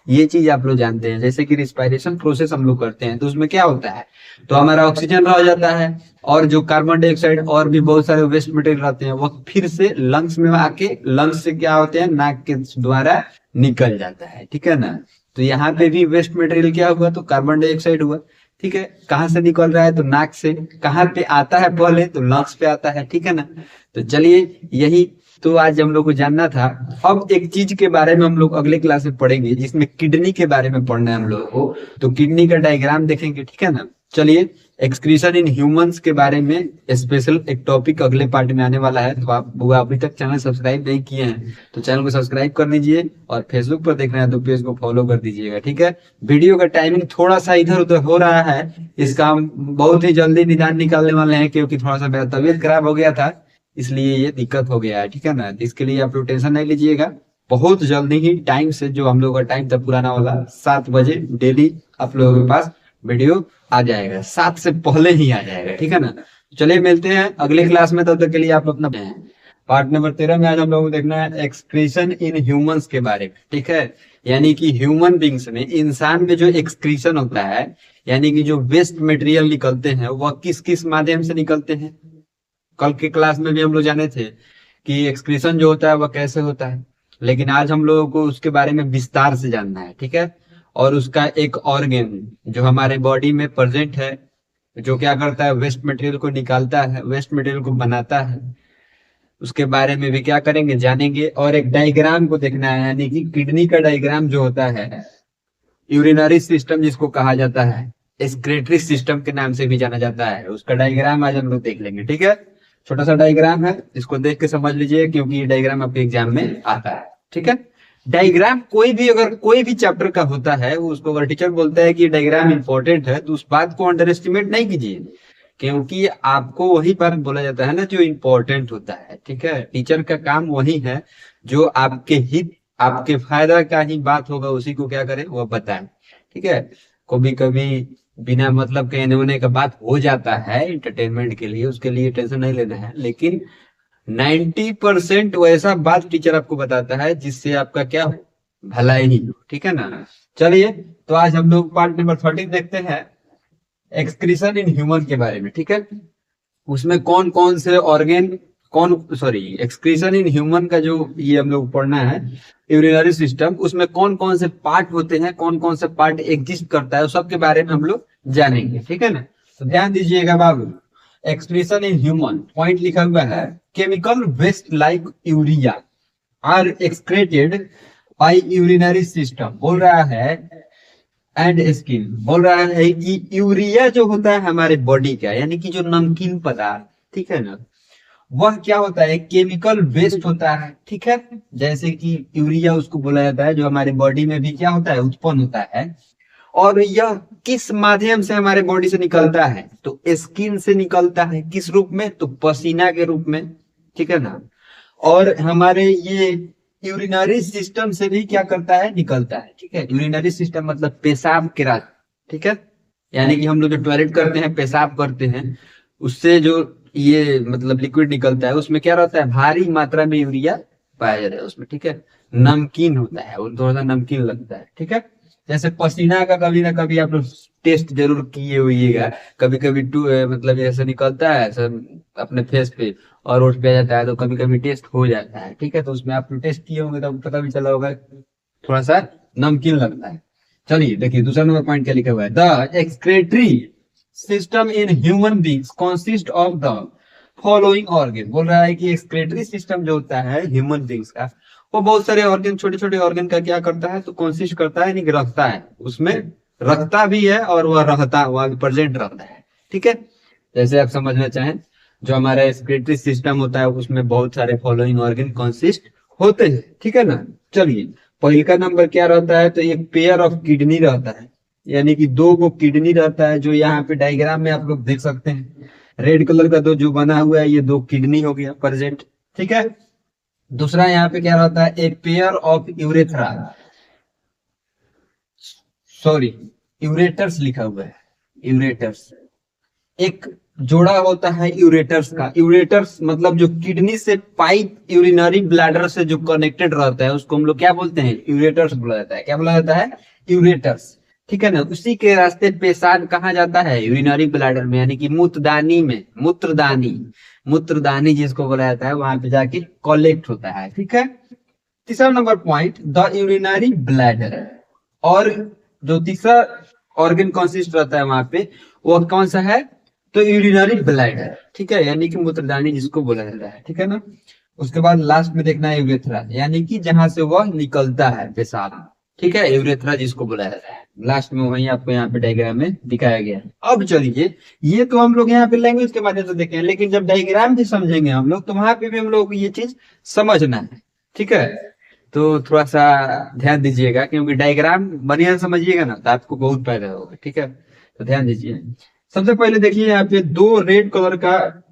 ये चीज आप लोग जानते हैं, जैसे कि रिस्पायरेशन प्रोसेस हम लोग करते हैं तो उसमें क्या होता है, तो हमारा ऑक्सीजन रह जाता है और जो कार्बन डाइऑक्साइड और भी बहुत सारे वेस्ट मटेरियल रहते हैं वो फिर से लंग्स में आके लंग्स से क्या होते हैं, नाक के द्वारा निकल जाता है। ठीक है ना, तो यहाँ पे भी वेस्ट मटेरियल क्या हुआ, तो कार्बन डाइऑक्साइड हुआ। ठीक है, कहाँ से निकल रहा है, तो नाक से। कहाँ पे आता है पहले, तो लंग्स पे आता है। ठीक है ना, तो चलिए यही तो आज हम लोग को जानना था। अब एक चीज के बारे में हम लोग अगले क्लास में पढ़ेंगे, जिसमें किडनी के बारे में पढ़ना है हम लोग को, तो किडनी का डायग्राम देखेंगे। ठीक है ना, चलिए एक्सक्रीशन इन ह्यूमंस के बारे में स्पेशल एक टॉपिक अगले पार्ट में आने वाला है। तो आप वो अभी तक चैनल सब्सक्राइब नहीं किए हैं तो चैनल को सब्सक्राइब कर लीजिए, और फेसबुक पर देख रहे हैं तो पेज को फॉलो कर दीजिएगा। ठीक है, वीडियो का टाइमिंग थोड़ा सा इधर उधर हो रहा है, इसका हम बहुत ही जल्दी निदान निकालने वाले हैं, क्योंकि थोड़ा सा मेरा तबीयत खराब हो गया था, इसलिए ये दिक्कत हो गया है। ठीक है ना, इसके लिए आप लोग टेंशन नहीं लीजिएगा, बहुत जल्दी ही टाइम से, जो हम लोग का टाइम था पुराना वाला 7 बजे डेली आप लोगों के पास वीडियो आ जाएगा, 7 से पहले ही आ जाएगा। ठीक है ना, चलिए मिलते हैं अगले क्लास में, तब तक के लिए आप अपना पार्ट नंबर 13 में आज हम लोग को देखना है एक्सक्रीशन इन ह्यूमंस के बारे में। ठीक है, यानी कि ह्यूमन बींग्स में, इंसान में जो एक्सक्रीशन होता है, यानी कि जो वेस्ट मटेरियल निकलते हैं वह किस किस माध्यम से निकलते हैं। कल के क्लास में भी हम लोग जाने थे कि एक्सक्रीशन जो होता है वह कैसे होता है, लेकिन आज हम लोगों को उसके बारे में विस्तार से जानना है। ठीक है, और उसका एक ऑर्गन जो हमारे बॉडी में प्रेजेंट है, जो क्या करता है, वेस्ट मटेरियल को निकालता है, वेस्ट मटेरियल को बनाता है, उसके बारे में भी क्या करेंगे, जानेंगे। और एक डायग्राम को देखना है, यानी कि किडनी का डायग्राम जो होता है, यूरिनरी सिस्टम जिसको कहा जाता है, एक्सक्रीटरी सिस्टम के नाम से भी जाना जाता है, उसका डायग्राम आज हम लोग देख लेंगे। ठीक है, छोटा सा डायग्राम है, इसको देख के समझ लीजिए, क्योंकि ये डायग्राम आपके एग्जाम में आता है। ठीक है, डायग्राम कोई भी अगर कोई भी चैप्टर का होता है, उसको अगर टीचर बोलता है कि डायग्राम इंपॉर्टेंट है, तो उस बात को अंडर एस्टिमेट नहीं कीजिए, क्योंकि आपको वही बात बोला जाता है ना जो इंपॉर्टेंट होता है। ठीक है, टीचर का काम वही है, जो आपके हित आपके फायदा का ही बात होगा उसी को क्या करे, वो बताए। ठीक है, कभी कभी बिना मतलब कहने होने का बात हो जाता है इंटरटेनमेंट के लिए, उसके लिए टेंशन नहीं लेना है, लेकिन 90% वैसा बात टीचर आपको बताता है जिससे आपका क्या हो, भलाई ही हो। ठीक है ना, चलिए तो आज हम लोग पार्ट नंबर 13 देखते हैं, एक्सक्रीशन इन ह्यूमन के बारे में। ठीक है, उसमें कौन कौन से ऑर्गेन एक्सक्रीशन इन ह्यूमन का जो ये हम लोग पढ़ना है, यूरिनरी सिस्टम, उसमें कौन कौन से पार्ट होते हैं, कौन कौन से पार्ट एग्जिस्ट करता है, उस सब के बारे में हम लोग जानेंगे। ठीक है ना, तो ध्यान दीजिएगा बाबू, एक्सक्रीशन इन ह्यूमन पॉइंट लिखा हुआ है, chemical waste like urea are excreted by urinary system. बोल रहा है एंड स्किन, बोल रहा है कि यूरिया जो होता है हमारे बॉडी का, यानी कि जो नमकीन पदार्थ, ठीक है ना, वह क्या होता है, केमिकल वेस्ट होता है। ठीक है, जैसे कि यूरिया उसको बोला जाता है, जो हमारे बॉडी में भी क्या होता है, उत्पन्न होता है, और यह किस माध्यम से हमारे बॉडी से निकलता है, तो स्किन से निकलता है। किस रूप में, तो पसीना के रूप में। ठीक है ना, और हमारे ये यूरिनरी सिस्टम से भी क्या करता है, निकलता है। ठीक है, यूरिनरी सिस्टम मतलब पेशाब के रास्ते। ठीक है, यानी कि हम लोग जो टॉयलेट करते हैं, पेशाब करते हैं, उससे जो ये मतलब लिक्विड निकलता है, उसमें क्या रहता है, भारी मात्रा में यूरिया पाया जाता है उसमें। ठीक है, नमकीन होता है, वो थोड़ा सा नमकीन लगता है। ठीक है, जैसे पसीना का कभी ना कभी आप लोग टेस्ट जरूर किए होइएगा, कभी कभी मतलब ऐसा निकलता है सब अपने फेस पे और ओठ पे आ जाता है, तो कभी कभी टेस्ट हो जाता है, ठीक है। तो उसमें आप लोग टेस्ट किए होंगे तो पता भी चला होगा, थोड़ा सा नमकीन लगता है। चलिए देखिए दूसरा नंबर पॉइंट क्या लिखा हुआ है, the excretory system in human beings consist of the following organ. बोल रहा है कि एक्सक्रेटरी सिस्टम जो होता है ह्यूमन बींग्स का, वो बहुत सारे ऑर्गन, छोटे छोटे ऑर्गन का क्या करता है, तो कंसिस्ट करता है, यानी कि रखता है, उसमें रखता भी है और वह रहता, वह प्रेजेंट रहता है, ठीक है। जैसे आप समझना चाहें, जो हमारा एक्सक्रेटरी सिस्टम होता है उसमें बहुत सारे फॉलोइंग ऑर्गन कंसिस्ट होते हैं, ठीक है ना। चलिए पहले का नंबर क्या रहता है, तो एक पेयर ऑफ किडनी रहता है, यानी कि दो गो किडनी रहता है, जो यहाँ पे डायग्राम में आप लोग देख सकते हैं, रेड कलर का दो जो बना हुआ है, ये दो किडनी हो गया प्रेजेंट, ठीक है। दूसरा यहाँ पे क्या रहता है, एक pair of urethra, sorry ureters लिखा हुआ है, यूरेटर्स, एक जोड़ा होता है यूरेटर्स का। यूरेटर्स मतलब जो किडनी से पाइप यूरिनरी ब्लैडर से जो कनेक्टेड रहता है उसको हम लोग क्या बोलते हैं, यूरेटर्स बोला जाता है। क्या बोला जाता है, यूरेटर्स, ठीक है ना। उसी के रास्ते पेशाब कहाँ जाता है, यूरिनरी ब्लैडर में, यानी कि मूत्रदानी में, मूत्रदानी, मूत्रदानी जिसको बोला जाता है, वहां पे जाके कलेक्ट होता है, ठीक है। तीसरा number point, the urinary bladder, और जो तीसरा ऑर्गन कंसिस्ट रहता है वहां पे, वो कौन सा है, तो यूरिनरी ब्लैडर, ठीक है, यानी कि मूत्रदानी जिसको बोला जाता है, ठीक है ना। उसके बाद लास्ट में देखना है यूरेथ्रा, यानी कि जहां से वह निकलता है पेशाब, ठीक है, यूरेथ्रा जिसको बोला जाता है। लास्ट में वही आपको यहाँ पे डायग्राम में दिखाया गया है। अब चलिए, ये तो हम लोग यहाँ पे लैंग्वेज के माध्यम से देखे हैं, लेकिन जब डायग्राम भी समझेंगे हम लोग, तो वहां पे भी हम लोग को ये चीज समझना है, ठीक है। तो थोड़ा सा ध्यान दीजिएगा, क्योंकि डायग्राम बढ़िया से समझिएगा ना तो आपको बहुत फायदा होगा, ठीक है। तो ध्यान दीजिए। सबसे पहले देखिए यहाँ पे दो रेड कलर का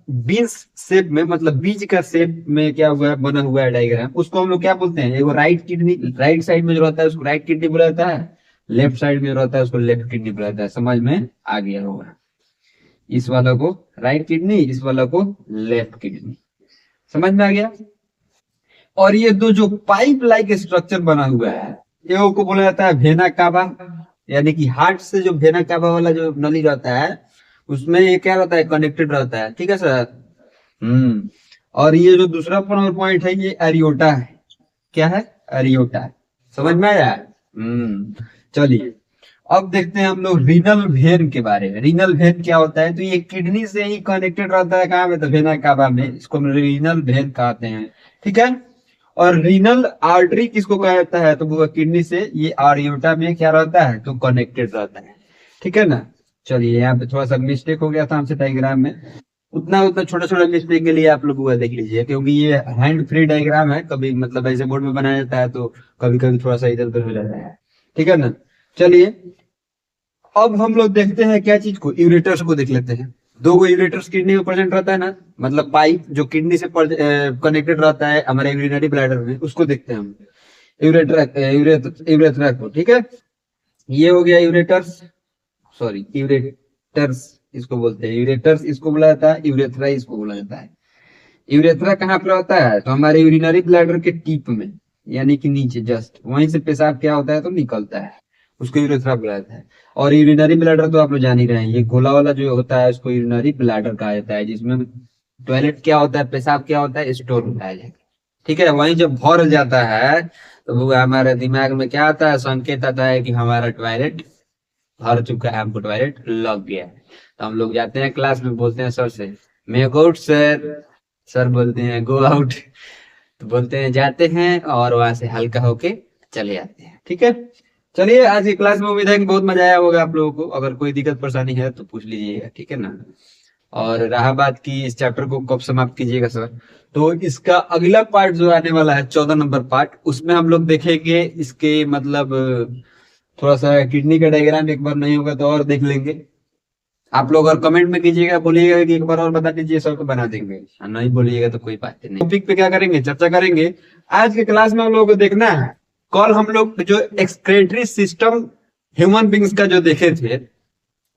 बीन्स शेप में, मतलब बीज का शेप में क्या हुआ है, बना हुआ है डायग्राम, उसको हम लोग क्या बोलते हैं, एगो राइट किडनी, राइट साइड में जो रहता है उसको राइट किडनी बोला जाता है, लेफ्ट साइड में जो रहता है उसको लेफ्ट किडनी बोला जाता है। समझ में आ गया होगा, इस वाला को राइट किडनी, इस वाला को लेफ्ट किडनी, समझ में आ गया। और ये दो जो पाइप लाइक स्ट्रक्चर बना हुआ है, ये को बोला जाता है वेना कावा, यानी कि हार्ट से जो वेना कावा वाला जो नली रहता है उसमें ये क्या रहता है, कनेक्टेड रहता है, ठीक है सर। और ये जो दूसरा पॉइंट है, ये एरियोटा है। क्या है, एरियोटा, समझ में आया। चलिए अब देखते हैं हम लोग रीनल वेन के बारे में। रीनल वेन क्या होता है, तो ये किडनी से ही कनेक्टेड रहता है, कहाँ में, तो वेना कावा में, इसको रीनल वेन कहते हैं, ठीक है। और रीनल आर्टरी किसको कहा जाता है, तो वो किडनी से ये आर्योटा में क्या रहता है, तो कनेक्टेड रहता है, ठीक है ना। चलिए यहाँ पे थोड़ा सा मिस्टेक हो गया था हमसे डायग्राम में, उतना उतना छोटा छोटा मिस्टेक के लिए आप लोग वो देख लीजिए, क्योंकि ये हैंड फ्री डायग्राम है, कभी मतलब ऐसे बोर्ड में बनाया जाता है तो कभी कभी थोड़ा सा इधर उधर हो जाता है, ठीक है ना। चलिए अब हम लोग देखते हैं क्या चीज को, यूरेटर्स को देख लेते हैं। दो गो यूरेटर्स किडनी में प्रेजेंट रहता है ना, मतलब पाइप जो किडनी से कनेक्टेड रहता है हमारे यूरिनरी ब्लैडर में, उसको देखते हैं हम, यूरेथ्रा को, ठीक है। ये हो गया यूरेटर्स, सॉरी यूरेटर्स इसको बोलते हैं, यूरेटर्स इसको बोला जाता है, यूरेथ्रा इसको बोला जाता है। यूरेथ्रा कहाँ पे रहता है, तो हमारे यूरिनरी ब्लैडर के टिप में, यानी कि नीचे जस्ट वहीं से पेशाब क्या होता है, तो निकलता है, उसको यूरेथ्रा बोला जाता है। और यूरिनरी ब्लैडर तो आप लोग जान ही रहे हैं, ये गोला वाला जो होता है उसको यूरिनरी ब्लैडर कहा जाता है, जिसमें टॉयलेट क्या होता है, पेशाब क्या होता है, स्टोर होता है, ठीक है। वहीं जब भर जाता है तो वो हमारे दिमाग में क्या आता है, संकेत आता है कि हमारा टॉयलेट भर चुका है, हमको टॉयलेट लग गया है। तो हम लोग जाते हैं क्लास में, बोलते हैं सर से, मे गो आउट सर, सर बोलते हैं गो आउट, तो बोलते हैं जाते हैं और वहां से हल्का होके चले आते हैं, ठीक है। चलिए आज की क्लास में उम्मीद है कि बहुत मजा आया होगा आप लोगों को, अगर कोई दिक्कत परेशानी है तो पूछ लीजिएगा, ठीक है ना। और रहा बात की इस चैप्टर को कब समाप्त कीजिएगा सर, तो इसका अगला पार्ट जो आने वाला है 14 नंबर पार्ट, उसमें हम लोग देखेंगे इसके मतलब थोड़ा सा किडनी का डायग्राम, एक बार नहीं होगा तो और देख लेंगे। आप लोग अगर कमेंट में कीजिएगा, बोलिएगा कि एक बार और बता दीजिए सर, तो बना देंगे, नहीं बोलिएगा तो कोई बात नहीं। टॉपिक पे क्या करेंगे, चर्चा करेंगे। आज के क्लास में हम लोगों को देखना है, कल हम लोग जो एक्सक्रेटरी सिस्टम ह्यूमन बींग्स का जो देखे थे,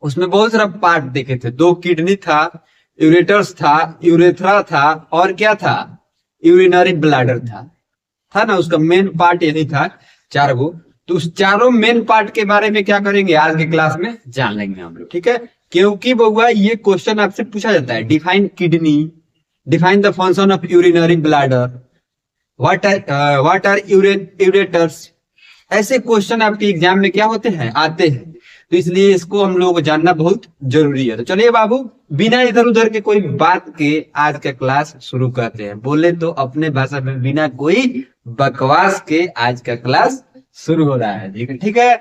उसमें बहुत सारा पार्ट देखे थे। दो किडनी था, यूरेटर्स था, यूरेथ्रा था, और क्या था, यूरिनरी ब्लैडर था ना। उसका मेन पार्ट यही था, चार गो। तो उस चारों मेन पार्ट के बारे में क्या करेंगे आज के क्लास में जान लेंगे हम लोग, ठीक है। क्योंकि बउआ ये क्वेश्चन आपसे पूछा जाता है, define kidney, define the function of urinary bladder, what are ureters, ऐसे क्वेश्चन आपके एग्जाम में क्या होते हैं, आते हैं। तो इसलिए इसको हम लोग को जानना बहुत जरूरी है। तो चलिए बाबू, बिना इधर उधर के कोई बात के आज का क्लास शुरू करते हैं। बोले तो अपने भाषा में बिना कोई बकवास के आज का क्लास शुरू हो रहा है, ठीक है।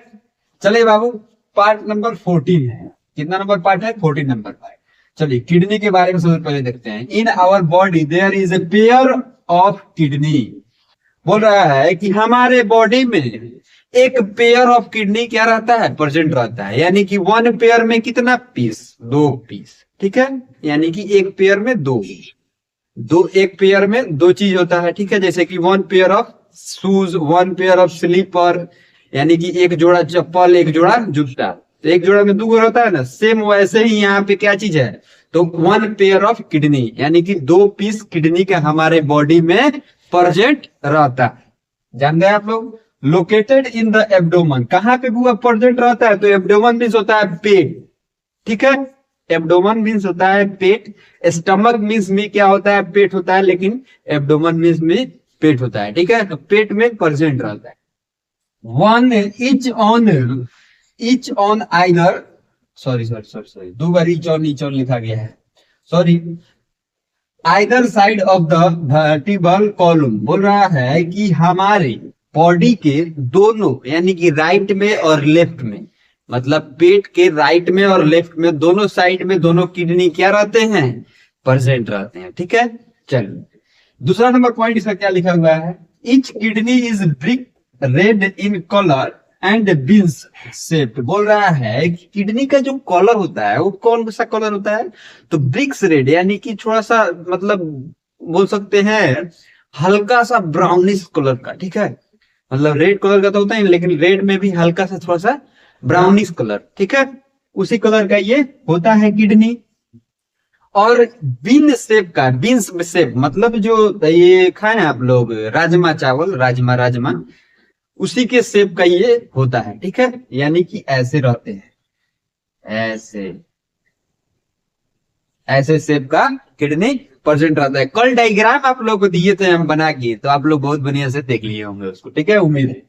चलिए बाबू, पार्ट नंबर 14 है। कितना नंबर पार्ट है? 14 नंबर पार्ट। चलिए किडनी के बारे में सबसे पहले देखते हैं। In our body there is a pair of kidney. बोल रहा है कि हमारे बॉडी में एक पेयर ऑफ किडनी क्या रहता है, प्रेजेंट रहता है। यानी कि वन पेयर में कितना पीस, 2 पीस, ठीक है। यानी कि एक पेयर में दो, एक पेयर में 2 चीज होता है, ठीक है। जैसे कि one pair of shoes, one pair of slipper, यानी कि एक जोड़ा चप्पल, एक जोड़ा जूता। तो एक जोड़ा में 2 होता है ना, सेम वैसे ही यहाँ पे क्या चीज है, तो वन पेयर ऑफ किडनी, यानी कि 2 पीस किडनी का हमारे बॉडी में प्रेजेंट रहता है। जान गए आप लोग। लोकेटेड इन द एब्डोमन, कहाँ पे बुआ प्रेजेंट रहता है, तो एब्डोमन मीन्स होता है पेट, ठीक है। एब्डोमन मीन्स होता है पेट, स्टमक मीन्स में क्या होता है, पेट होता है, लेकिन एब्डोमन मीन्स में पेट होता है, ठीक है। तो पेट में प्रेजेंट रहता है। One each on either, sorry 2 bar each on लिखा गया है, sorry, either side of the vertebral column. बोल रहा है कि हमारे बॉडी के दोनों, यानी कि राइट में और लेफ्ट में, मतलब पेट के राइट में और लेफ्ट में, दोनों साइड में दोनों किडनी क्या रहते हैं, प्रेजेंट रहते हैं, ठीक है। चलिए दूसरा नंबर पॉइंट इसका क्या लिखा हुआ है, each kidney is brick red in colour and beans shaped. बोल रहा है कि किडनी का जो कलर होता है वो कौन सा कलर होता है, तो ब्रिक्स रेड, यानी कि थोड़ा सा मतलब बोल सकते हैं हल्का सा ब्राउनिश कलर का, ठीक है। मतलब रेड कलर का तो होता है, लेकिन रेड में भी हल्का सा थोड़ा सा ब्राउनिश कलर, ठीक है, उसी कलर का ये होता है किडनी। और बीन शेप का, बीन्स शेप मतलब जो ये खाए आप लोग राजमा चावल, राजमा उसी के शेप का ये होता है, ठीक है। यानी कि ऐसे रहते हैं, ऐसे शेप का किडनी प्रेजेंट रहता है। कल डायग्राम आप लोग को दिए थे हम बना के, तो आप लोग बहुत बढ़िया से देख लिए होंगे उसको, ठीक है, उम्मीद है।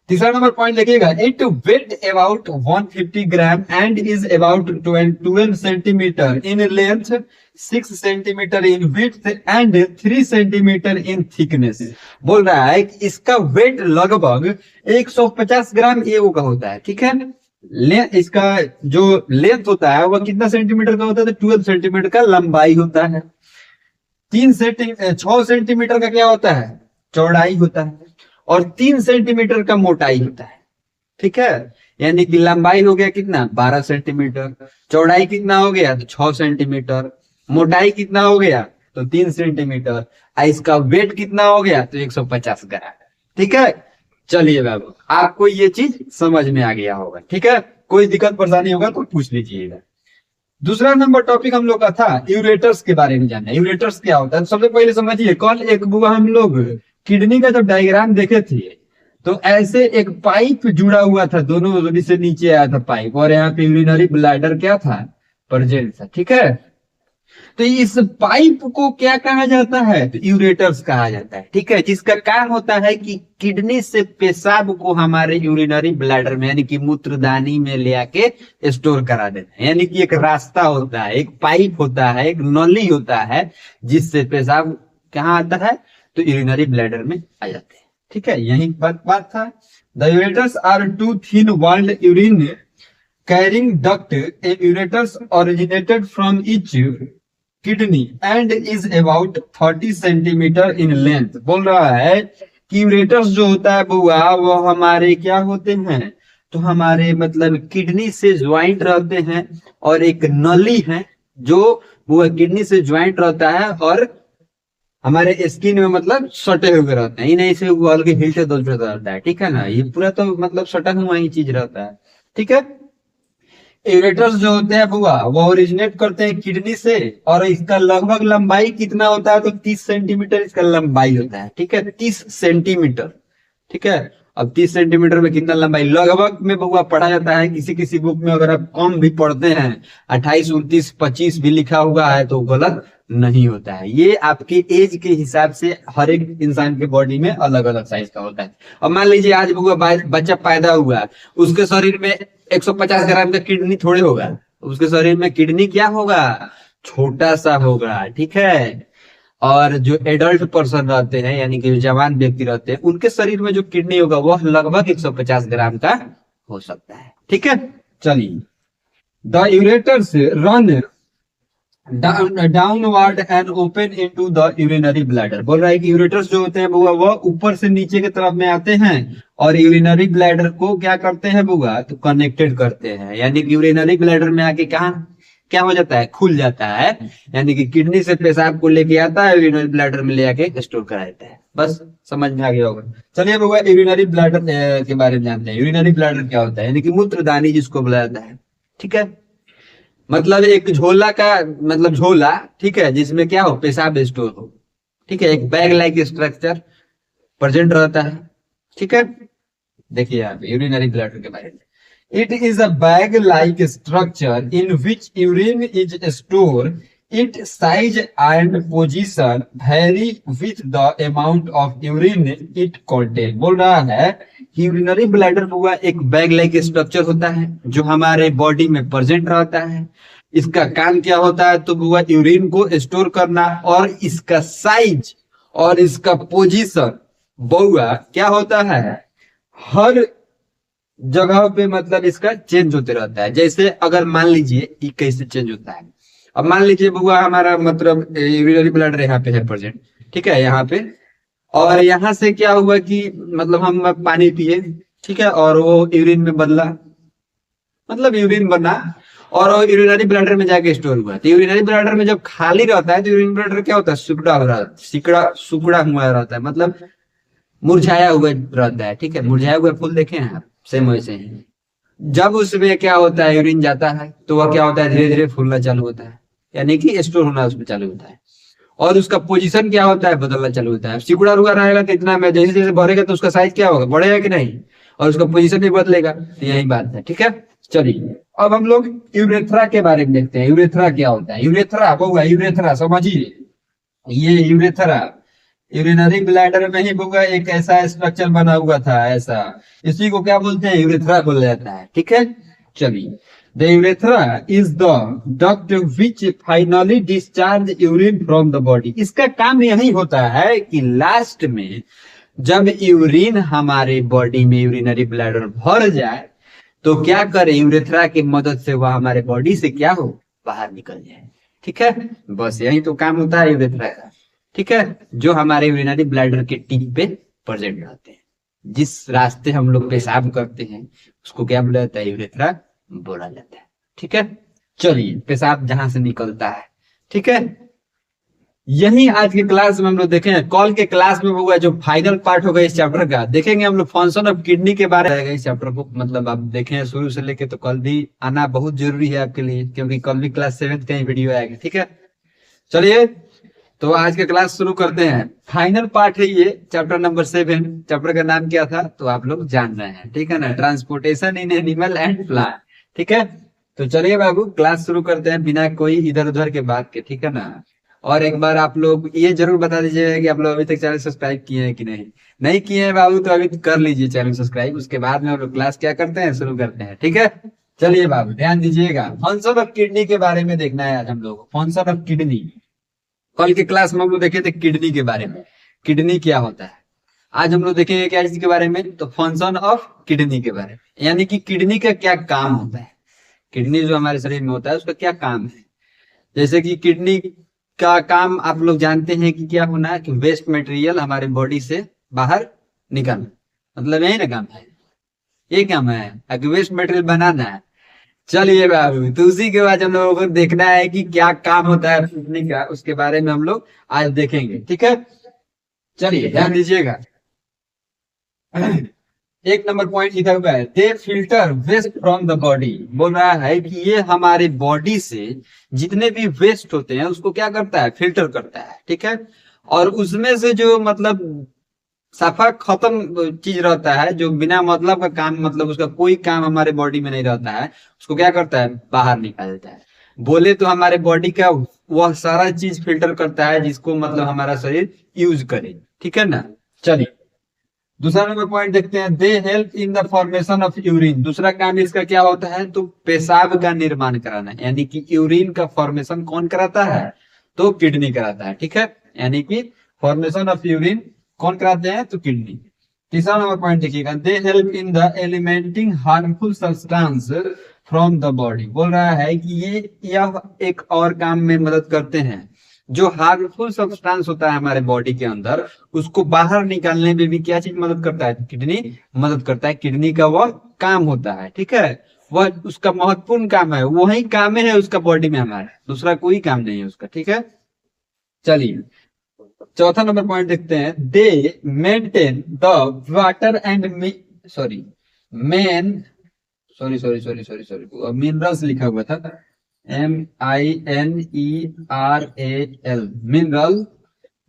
तीसरा नंबर पॉइंट देखिएगा, it weight about 150 gram and is about 12 centimetre in length, 6 centimetre in width and 3 centimetre in thickness. बोल रहा है कि इसका वेट लगभग 150 ग्राम एओ का होता है, ठीक है। इसका जो लेंथ होता है वह कितना सेंटीमीटर का होता है, तो 12 सेंटीमीटर का लंबाई होता है। 6 सेंटीमीटर का क्या होता है, चौड़ाई होता है, और 3 सेंटीमीटर का मोटाई होता है, ठीक है। यानी कि लंबाई हो गया कितना, 12 सेंटीमीटर, चौड़ाई कितना हो गया, तो 6 सेंटीमीटर, मोटाई कितना हो गया, तो 3 सेंटीमीटर, इसका वेट कितना हो गया, तो 150 ग्राम, ठीक है। चलिए बाबू, आपको ये चीज समझ में आ गया होगा, ठीक है। कोई दिक्कत परेशानी होगा तो पूछ लीजिएगा। दूसरा नंबर टॉपिक हम लोग का था यूरेटर्स के बारे में जानना। यूरेटर्स क्या होता है, सबसे पहले समझिए, कल एक बुआ हम लोग किडनी का जब डायग्राम देखे थे, तो ऐसे एक पाइप जुड़ा हुआ था, दोनों जोड़ी से नीचे आया था पाइप, और यहाँ पे यूरिनरी ब्लैडर क्या था, प्रेजेंट था, ठीक है। तो इस पाइप को क्या कहा जाता है, तो यूरेटर्स कहा जाता है, ठीक है। जिसका काम होता है कि किडनी से पेशाब को हमारे यूरिनरी ब्लैडर में, यानी कि मूत्रदानी में ले आके स्टोर करा देना है। यानी कि एक रास्ता होता है, एक पाइप होता है, एक नली होता है, जिससे पेशाब कहाँ आता है, तो यूरिनरी ब्लैडर में आ जाते हैं, ठीक है। यही बात था। The ureters are 2 thin walled urine carrying duct, a ureters originated from each kidney and is about 30 centimetre in length. बोल रहा है कि यूरेटर्स जो होता है बुआ, वो हमारे क्या होते हैं, तो हमारे मतलब किडनी से ज्वाइंट रहते हैं, और एक नली है जो वो किडनी से ज्वाइंट रहता है और हमारे स्किन में मतलब सटे हुए रहते हैं, नहीं से वो हल्के हिलते डुलते रहता है, ठीक है ना। ये पूरा तो मतलब सटा हुआ ही चीज रहता है, ठीक है। यूरेटर्स जो होते हैं बुआ, वो ओरिजिनेट करते हैं किडनी से, और इसका लगभग लंबाई कितना होता है, तो 30 सेंटीमीटर इसका लंबाई होता है, ठीक है, 30 सेंटीमीटर, ठीक है। अब 30 सेंटीमीटर में कितना लंबाई लगभग में बउआ पढ़ा जाता है, किसी किसी बुक में अगर आप कम भी पढ़ते हैं 28, 29, 25 भी लिखा हुआ है तो गलत नहीं होता है। ये आपके एज के हिसाब से हर एक इंसान के बॉडी में अलग अलग साइज का होता है। अब मान लीजिए आज बउआ बच्चा पैदा हुआ, उसके शरीर में 150 ग्राम का किडनी थोड़े होगा, उसके शरीर में किडनी क्या होगा, छोटा सा होगा, ठीक है। और जो एडल्ट पर्सन रहते हैं यानी कि जो जवान व्यक्ति रहते हैं उनके शरीर में जो किडनी होगा वह लगभग 150 ग्राम का हो सकता है, ठीक है। चलिए, the ureters run downward and open into the urinary bladder. बोल रहा है कि यूरेटर्स जो होते हैं बुआ वह ऊपर से नीचे की तरफ में आते हैं और यूरिनरी ब्लैडर को क्या करते हैं बुआ, तो कनेक्टेड करते हैं। यानी कि यूरिनरी ब्लैडर में आके कहा क्या हो जाता है, खुल जाता है। यानी कि किडनी से पेशाब को लेके आता है, यूरिनरी ब्लैडर में ले आके स्टोर करा देता है। बस समझ में आ गया होगा। चलिए बुआ यूरिनरी ब्लैडर के बारे में जानते हैं। यूरिनरी ब्लैडर क्या होता है, यानी कि मूत्रदानी जिसको बुलाया जाता है, ठीक है। मतलब एक झोला का मतलब झोला, ठीक है, जिसमें क्या हो, पेशाब स्टोर हो, ठीक है। एक बैग लाइक स्ट्रक्चर प्रेजेंट रहता है, ठीक है। देखिए यहाँ पे यूरिनरी ब्लैडर के बारे में, it is a bag like structure in which urine is store, it size and position very with the amount of urine it contain. बोल रहा है यूरिनरी ब्लैडर हुआ एक बैग लाइक स्ट्रक्चर होता है जो हमारे बॉडी में प्रेजेंट रहता है। इसका काम क्या होता है, तो हुआ यूरिन को स्टोर करना, और इसका साइज और इसका पोजीशन बउआ क्या होता है, हर जगह पे मतलब इसका चेंज होते रहता है। जैसे अगर मान लीजिए ये कैसे चेंज होता है, अब मान लीजिए बुआ हमारा मतलब यूरिनरी ब्लैडर यहाँ पे है प्रेजेंट, ठीक है, यहाँ पे, और यहाँ से क्या हुआ कि मतलब हम पानी पिए, ठीक है, और वो यूरिन में बदला, मतलब यूरिन बना और वो यूरिनरी ब्लैडर में जाके स्टोर हुआ। तो यूरिनरी ब्लैडर में जब खाली रहता है तो यूरिन ब्लैडर क्या होता है, सुकड़ा हो रहा है, सुकड़ा हुआ रहता है, मतलब मुरझाया हुआ रहता है, ठीक है। मुरझाया हुआ फूल देखे हैं आप, सेम वैसे ही जब उसमें क्या होता है यूरिन जाता है तो वह क्या होता है, धीरे धीरे फूलना चालू होता है, यानी कि स्टोर होना उसमें चालू होता है। और उसका पोजीशन क्या होता है, बदलना चालू होता है। सिकुड़ा रुका रहेगा तो इतना में, जैसे जैसे बढ़ेगा तो उसका साइज क्या होगा, बढ़ेगा कि नहीं, और उसका पोजीशन भी बदलेगा। तो यही बात है, ठीक है। चलिए अब हम लोग यूरेथ्रा के बारे में देखते हैं। यूरेथ्रा क्या होता है, यूरेथ्रा होगा, यूरेथ्रा समझिए, ये यूरेथ्रा यूरिनरी ब्लैडर में ही होगा एक ऐसा स्ट्रक्चर बना हुआ था, ऐसा, इसी को क्या बोलते हैं, यूरेथ्रा बोला जाता है, ठीक है। चलिए, the urethra is the duct which finally discharge urine from the body। इसका काम यही होता है कि लास्ट में जब यूरिन हमारे बॉडी में यूरिनरी ब्लैडर भर जाए तो क्या करे, यूरेथ्रा की मदद से वह हमारे बॉडी से क्या हो, बाहर निकल जाए, ठीक है। बस यही तो काम होता है यूरेथ्रा का, ठीक है, जो हमारे यूरिनरी ब्लैडर के टिप पे प्रेजेंट रहते हैं। जिस रास्ते हम लोग पेशाब करते हैं उसको क्या बोला जाता है, यूरेथ्रा बोला जाता है, ठीक है। चलिए, पेशाब जहां से निकलता है, ठीक है। यही आज के क्लास में हम लोग देखेंगे। कल के क्लास में होगा जो फाइनल पार्ट होगा इस चैप्टर का, देखेंगे हम लोग फंक्शन ऑफ किडनी के बारे में। इस चैप्टर को मतलब आप देखें शुरू से लेके, तो कल भी आना बहुत जरूरी है आपके लिए, क्योंकि कल भी क्लास 7 का ही वीडियो आएगा, ठीक है। चलिए, तो आज का क्लास शुरू करते हैं। फाइनल पार्ट है ये चैप्टर नंबर 7। चैप्टर का नाम क्या था तो आप लोग जान रहे हैं, ठीक है ना, transportation in animal and plant, ठीक है। तो चलिए बाबू क्लास शुरू करते हैं बिना कोई इधर उधर के बात के, ठीक है ना। और एक बार आप लोग ये जरूर बता दीजिएगा कि आप लोग अभी तक चैनल सब्सक्राइब किए हैं कि नहीं किए हैं बाबू, तो अभी कर लीजिए चैनल सब्सक्राइब। उसके बाद में हम लोग क्लास क्या करते हैं, शुरू करते हैं, ठीक है। चलिए बाबू ध्यान दीजिएगा, फंक्शन ऑफ किडनी के बारे में देखना है आज हम लोग। फंक्शन ऑफ किडनी, कल के क्लास में हम लोग देखे थे किडनी के बारे में, किडनी क्या होता है। आज हम लोग देखेंगे क्या इसके बारे में, तो फंक्शन ऑफ किडनी के बारे में, यानी कि किडनी का क्या काम होता है, किडनी जो हमारे शरीर में होता है उसका क्या काम है। जैसे कि किडनी का काम आप लोग जानते हैं कि क्या होना है, कि वेस्ट मटेरियल हमारे बॉडी से बाहर निकालना, मतलब यही ना काम है, ये काम है, वेस्ट मटेरियल बनाना है। चलिए बाबू, तो उसी के बाद हम लोगों को देखना है कि क्या काम होता है किडनी का, उसके बारे में हम लोग आज देखेंगे, ठीक है। चलिए ध्यान दीजिएगा, एक नंबर पॉइंट लिखा हुआ है, they filter waste from the body. बोल रहा है कि ये हमारे बॉडी से जितने भी वेस्ट होते हैं उसको क्या करता है, फिल्टर करता है, ठीक है। और उसमें से जो मतलब सफा खत्म चीज रहता है, जो बिना मतलब का काम, मतलब उसका कोई काम हमारे बॉडी में नहीं रहता है, उसको क्या करता है, बाहर निकाल देता है। बोले तो हमारे बॉडी का वह सारा चीज फिल्टर करता है जिसको मतलब हमारा शरीर यूज करे, ठीक है ना। चलिए दूसरा नंबर पॉइंट देखते हैं, दे help in the formation of urine. दूसरा काम इसका क्या होता है, तो पेशाब का निर्माण कराना, यानी कि यूरिन का फॉर्मेशन कौन कराता है, तो किडनी कराता है, ठीक है। यानी कि फॉर्मेशन ऑफ यूरिन कौन कराते हैं, तो किडनी। तीसरा नंबर पॉइंट देखिएगा, they help in the eliminating harmful substance from the body. बोल रहा है कि यह एक और काम में मदद करते हैं, जो हार्मफुल सब्सटेंस होता है हमारे बॉडी के अंदर, उसको बाहर निकालने में भी क्या चीज मदद करता है, किडनी मदद करता है। किडनी का वह काम होता है, ठीक है, वह उसका महत्वपूर्ण काम है, वही काम है उसका बॉडी में हमारे, दूसरा कोई काम नहीं है उसका, ठीक है। चलिए चौथा नंबर पॉइंट देखते हैं, दे maintain the water and sorry main sorry sorry sorry sorry sorry minerals लिखा हुआ था, MINERAL, mineral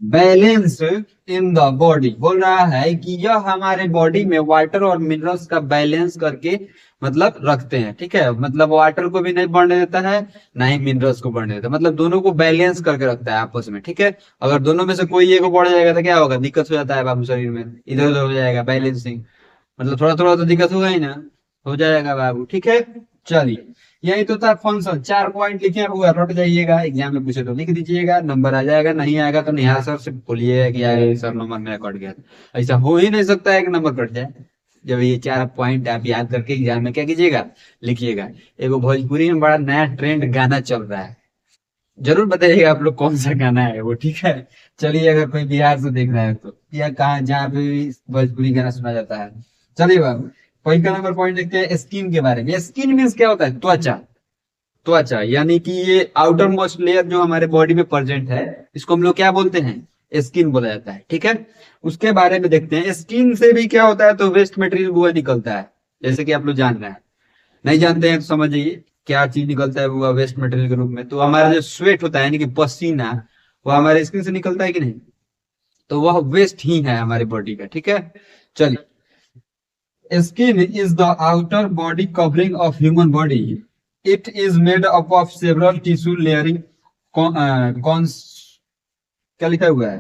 balance in the body. बोल रहा है कि यह हमारे बॉडी में वाटर और मिनरल्स का बैलेंस करके मतलब रखते हैं, ठीक है। मतलब वाटर को भी नहीं बढ़ने देता है, ना ही मिनरल्स को बढ़ने देता है, मतलब दोनों को बैलेंस करके रखता है आपस में, ठीक है। अगर दोनों में से कोई एक बढ़ जाएगा तो क्या होगा, दिक्कत हो जाता है बाबू, शरीर में इधर उधर हो जाएगा बैलेंसिंग, मतलब थोड़ा थोड़ा तो दिक्कत होगा ही ना, हो जाएगा बाबू, ठीक है। चलिए यही तो था फंक्शन, 4 पॉइंट लिखे हुआ, रट जाइएगा, एग्जाम में पूछे तो लिख दीजिएगा, नंबर आ जाएगा, नहीं आएगा तो निहार सर से बोलिएगा कि यार सर नंबर मेरा कट गया। ऐसा हो ही नहीं सकता है कि नंबर कट जाए, जब ये 4 पॉइंट आप याद करके एग्जाम में क्या कीजिएगा, लिखिएगा। एगो भोजपुरी में बड़ा नया ट्रेंड गाना चल रहा है, जरूर बताइएगा आप लोग कौन सा गाना है वो, ठीक है। चलिए अगर कोई बिहार से देख रहा है तो, या कहा जहाँ पे भी भोजपुरी गाना सुना जाता है। चलिए बाबू कोई का नंबर पॉइंट देखते हैं, स्किन के बारे में। स्किन मीन्स क्या होता है, त्वचा। त्वचा यानी कि ये आउटर मोस्ट लेयर जो हमारे बॉडी में प्रेजेंट है, इसको हम लोग क्या बोलते हैं, स्किन बोला जाता है, ठीक है। उसके बारे में देखते हैं, स्किन से भी क्या होता है, तो वेस्ट मटेरियल वो निकलता है, जैसे कि आप लोग जान रहे हैं। नहीं जानते हैं तो समझिए क्या चीज निकलता है वो वेस्ट मटेरियल के रूप में, तो हमारा जो स्वेट होता है यानी कि पसीना, वो हमारे स्किन से निकलता है कि नहीं, तो वह वेस्ट ही है हमारे बॉडी का, ठीक है। चलिए skin is the outer body covering of human body, it is made up of several tissue layering, क्या लिखा हुआ है,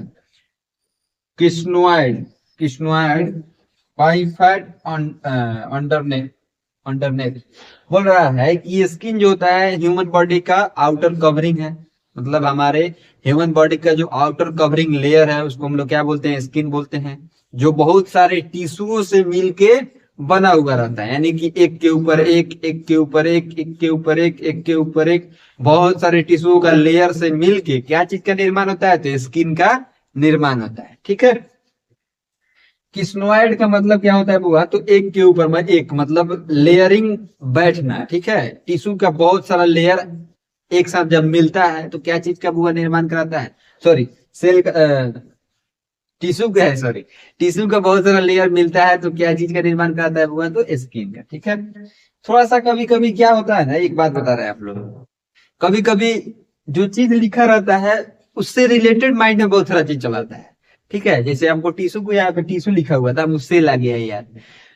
किस्नोइड, किस्नोइड पाइफैट अंडरनेक, अंडरनेक। बोल रहा है कि ये स्किन जो होता है ह्यूमन बॉडी का आउटर कवरिंग है, मतलब हमारे ह्यूमन बॉडी का जो आउटर कवरिंग लेयर है उसको हम लोग क्या बोलते हैं, स्किन बोलते हैं, जो बहुत सारे टिश्यूओं से मिलके बना हुआ रहता है, यानी कि एक के ऊपर एक, एक के ऊपर एक, एक के ऊपर एक, एक के ऊपर एक, बहुत सारे टिश्यूओं का लेयर से मिलके क्या चीज का निर्माण होता है, तो स्किन का निर्माण होता है, ठीक है। किस्नोइड का मतलब क्या होता है बुआ, तो एक के ऊपर में एक, मतलब लेयरिंग बैठना, ठीक है। टिश्यू का बहुत सारा लेयर एक साथ जब मिलता है तो क्या चीज का बुआ निर्माण कराता है, सॉरी सेल का, टिश्यू का है, सॉरी टिश्यू का बहुत सारा लेयर मिलता है तो क्या चीज का निर्माण कराता है बुआ, तो स्किन का, ठीक है। थोड़ा सा कभी कभी क्या होता है ना, एक बात बता रहे हैं आप लोग, कभी कभी जो चीज लिखा रहता है उससे रिलेटेड माइंड में बहुत सारा चीज चलाता है, ठीक है। जैसे हमको टिश्यू को यहाँ पे टिश्यू लिखा हुआ था, मुझसे सेल आ गया है यार,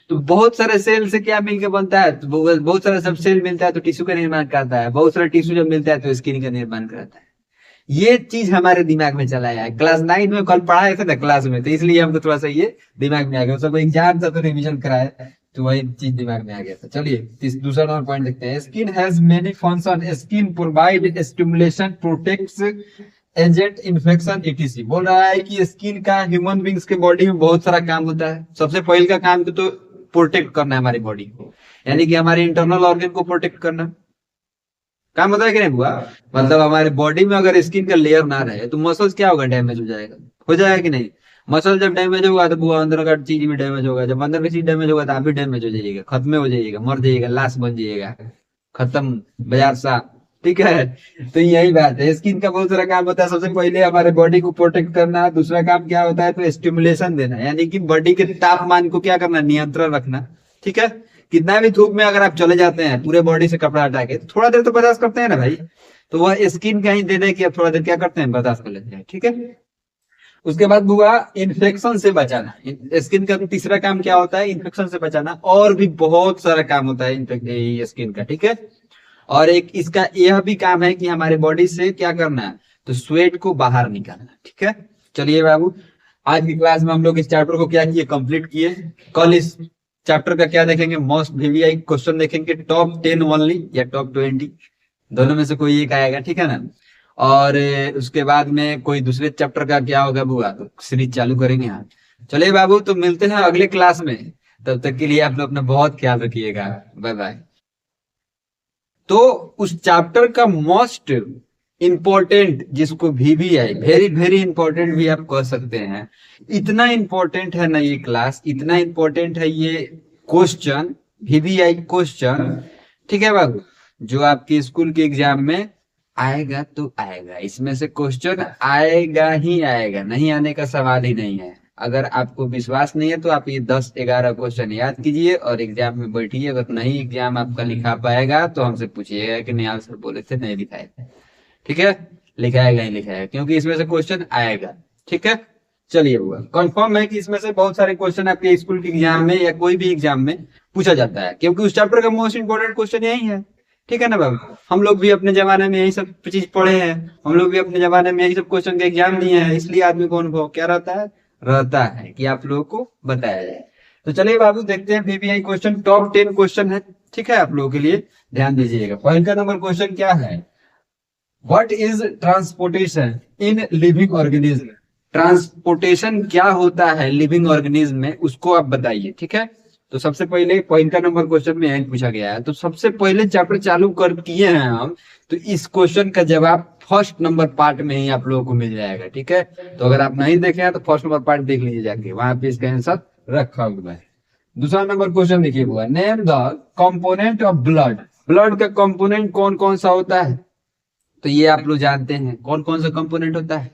तो बहुत सारे सेल से क्या मिलकर बनता है, तो बहुत सारा सब सेल मिलता है तो टिश्यू का निर्माण करता है, बहुत सारा टिश्यू जब मिलता है तो स्किन का निर्माण करता है। ये चीज हमारे दिमाग में चला है, क्लास 9 में कल पढ़ाए थे ना क्लास में, तो इसलिए हमको थोड़ा सा ये दिमाग में आ गया, सब एग्जाम था तो रिविजन कराए, तो वही चीज दिमाग में आ गया था। चलिए दूसरा नंबर पॉइंट देखते हैं, skin has many function, skin provide stimulation, protects agent infection etc। बोल रहा है कि स्किन का ह्यूमन बींग्स के बॉडी में बहुत सारा काम होता है। सबसे पहले का काम तो प्रोटेक्ट करना है हमारी बॉडी को, यानी कि हमारे इंटरनल ऑर्गन को प्रोटेक्ट करना काम होता है कि नहीं हुआ। मतलब हमारे बॉडी में अगर स्किन का लेयर ना रहे तो मसल्स क्या होगा, डैमेज हो जाएगा, हो जाएगा कि नहीं। मसल जब डैमेज होगा तो वो अंदर का चीज भी डैमेज होगा, जब अंदर की चीज डैमेज होगा तो आप भी डैमेज हो जाइएगा, खत्म हो जाइएगा, मर जाइएगा, लाश बन जाइएगा, खत्म, बाजार साफ, ठीक है। तो यही बात है, स्किन का बहुत सारा काम होता है। सबसे पहले हमारे बॉडी को प्रोटेक्ट करना, दूसरा काम क्या होता है, तो स्टिमुलेशन देना, यानी कि बॉडी के तापमान को क्या करना, नियंत्रण रखना, ठीक है। कितना भी धूप में अगर आप चले जाते हैं पूरे बॉडी से कपड़ा हटा के, तो थोड़ा देर तो बर्दाश्त करते हैं ना भाई, तो वह स्किन का ही दे दे कि अब थोड़ा देर क्या करते हैं, बर्दाश्त कर लेते हैं, ठीक है। उसके बाद हुआ इन्फेक्शन से बचाना। स्किन का तीसरा काम क्या होता है? इन्फेक्शन से बचाना। और भी बहुत सारा काम होता है स्किन का, ठीक है। और एक इसका यह भी काम है कि हमारे बॉडी से क्या करना है, तो स्वेट को बाहर निकालना, ठीक है। चलिए बाबू, आज की क्लास में हम लोग इस चैप्टर को क्या किए, कंप्लीट किए। कल इस चैप्टर का क्या देखेंगे, मोस्ट वीवीआई क्वेश्चन देखेंगे, टॉप 10 ओनली या टॉप 20, दोनों में से कोई एक आएगा, ठीक है ना। और उसके बाद में कोई दूसरे चैप्टर का क्या होगा बुआ, तो सीरीज चालू करेंगे यहाँ। चलिए बाबू, तो मिलते हैं अगले क्लास में। तब तक के लिए आप लोग अपना बहुत ख्याल रखिएगा। Bye bye. तो उस चैप्टर का मोस्ट इंपॉर्टेंट, जिसको वीवीआई वेरी वेरी इंपॉर्टेंट भी आप कह सकते हैं, इतना इंपॉर्टेंट है ना ये क्लास, इतना इंपॉर्टेंट है ये क्वेश्चन, वीवीआई क्वेश्चन, ठीक है बाबू, जो आपके स्कूल के एग्जाम में आएगा तो आएगा। इसमें से क्वेश्चन आएगा ही आएगा, नहीं आने का सवाल ही नहीं है। अगर आपको विश्वास नहीं है तो आप ये 10-11 क्वेश्चन याद कीजिए और एग्जाम में बैठिए। अगर नहीं एग्जाम आपका लिखा पाएगा तो हमसे पूछिएगा कि निहाल सर बोले थे नहीं लिखाए थे, ठीक है। लिखाएगा ही लिखाएगा, क्योंकि इसमें से क्वेश्चन आएगा, ठीक है। चलिए हुआ कंफर्म है कि इसमें से बहुत सारे क्वेश्चन आपके स्कूल के एग्जाम में या कोई भी एग्जाम में पूछा जाता है, क्योंकि उस चैप्टर का मोस्ट इंपोर्टेंट क्वेश्चन यही है, ठीक है ना बाबू। हम लोग भी अपने जमाने में यही सब चीज पढ़े हैं, हम लोग भी अपने जमाने में यही सब क्वेश्चन के एग्जाम दिए हैं, इसलिए आदमी को अनुभव क्या रहता है कि आप लोगों को बताया जाए। तो चलिए बाबू, देखते हैं वीवीआई क्वेश्चन, टॉप 10 क्वेश्चन है, ठीक है। आप लोगों के लिए ध्यान दीजिएगा। पहला नंबर क्वेश्चन क्या है, what is transportation in living organism. Transportation क्या होता है लिविंग ऑर्गेनिज्म में, उसको आप बताइए, ठीक है। तो सबसे पहले पॉइंट का नंबर क्वेश्चन में यही पूछा गया है, तो सबसे पहले चैप्टर चालू कर किए हैं हम, तो इस क्वेश्चन का जवाब फर्स्ट नंबर पार्ट में ही आप लोगों को मिल जाएगा, ठीक है। तो अगर आप नहीं देखे हैं तो फर्स्ट नंबर पार्ट देख लीजिए जाके, वहां पे इसका आंसर रखा हुआ है। दूसरा नंबर क्वेश्चन देखिए हुआ, name the component of blood. Blood का कंपोनेंट कौन कौन सा होता है, तो ये आप लोग जानते हैं कौन कौन सा कंपोनेंट होता है,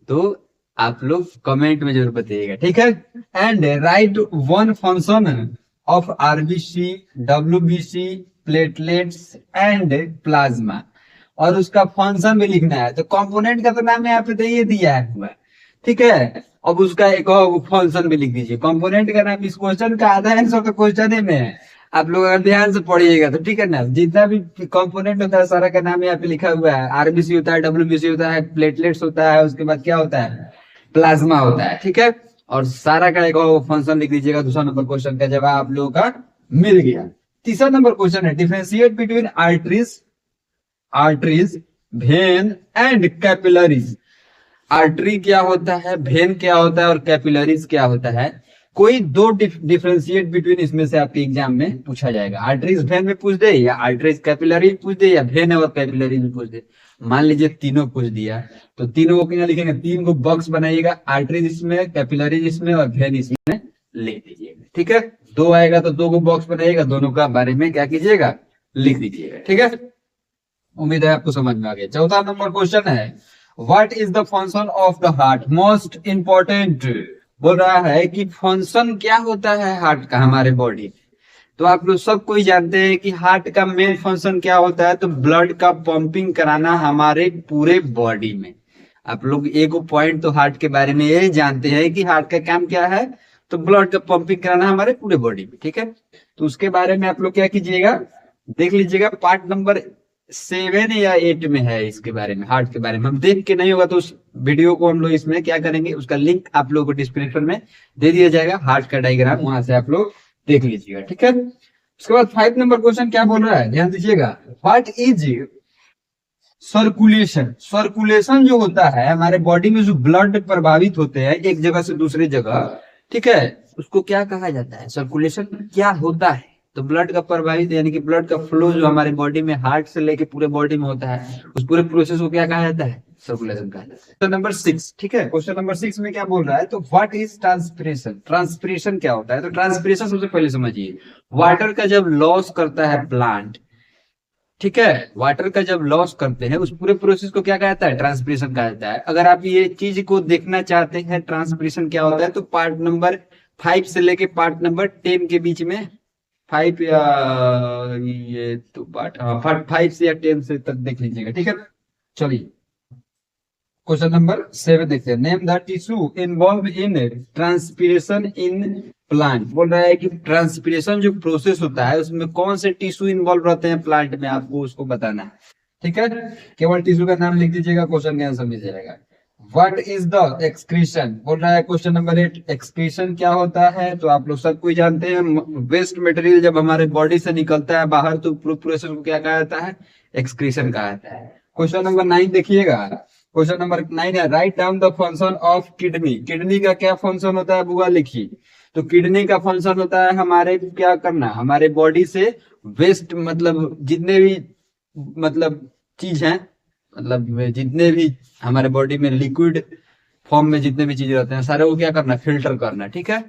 तो आप लोग कमेंट में जरूर बताइएगा, ठीक है। And right one function of RBC, WBC, platelets and plasma, और उसका फंक्शन भी लिखना है। तो कंपोनेंट का तो नाम यहाँ पे तो ये दिया है, ठीक है। अब उसका एक और फंक्शन भी लिख दीजिए। कंपोनेंट का नाम इस क्वेश्चन का आधा आंसर तो क्वेश्चन में है, आप लोग अगर ध्यान से पढ़िएगा तो, ठीक है ना। जितना भी कंपोनेंट होता है सारा का नाम यहाँ पे लिखा हुआ है। आरबीसी होता है, डब्ल्यूबीसी होता है, प्लेटलेट्स होता है, उसके बाद क्या होता है, प्लाज्मा होता है, ठीक है। और सारा का एक और फंक्शन लिख दीजिएगा। दूसरा नंबर क्वेश्चन का जवाब आप लोगों का मिल गया। तीसरा नंबर क्वेश्चन है, differentiate between arteries, veins and capillaries. Artery क्या होता है, भेन क्या होता है और कैपिलरीज क्या होता है। कोई दो डिफरेंशिएट बिटवीन इसमें से आपके एग्जाम में पूछा जाएगा। आर्टरीज भेन में पूछ दे, या आर्टरीज कैपिलरी पूछ दे, या भेन और कैपिलरी में पूछ दे। मान लीजिए तीनों पूछ दिया, तो तीनों को क्या लिखेंगे, 3 को बॉक्स बनाइएगा, आर्टरीज इसमें, कैपिलरीज इसमें और भेन इसमें लिख दीजिएगा, ठीक है। 2 आएगा तो 2 को बॉक्स बनाइएगा, दोनों का बारे में क्या कीजिएगा, लिख दीजिएगा, ठीक है। उम्मीद है आपको समझ में आ गया। चौथा नंबर क्वेश्चन है, what is the function of the heart. Most important बोल रहा है कि फंक्शन क्या होता है हार्ट का हमारे बॉडी में। तो आप लोग सब कोई जानते हैं कि हार्ट का मेन फंक्शन क्या होता है, तो ब्लड का पंपिंग कराना हमारे पूरे बॉडी में। आप लोग एक पॉइंट तो हार्ट के बारे में ये जानते हैं कि हार्ट का काम क्या है, तो ब्लड का पंपिंग कराना हमारे पूरे बॉडी में, ठीक है। तो उसके बारे में आप लोग क्या कीजिएगा, देख लीजिएगा, पार्ट नंबर 7 या 8 में है इसके बारे में, हार्ट के बारे में। हम देख के नहीं होगा तो उस वीडियो को हम लोग इसमें क्या करेंगे, उसका लिंक आप लोगों को डिस्क्रिप्शन में दे दिया जाएगा, हार्ट का डायग्राम, वहां से आप लोग देख लीजिएगा, ठीक है। उसके बाद 5 नंबर क्वेश्चन क्या बोल रहा है, ध्यान दीजिएगा, व्हाट इज सर्कुलेशन। सर्कुलेशन जो होता है हमारे बॉडी में, जो ब्लड प्रभावित होते हैं एक जगह से दूसरी जगह, ठीक है, उसको क्या कहा जाता है, सर्कुलेशन क्या होता है। तो ब्लड का प्रभावित यानी कि ब्लड का फ्लो जो हमारे बॉडी में हार्ट से लेके पूरे बॉडी में होता है, उस पूरे प्रोसेस को क्या कहा जाता है, सर्कुलेशन कहा जाता है। तो नंबर 6, ठीक है, क्वेश्चन नंबर 6 में क्या बोल रहा है, तो व्हाट इज ट्रांसपिरेशन। ट्रांसपिरेशन क्या होता है, तो ट्रांसपिरेशन सबसे पहले समझिए, वाटर का जब लॉस करता है प्लांट, ठीक है, वाटर का जब लॉस करते हैं उस पूरे प्रोसेस को क्या कहता है, ट्रांसपिरेशन कहा जाता है। अगर आप ये चीज को देखना चाहते हैं ट्रांसपिरेशन क्या होता है, तो पार्ट नंबर 5 से लेके पार्ट नंबर 10 के बीच में, 5 या ये तो पार्ट 5 से या 10 से तक देख लीजिएगा, ठीक है। चलिए क्वेश्चन नंबर 7 देखते हैं। Name the tissue involve in transpiration in plant. बोल रहा है कि ट्रांसपीरेशन जो प्रोसेस होता है उसमें कौन से टिश्यू इन्वॉल्व रहते हैं प्लांट में, आपको उसको बताना है। ठीक है, केवल टिश्यू का नाम लिख दीजिएगा, क्वेश्चन का आंसर मिल जाएगा। व्हाट इज द एक्सक्रीशन, बोल रहा है क्वेश्चन नंबर 8, एक्सक्रीशन क्या होता है? तो आप लोग सब कोई जानते हैं, वेस्ट मटेरियल जब हमारे बॉडी से निकलता है बाहर तो प्रोसेस को क्या कहा जाता है? एक्सक्रीशन कहा जाता है। क्वेश्चन नंबर 9 देखिएगा, क्वेश्चन नंबर 9 है write down the function of kidney. Kidney का क्या फंक्शन होता है बुआ लिखिए। तो किडनी का फंक्शन होता है हमारे क्या करना, हमारे बॉडी से वेस्ट मतलब जितने भी मतलब चीज है, मतलब जितने भी हमारे बॉडी में लिक्विड फॉर्म में जितने भी चीज रहते हैं सारे को क्या करना, फिल्टर करना। ठीक है,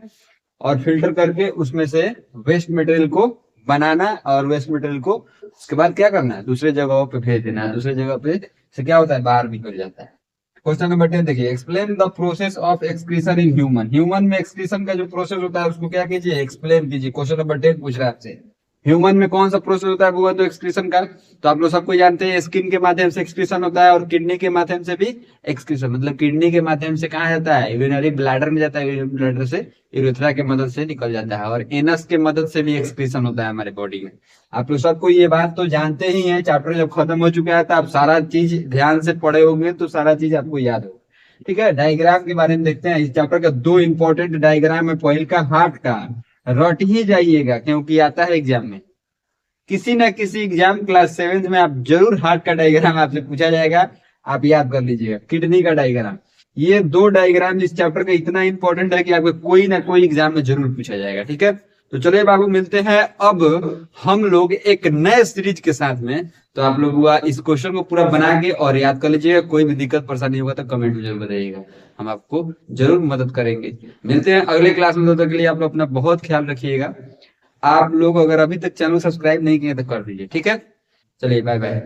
और फिल्टर करके उसमें से वेस्ट मटेरियल को बनाना और वेस्ट मटेरियल को उसके बाद क्या करना है, दूसरे जगहों पे भेज देना है। दूसरे जगह पे से क्या होता है, बाहर निकल जाता है। क्वेश्चन नंबर 10 देखिए, explain the process of excretion in human. Human में एक्सक्रीशन का जो प्रोसेस होता है उसको क्या कीजिए, एक्सप्लेन कीजिए। क्वेश्चन नंबर 10 पूछ रहा है आपसे, ह्यूमन में कौन सा प्रोसेस होता है वो तो एक्सक्रीशन का। तो आप लोग सबको जानते हैं स्किन के माध्यम से एक्सक्रीशन होता है और किडनी के माध्यम से भी एक्सक्रीशन, मतलब किडनी के माध्यम से कहा जाता है, यूरिनरी ब्लैडर में जाता है, यूरिनरी ब्लैडर से यूरेथ्रा के मदद से निकल जाता है, और एनस के मदद से भी एक्सक्रीशन होता है हमारे बॉडी में। आप लोग सबको ये बात तो जानते ही हैं, चैप्टर जब खत्म हो चुका है तो आप सारा चीज ध्यान से पढ़े होंगे तो सारा चीज आपको याद हो। ठीक है, डायग्राम के बारे में देखते हैं। इस चैप्टर का 2 इंपॉर्टेंट डायग्राम है। पहले का हार्ट का रट ही जाइएगा क्योंकि आता है एग्जाम में, किसी ना किसी एग्जाम क्लास 7 में आप जरूर हार्ट का डायग्राम आपसे पूछा जाएगा, आप याद कर लीजिएगा। किडनी का डायग्राम, ये 2 डायग्राम इस चैप्टर का इतना इंपॉर्टेंट है कि आपको कोई ना कोई एग्जाम में जरूर पूछा जाएगा। ठीक है, तो चलिए बाबू मिलते हैं अब हम लोग एक नए सीरीज के साथ में। तो आप लोग इस क्वेश्चन को पूरा बना के और याद कर लीजिएगा। कोई भी दिक्कत परेशानी होगा तो कमेंट में जरूर बताइएगा, हम आपको जरूर मदद करेंगे। मिलते हैं अगले क्लास में, तब तक के लिए आप लोग अपना बहुत ख्याल रखिएगा। आप लोग अगर अभी तक चैनल सब्सक्राइब नहीं किए तो कर दीजिए। ठीक है, चलिए बाय बाय।